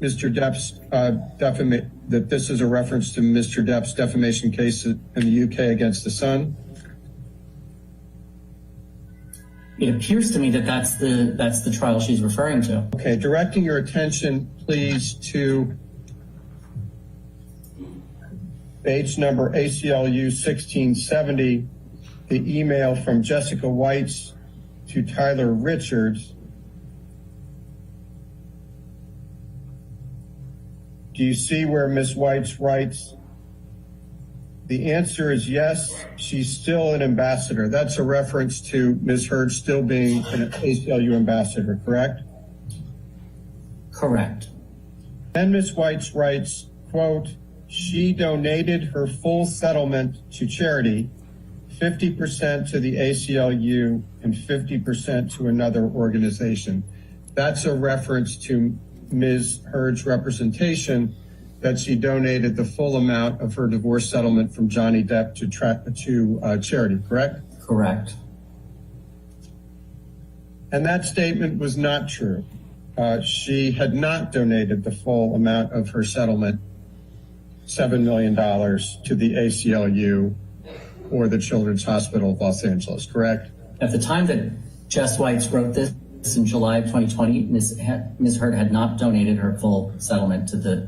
Speaker 4: Depp's that this is a reference to Mr. Depp's defamation case in the UK against the Sun?
Speaker 5: it appears to me that that's the trial she's referring to.
Speaker 4: Okay, directing your attention, please, to page number ACLU 1670, the email from Jessica Whites to Tyler Richards. Do you see where Ms. Whites writes, the answer is yes, she's still an ambassador. That's a reference to Ms. Heard still being an ACLU ambassador, correct?
Speaker 5: Correct.
Speaker 4: Then Ms. Whites writes, quote, she donated her full settlement to charity, 50% to the ACLU and 50% to another organization. That's a reference to Ms. Heard's representation that she donated the full amount of her divorce settlement from Johnny Depp to charity, correct?
Speaker 5: Correct.
Speaker 4: And that statement was not true. She had not donated the full amount of her settlement, $7 million, to the ACLU or the Children's Hospital of Los Angeles, correct?
Speaker 5: At the time that Jess Whites wrote this in July of 2020, Ms. Heard had not donated her full settlement to the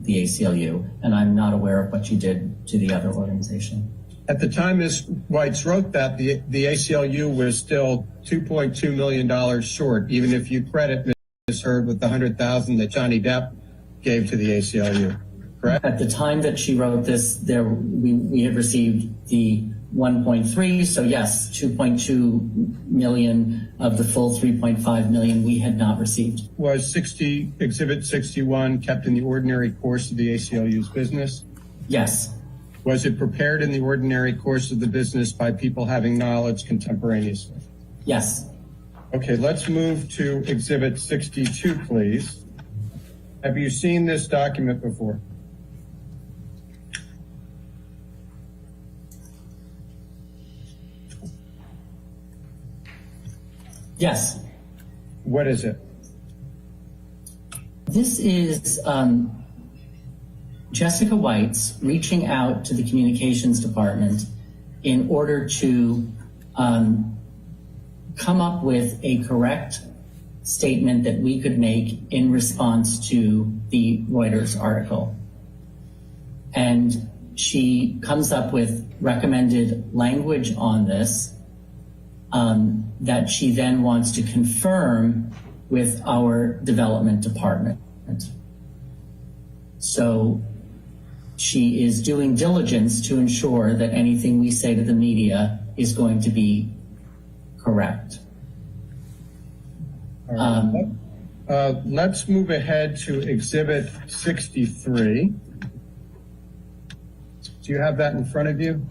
Speaker 5: ACLU, and I'm not aware of what she did to the other organization.
Speaker 4: At the time Ms. Whites wrote that, the ACLU was still $2.2 million short, even if you credit Ms. Heard with the $100,000 that Johnny Depp gave to the ACLU, correct?
Speaker 5: At the time that she wrote this, we had received the 1.3, so yes, 2.2 million of the full 3.5 million we had not received.
Speaker 4: Was Exhibit 61 kept in the ordinary course of the ACLU's business?
Speaker 5: Yes.
Speaker 4: Was it prepared in the ordinary course of the business by people having knowledge contemporaneously?
Speaker 5: Yes.
Speaker 4: Okay, let's move to Exhibit 62, please. Have you seen this document before?
Speaker 5: Yes.
Speaker 4: What is it?
Speaker 5: This is Jessica Whites reaching out to the communications department in order to come up with a correct statement that we could make in response to the Reuters article. And she comes up with recommended language on this that she then wants to confirm with our development department. So she is doing diligence to ensure that anything we say to the media is going to be correct.
Speaker 4: Let's move ahead to Exhibit 63. Do you have that in front of you?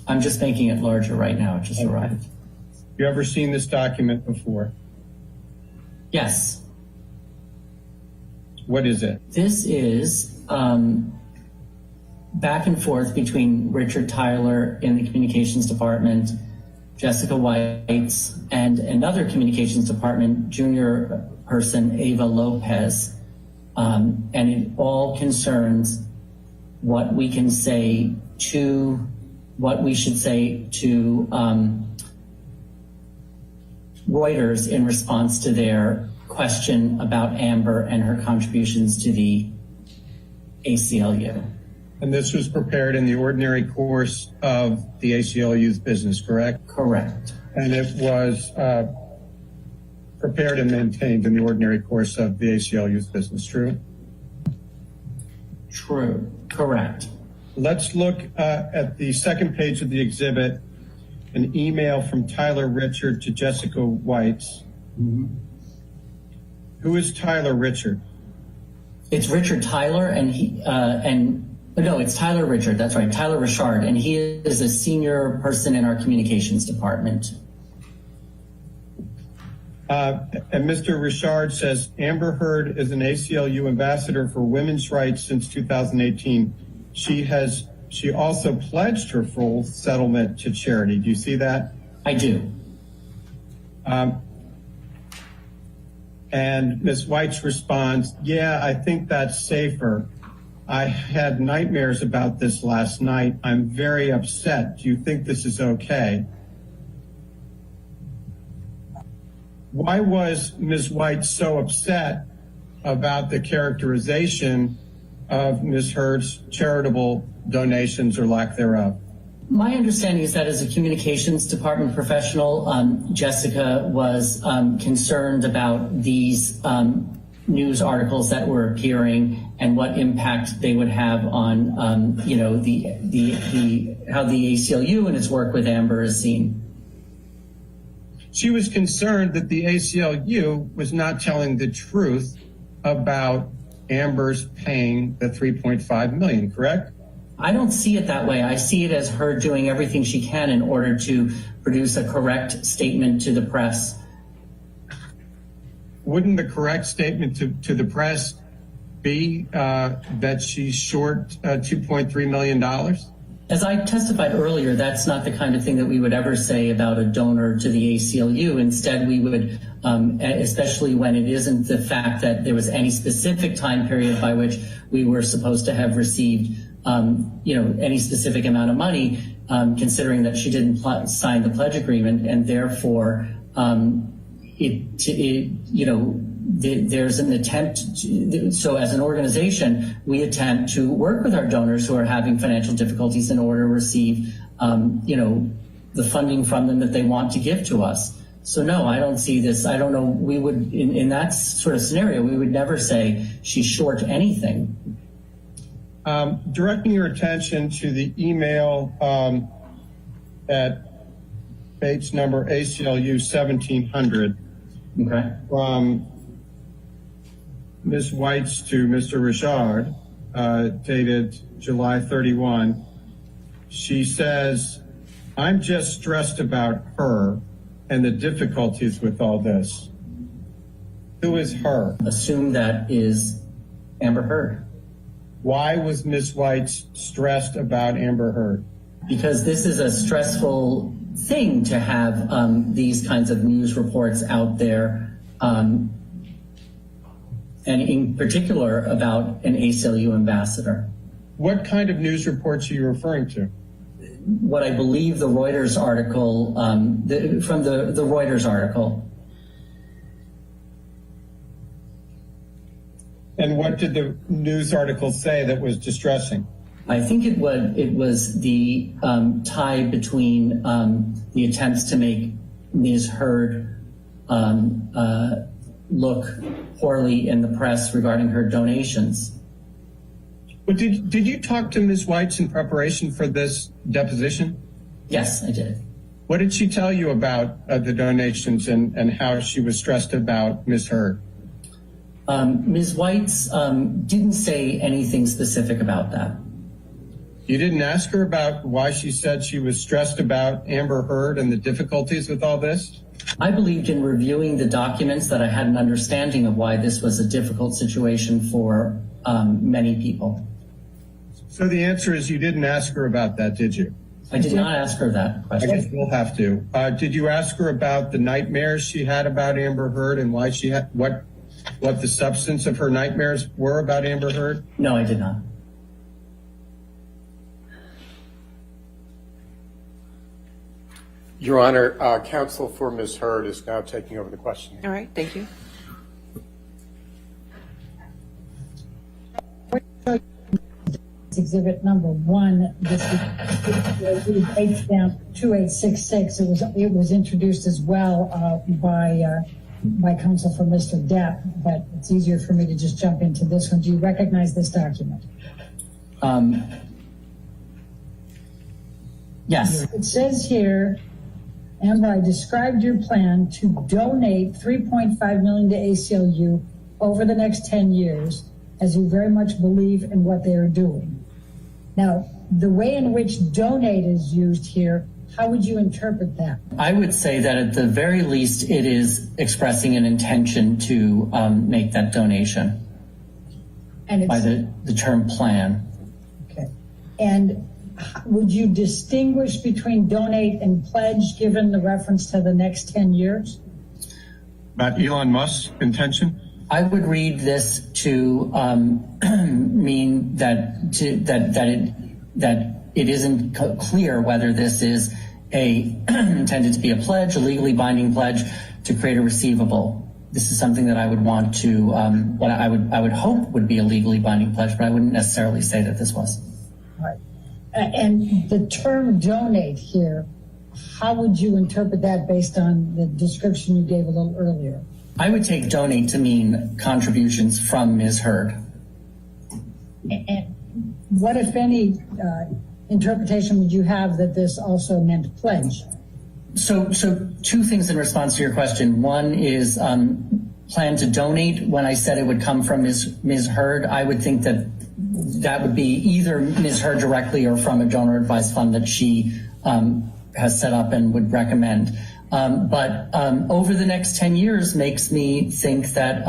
Speaker 5: I'm just making it larger right now. It just arrived.
Speaker 4: You ever seen this document before?
Speaker 5: Yes.
Speaker 4: What is it?
Speaker 5: This is back and forth between Richard Tyler in the communications department, Jessica Whites, and another communications department junior person, Ava Lopez. And it all concerns what we can say to, what we should say to Reuters in response to their question about Amber and her contributions to the ACLU.
Speaker 4: And this was prepared in the ordinary course of the ACLU's business, correct?
Speaker 5: Correct.
Speaker 4: And it was prepared and maintained in the ordinary course of the ACLU's business, true?
Speaker 5: True. Correct.
Speaker 4: Let's look at the second page of the exhibit, an email from Tyler Richard to Jessica Whites. Mm-hmm. Who is Tyler Richard?
Speaker 5: It's Richard Tyler, and it's Tyler Richard. That's right, Tyler Richard, and he is a senior person in our communications department.
Speaker 4: And Mr. Richard says, Amber Heard is an ACLU ambassador for women's rights since 2018. She also pledged her full settlement to charity. Do you see that?
Speaker 5: I do.
Speaker 4: And Ms. Whites responds, yeah, I think that's safer. I had nightmares about this last night. I'm very upset. Do you think this is okay? Why was Ms. White so upset about the characterization of Ms. Heard's charitable donations or lack thereof?
Speaker 5: My understanding is that as a communications department professional, Jessica was concerned about these news articles that were appearing and what impact they would have on, how the ACLU and its work with Amber is seen.
Speaker 4: She was concerned that the ACLU was not telling the truth about Amber's paying the $3.5 million, correct?
Speaker 5: I don't see it that way. I see it as her doing everything she can in order to produce a correct statement to the press.
Speaker 4: Wouldn't the correct statement to the press be that she's short $2.3 million?
Speaker 5: As I testified earlier, that's not the kind of thing that we would ever say about a donor to the ACLU. Instead, we would, especially when it isn't the fact that there was any specific time period by which we were supposed to have received, any specific amount of money, considering that she didn't sign the pledge agreement, and therefore, there's an attempt so as an organization, we attempt to work with our donors who are having financial difficulties in order to receive, the funding from them that they want to give to us. So no, I don't see this. I don't know. We would, in that sort of scenario, we would never say she's short anything.
Speaker 4: Directing your attention to the email at page number ACLU 1700.
Speaker 5: Okay.
Speaker 4: From Ms. White's to Mr. Richard, dated July 31. She says, "I'm just stressed about her and the difficulties with all this." Who is her?
Speaker 5: Assume that is Amber Heard.
Speaker 4: Why was Ms. White stressed about Amber Heard?
Speaker 5: Because this is a stressful thing to have these kinds of news reports out there, and in particular about an ACLU ambassador.
Speaker 4: What kind of news reports are you referring to?
Speaker 5: What I believe the Reuters article, from the Reuters article.
Speaker 4: And what did the news article say that was distressing?
Speaker 5: I think it was the tie between the attempts to make Ms. Heard look poorly in the press regarding her donations.
Speaker 4: But did you talk to Ms. White in preparation for this deposition?
Speaker 5: Yes, I did.
Speaker 4: What did she tell you about the donations and how she was stressed about Ms. Heard?
Speaker 5: Ms. White didn't say anything specific about that.
Speaker 4: You didn't ask her about why she said she was stressed about Amber Heard and the difficulties with all this?
Speaker 5: I believed in reviewing the documents that I had an understanding of why this was a difficult situation for many people.
Speaker 4: So the answer is you didn't ask her about that, did you?
Speaker 5: I did not ask her that question.
Speaker 4: I guess we'll have to. Did you ask her about the nightmares she had about Amber Heard and why she had what the substance of her nightmares were about Amber Heard?
Speaker 5: No, I did not.
Speaker 1: Your Honor, counsel for Ms. Heard is now taking over the question.
Speaker 2: All right, thank you.
Speaker 3: Exhibit number 1, this is page stamp 2866. It was introduced as well by counsel for Mr. Depp, but it's easier for me to just jump into this one. Do you recognize this document?
Speaker 5: Yes.
Speaker 3: It says here, Amber, I described your plan to donate $3.5 million to ACLU over the next 10 years, as you very much believe in what they are doing. Now, the way in which donate is used here, how would you interpret that?
Speaker 5: I would say that at the very least, it is expressing an intention to make that donation
Speaker 3: And it's,
Speaker 5: by the term plan.
Speaker 3: okay. And would you distinguish between donate and pledge given the reference to the next 10 years?
Speaker 4: About Elon Musk's intention?
Speaker 5: I would read this to mean that it isn't clear whether this is intended to be a pledge, a legally binding pledge to create a receivable. This is something that I would want to, what I would hope would be a legally binding pledge, but I wouldn't necessarily say that this was.
Speaker 3: Right. And the term donate here, how would you interpret that based on the description you gave a little earlier?
Speaker 5: I would take donate to mean contributions from Ms. Heard.
Speaker 3: And what, if any, interpretation would you have that this also meant pledge?
Speaker 5: So two things in response to your question. One is plan to donate. When I said it would come from Ms. Heard, I would think that that would be either Ms. Heard directly or from a donor advised fund that she has set up and would recommend. But over the next 10 years makes me think that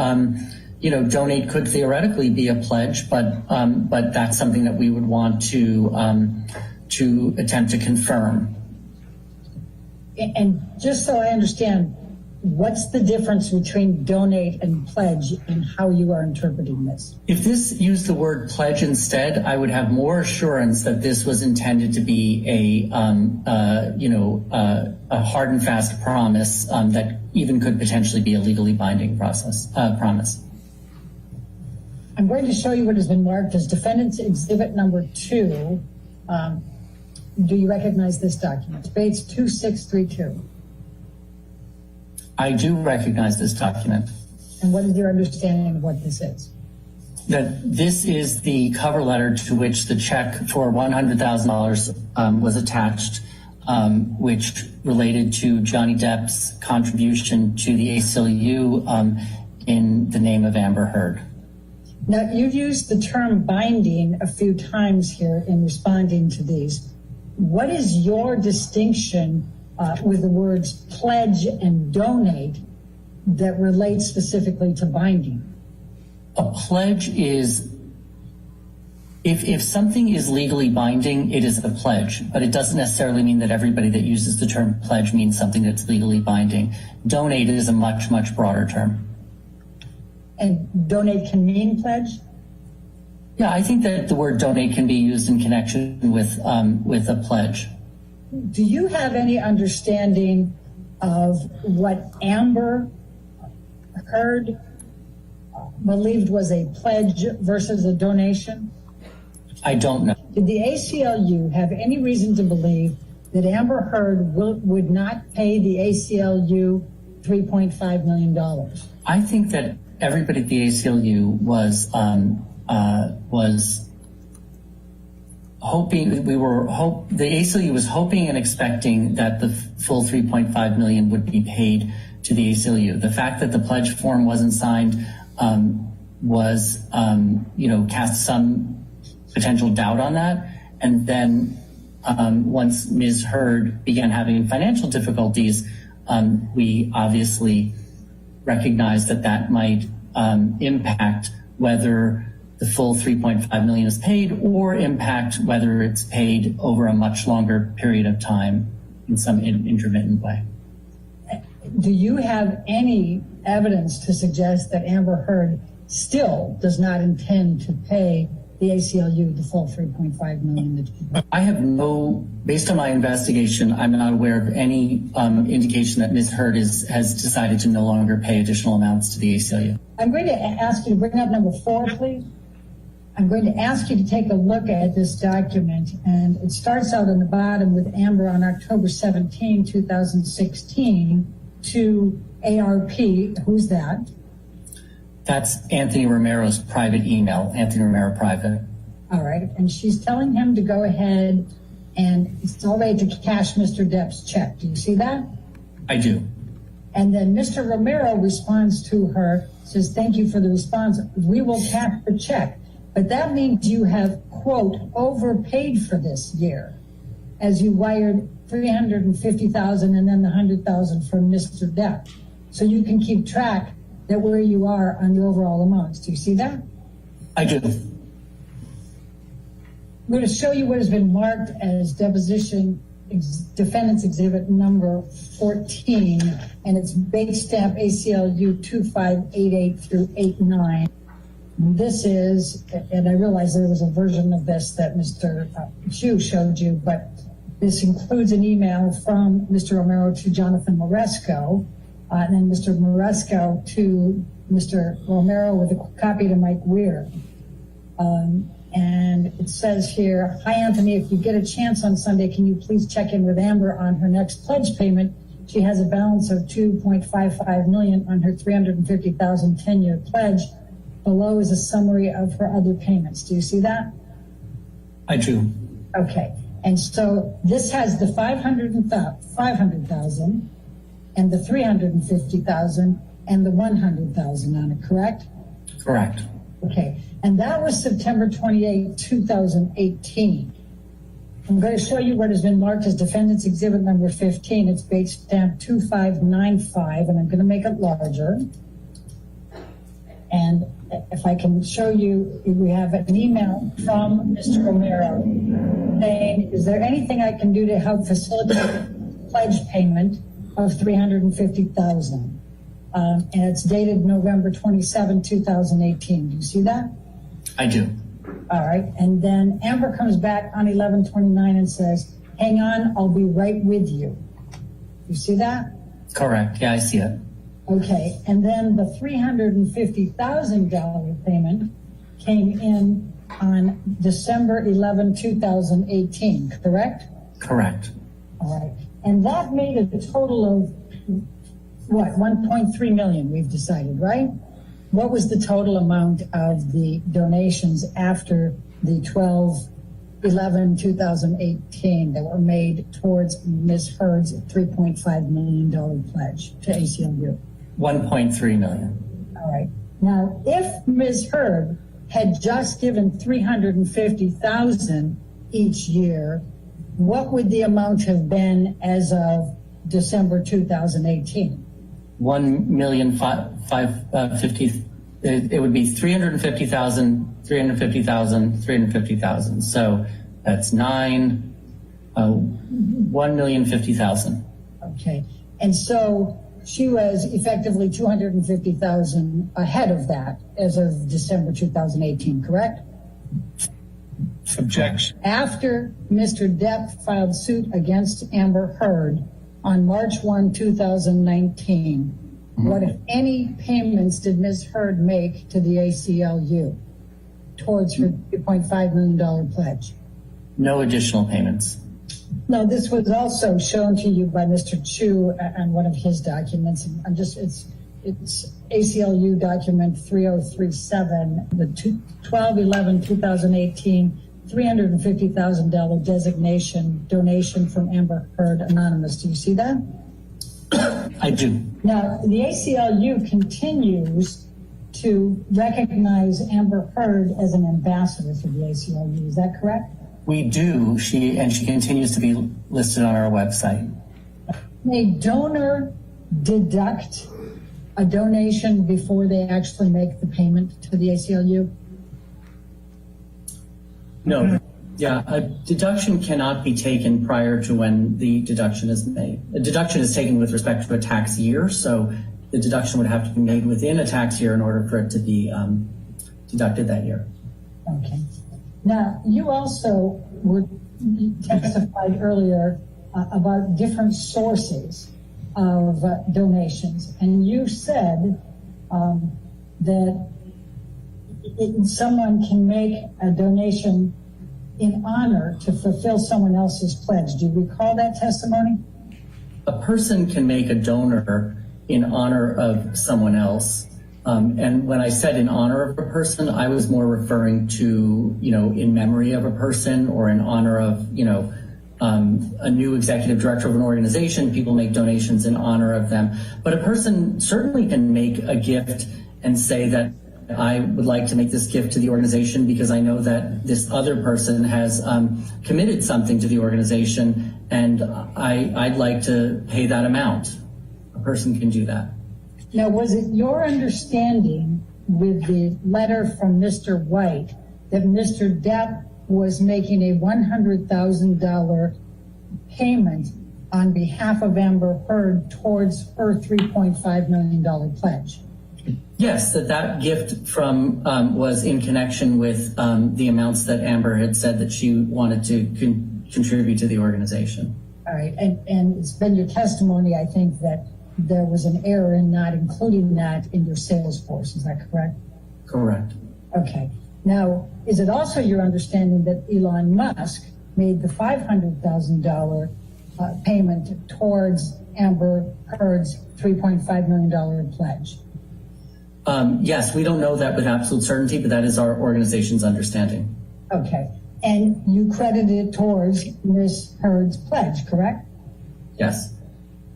Speaker 5: donate could theoretically be a pledge, but that's something that we would want to attempt to confirm.
Speaker 3: And just so I understand, what's the difference between donate and pledge and how you are interpreting this?
Speaker 5: If this used the word pledge instead, I would have more assurance that this was intended to be a hard and fast promise that even could potentially be a legally binding promise.
Speaker 3: I'm going to show you what has been marked as Defendant's Exhibit Number 2. Do you recognize this document? Bates 2632.
Speaker 5: I do recognize this document.
Speaker 3: And what is your understanding of what this is?
Speaker 5: That this is the cover letter to which the check for $100,000 was attached, which related to Johnny Depp's contribution to the ACLU in the name of Amber Heard.
Speaker 3: Now, you've used the term binding a few times here in responding to these. What is your distinction with the words pledge and donate that relates specifically to binding?
Speaker 5: A pledge is, if something is legally binding, it is a pledge, but it doesn't necessarily mean that everybody that uses the term pledge means something that's legally binding. Donate is a much, much broader term.
Speaker 3: And donate can mean pledge?
Speaker 5: Yeah, I think that the word donate can be used in connection with a pledge.
Speaker 3: Do you have any understanding of what Amber Heard believed was a pledge versus a donation?
Speaker 5: I don't know.
Speaker 3: Did the ACLU have any reason to believe that Amber Heard would not pay the ACLU $3.5 million?
Speaker 5: I think that everybody at the ACLU was hoping, the ACLU was hoping and expecting that the full $3.5 million would be paid to the ACLU. The fact that the pledge form wasn't signed cast some potential doubt on that. And then once Ms. Heard began having financial difficulties, we obviously recognized that might impact whether the full $3.5 million is paid or impact whether it's paid over a much longer period of time in some intermittent way.
Speaker 3: Do you have any evidence to suggest that Amber Heard still does not intend to pay the ACLU the full $3.5 million?
Speaker 5: I have based on my investigation, I'm not aware of any indication that Ms. Heard has decided to no longer pay additional amounts to the ACLU. I'm
Speaker 3: going to ask you to bring up number 4, please. I'm going to ask you to take a look at this document, and it starts out on the bottom with Amber on October 17, 2016 to ARP. Who's that?
Speaker 5: That's Anthony Romero's private email, Anthony Romero private.
Speaker 3: All right, and she's telling him to go ahead and it's all right to cash Mr. Depp's check. Do you see that?
Speaker 5: I do.
Speaker 3: And then Mr. Romero responds to her, says, thank you for the response. We will cash the check. But that means you have, quote, overpaid for this year as you wired $350,000 and then the $100,000 from Mr. Depp. So you can keep track that where you are on the overall amounts. Do you see that?
Speaker 5: I do.
Speaker 3: I'm going to show you what has been marked as deposition defendant's exhibit number 14, and it's base stamp ACLU 2588 through 89. This is, and I realize there was a version of this that Mr. Chu showed you, but this includes an email from Mr. Romero to Jonathan Moresco, and then Mr. Moresco to Mr. Romero with a copy to Mike Weir. And it says here, hi, Anthony, if you get a chance on Sunday, can you please check in with Amber on her next pledge payment? She has a balance of $2.55 million on her $350,000 10-year pledge. Below is a summary of her other payments. Do you see that?
Speaker 5: I do.
Speaker 3: Okay. And so this has the $500,000 and the $350,000 and the $100,000 on it, correct?
Speaker 5: Correct.
Speaker 3: Okay. And that was September 28, 2018. I'm going to show you what has been marked as Defendant's Exhibit number 15. It's base stamp 2595, and I'm going to make it larger. And if I can show you, we have an email from Mr. Romero saying, is there anything I can do to help facilitate pledge payment of $350,000? And it's dated November 27, 2018. Do you see that?
Speaker 5: I do.
Speaker 3: All right. And then Amber comes back on 11/29 and says, hang on, I'll be right with you. You see that?
Speaker 5: Correct. Yeah, I see it.
Speaker 3: Okay. And then the $350,000 payment came in on December 11, 2018, correct?
Speaker 5: Correct.
Speaker 3: All right. And that made a total of what, 1.3 million, we've decided, right? What was the total amount of the donations after the 12/11/2018 that were made towards Ms. Heard's $3.5 million pledge to ACLU?
Speaker 5: 1.3 million.
Speaker 3: All right. Now, if Ms. Heard had just given $350,000 each year, what would the amount have been as of December 2018?
Speaker 5: 1,550,000. It would be 350,000, 350,000, 350,000. So that's 1,050,000.
Speaker 3: Okay. And so she was effectively 250,000 ahead of that as of December 2018, correct?
Speaker 7: Objection.
Speaker 3: After Mr. Depp filed suit against Amber Heard on March 1, 2019, what, if any, payments did Ms. Heard make to the ACLU towards her $3.5 million pledge?
Speaker 5: No additional payments.
Speaker 3: No, this was also shown to you by Mr. Chu on one of his documents. It's ACLU document 3037, the 12/11/2018 $350,000 donation from Amber Heard Anonymous. Do you see that?
Speaker 5: I do.
Speaker 3: Now, the ACLU continues to recognize Amber Heard as an ambassador for the ACLU. Is that correct?
Speaker 5: We do. She continues to be listed on our website.
Speaker 3: May a donor deduct a donation before they actually make the payment to the ACLU?
Speaker 5: No. Yeah, a deduction cannot be taken prior to when the deduction is made. A deduction is taken with respect to a tax year, so the deduction would have to be made within a tax year in order for it to be deducted that year.
Speaker 3: Okay. Now, you also testified earlier about different sources of donations, and you said that someone can make a donation in honor to fulfill someone else's pledge. Do you recall that testimony?
Speaker 5: A person can make a donor in honor of someone else. And when I said in honor of a person, I was more referring to, in memory of a person or in honor of, a new executive director of an organization. People make donations in honor of them. But a person certainly can make a gift and say that I would like to make this gift to the organization because I know that this other person has committed something to the organization and I'd like to pay that amount. A person can do that.
Speaker 3: Now, was it your understanding with the letter from Mr. White that Mr. Depp was making a $100,000 payment on behalf of Amber Heard towards her $3.5 million pledge?
Speaker 5: Yes, that gift from was in connection with the amounts that Amber had said that she wanted to contribute to the organization.
Speaker 3: All right, and it's been your testimony, I think, that there was an error in not including that in your sales force. Is that correct?
Speaker 5: Correct.
Speaker 3: Okay. Now, is it also your understanding that Elon Musk made the $500,000 payment towards Amber Heard's $3.5 million pledge?
Speaker 5: Yes, we don't know that with absolute certainty, but that is our organization's understanding.
Speaker 3: Okay. And you credited it towards Ms. Heard's pledge, correct?
Speaker 5: Yes.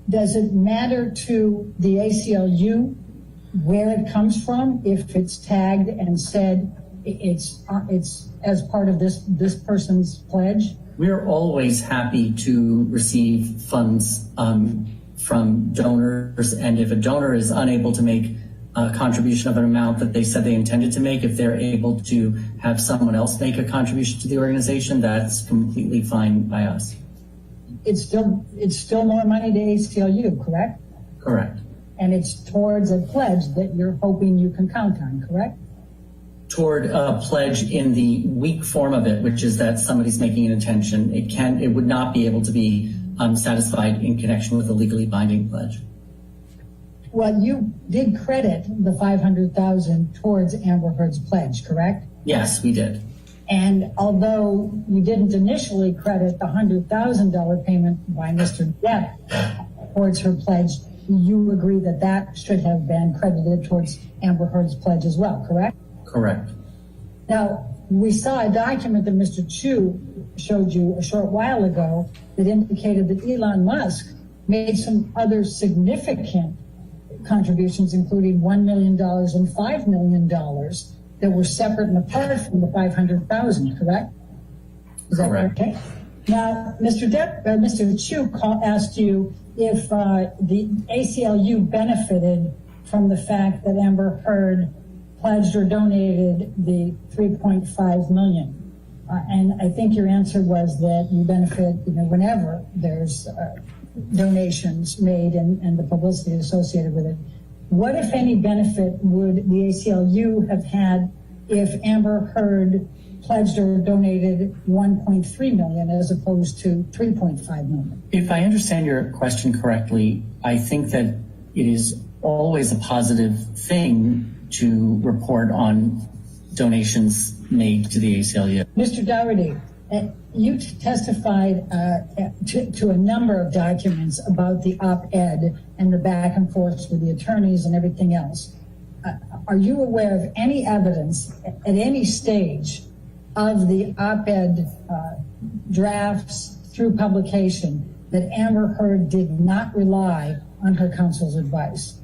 Speaker 3: Does it matter to the ACLU where it comes from if it's tagged and said it's as part of this person's pledge?
Speaker 5: We're always happy to receive funds from donors, and if a donor is unable to make a contribution of an amount that they said they intended to make, if they're able to have someone else make a contribution to the organization, that's completely fine by us.
Speaker 3: It's still more money to ACLU, correct?
Speaker 5: Correct.
Speaker 3: And it's towards a pledge that you're hoping you can count on, correct?
Speaker 5: Toward a pledge in the weak form of it, which is that somebody's making an intention. It would not be able to be satisfied in connection with a legally binding pledge.
Speaker 3: Well, you did credit the $500,000 towards Amber Heard's pledge, correct?
Speaker 5: Yes, we did.
Speaker 3: And although you didn't initially credit the $100,000 payment by Mr. Depp towards her pledge, you agree that that should have been credited towards Amber Heard's pledge as well, correct?
Speaker 5: Correct.
Speaker 3: Now, we saw a document that Mr. Chu showed you a short while ago that indicated that Elon Musk made some other significant contributions, including $1 million and $5 million that were separate and apart from the $500,000, correct? Is that
Speaker 5: correct?
Speaker 3: Okay. Now, Mr. Chu asked you if the ACLU benefited from the fact that Amber Heard pledged or donated the $3.5 million. And I think your answer was that you benefit, whenever there's donations made and the publicity associated with it. What, if any, benefit would the ACLU have had if Amber Heard pledged or donated $1.3 million as opposed to $3.5 million?
Speaker 5: If I understand your question correctly, I think that it is always a positive thing to report on donations made to the ACLU.
Speaker 3: Mr. Dougherty, you testified to a number of documents about the op-ed and the back and forth with the attorneys and everything else. Are you aware of any evidence at any stage of the op-ed drafts through publication that Amber Heard did not rely on her counsel's advice?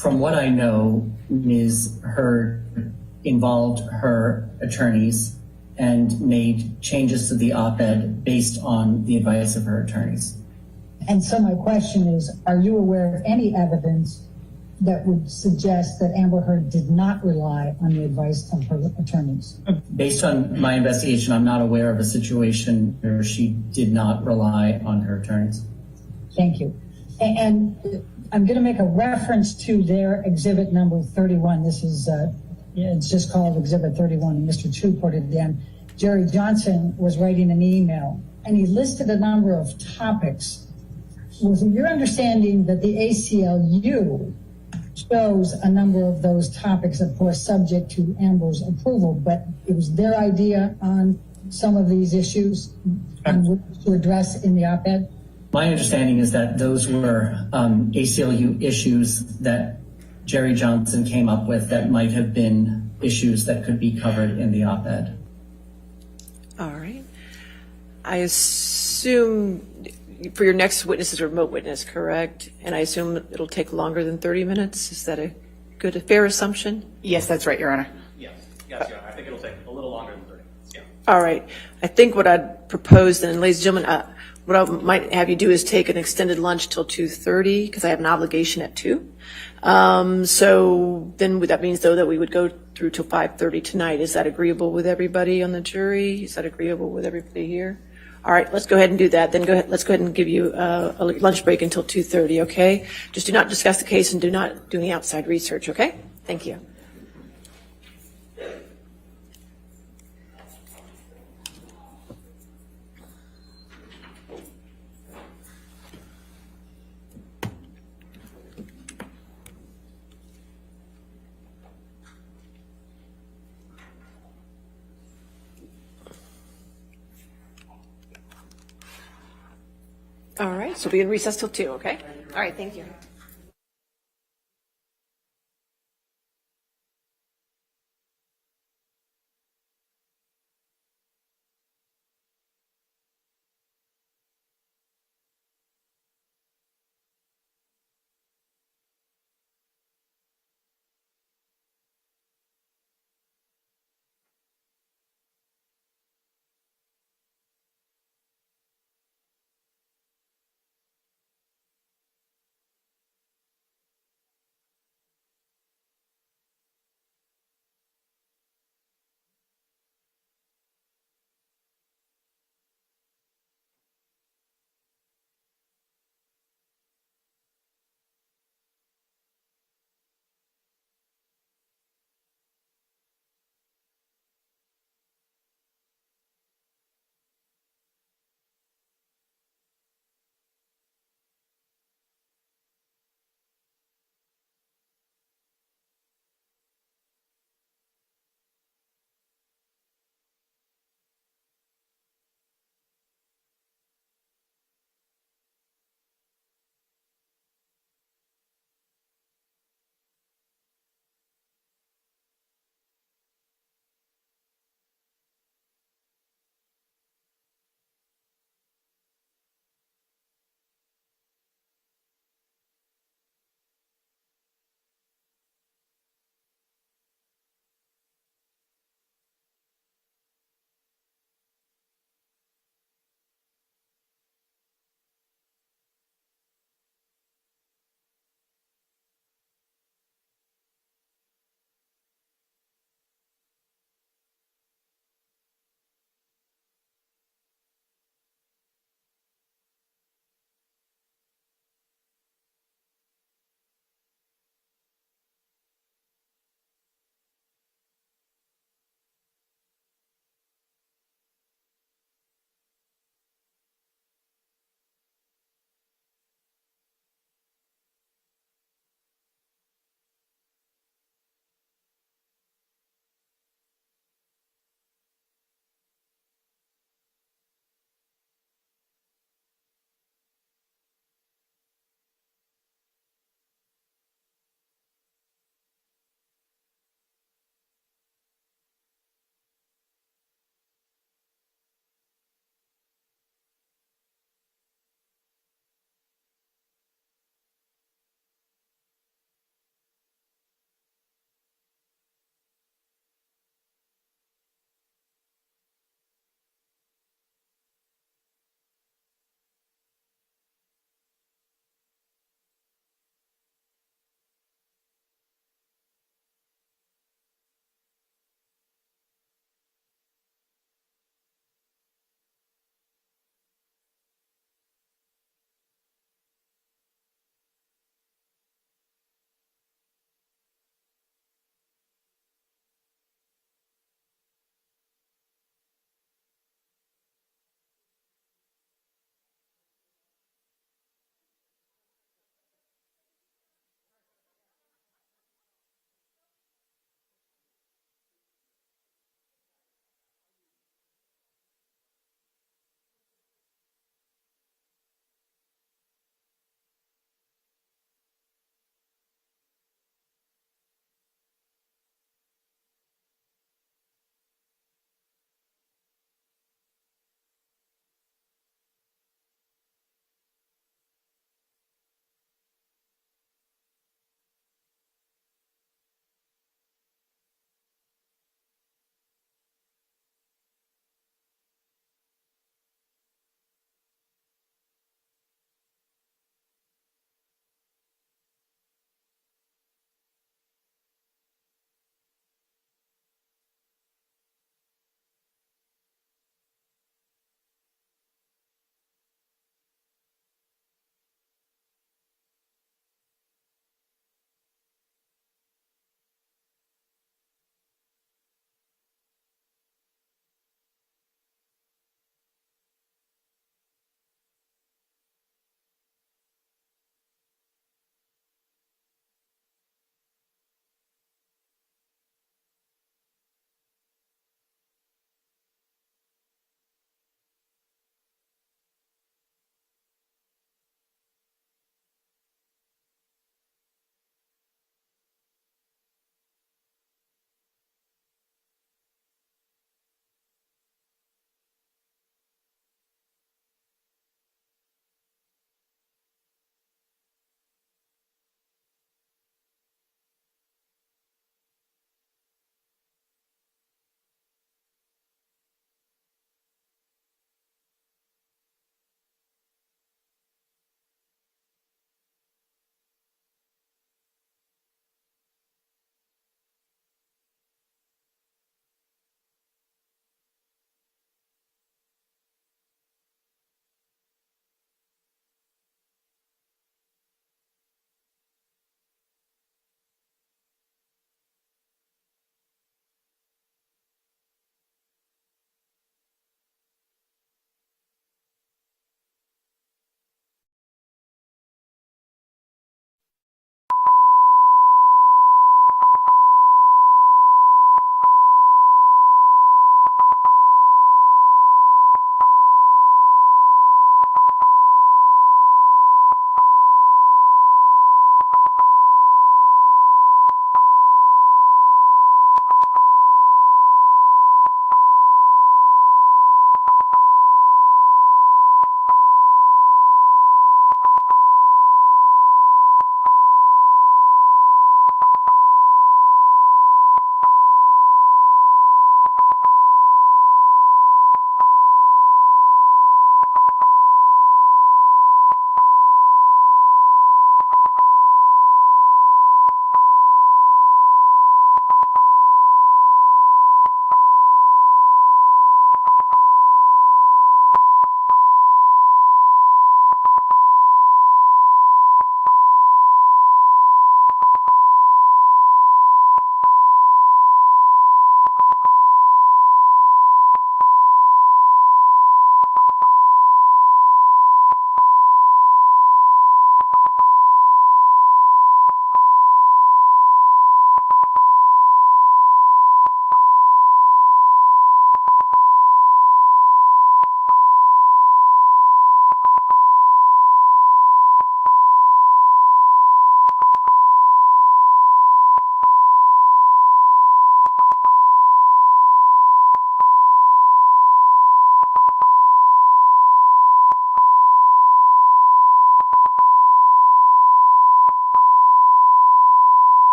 Speaker 5: From what I know, Ms. Heard involved her attorneys and made changes to the op-ed based on the advice of her attorneys.
Speaker 3: And so my question is, are you aware of any evidence that would suggest that Amber Heard did not rely on the advice of her attorneys?
Speaker 5: Based on my investigation, I'm not aware of a situation where she did not rely on her attorneys.
Speaker 3: Thank you. And I'm going to make a reference to their exhibit number 31. This is, it's just called Exhibit 31, and Mr. Chu put it in. Jerry Johnson was writing an email, and he listed a number of topics. Was it your understanding that the ACLU chose a number of those topics, of course, subject to Amber's approval, but it was their idea on some of these issues to address in the op-ed?
Speaker 5: My understanding is that those were ACLU issues that Jerry Johnson came up with that might have been issues that could be covered in the op-ed.
Speaker 2: All right. I assume for your next witness is a remote witness, correct? And I assume it'll take longer than 30 minutes. Is that a fair assumption?
Speaker 8: Yes, that's right, Your Honor.
Speaker 9: Yes, yeah. I think it'll take a little longer than 30 minutes, yeah.
Speaker 2: All right. I think what I'd propose then, ladies and gentlemen, what I might have you do is take an extended lunch till 2:30 because I have an obligation at 2. So then that means, though, that we would go through till 5:30 tonight. Is that agreeable with everybody on the jury? Is that agreeable with everybody here? All right, let's go ahead and do that. Then let's go ahead and give you a lunch break until 2:30, okay? Just do not discuss the case and do not do any outside research, okay? Thank you. All right, so we'll be in recess till 2, okay? All right, thank you.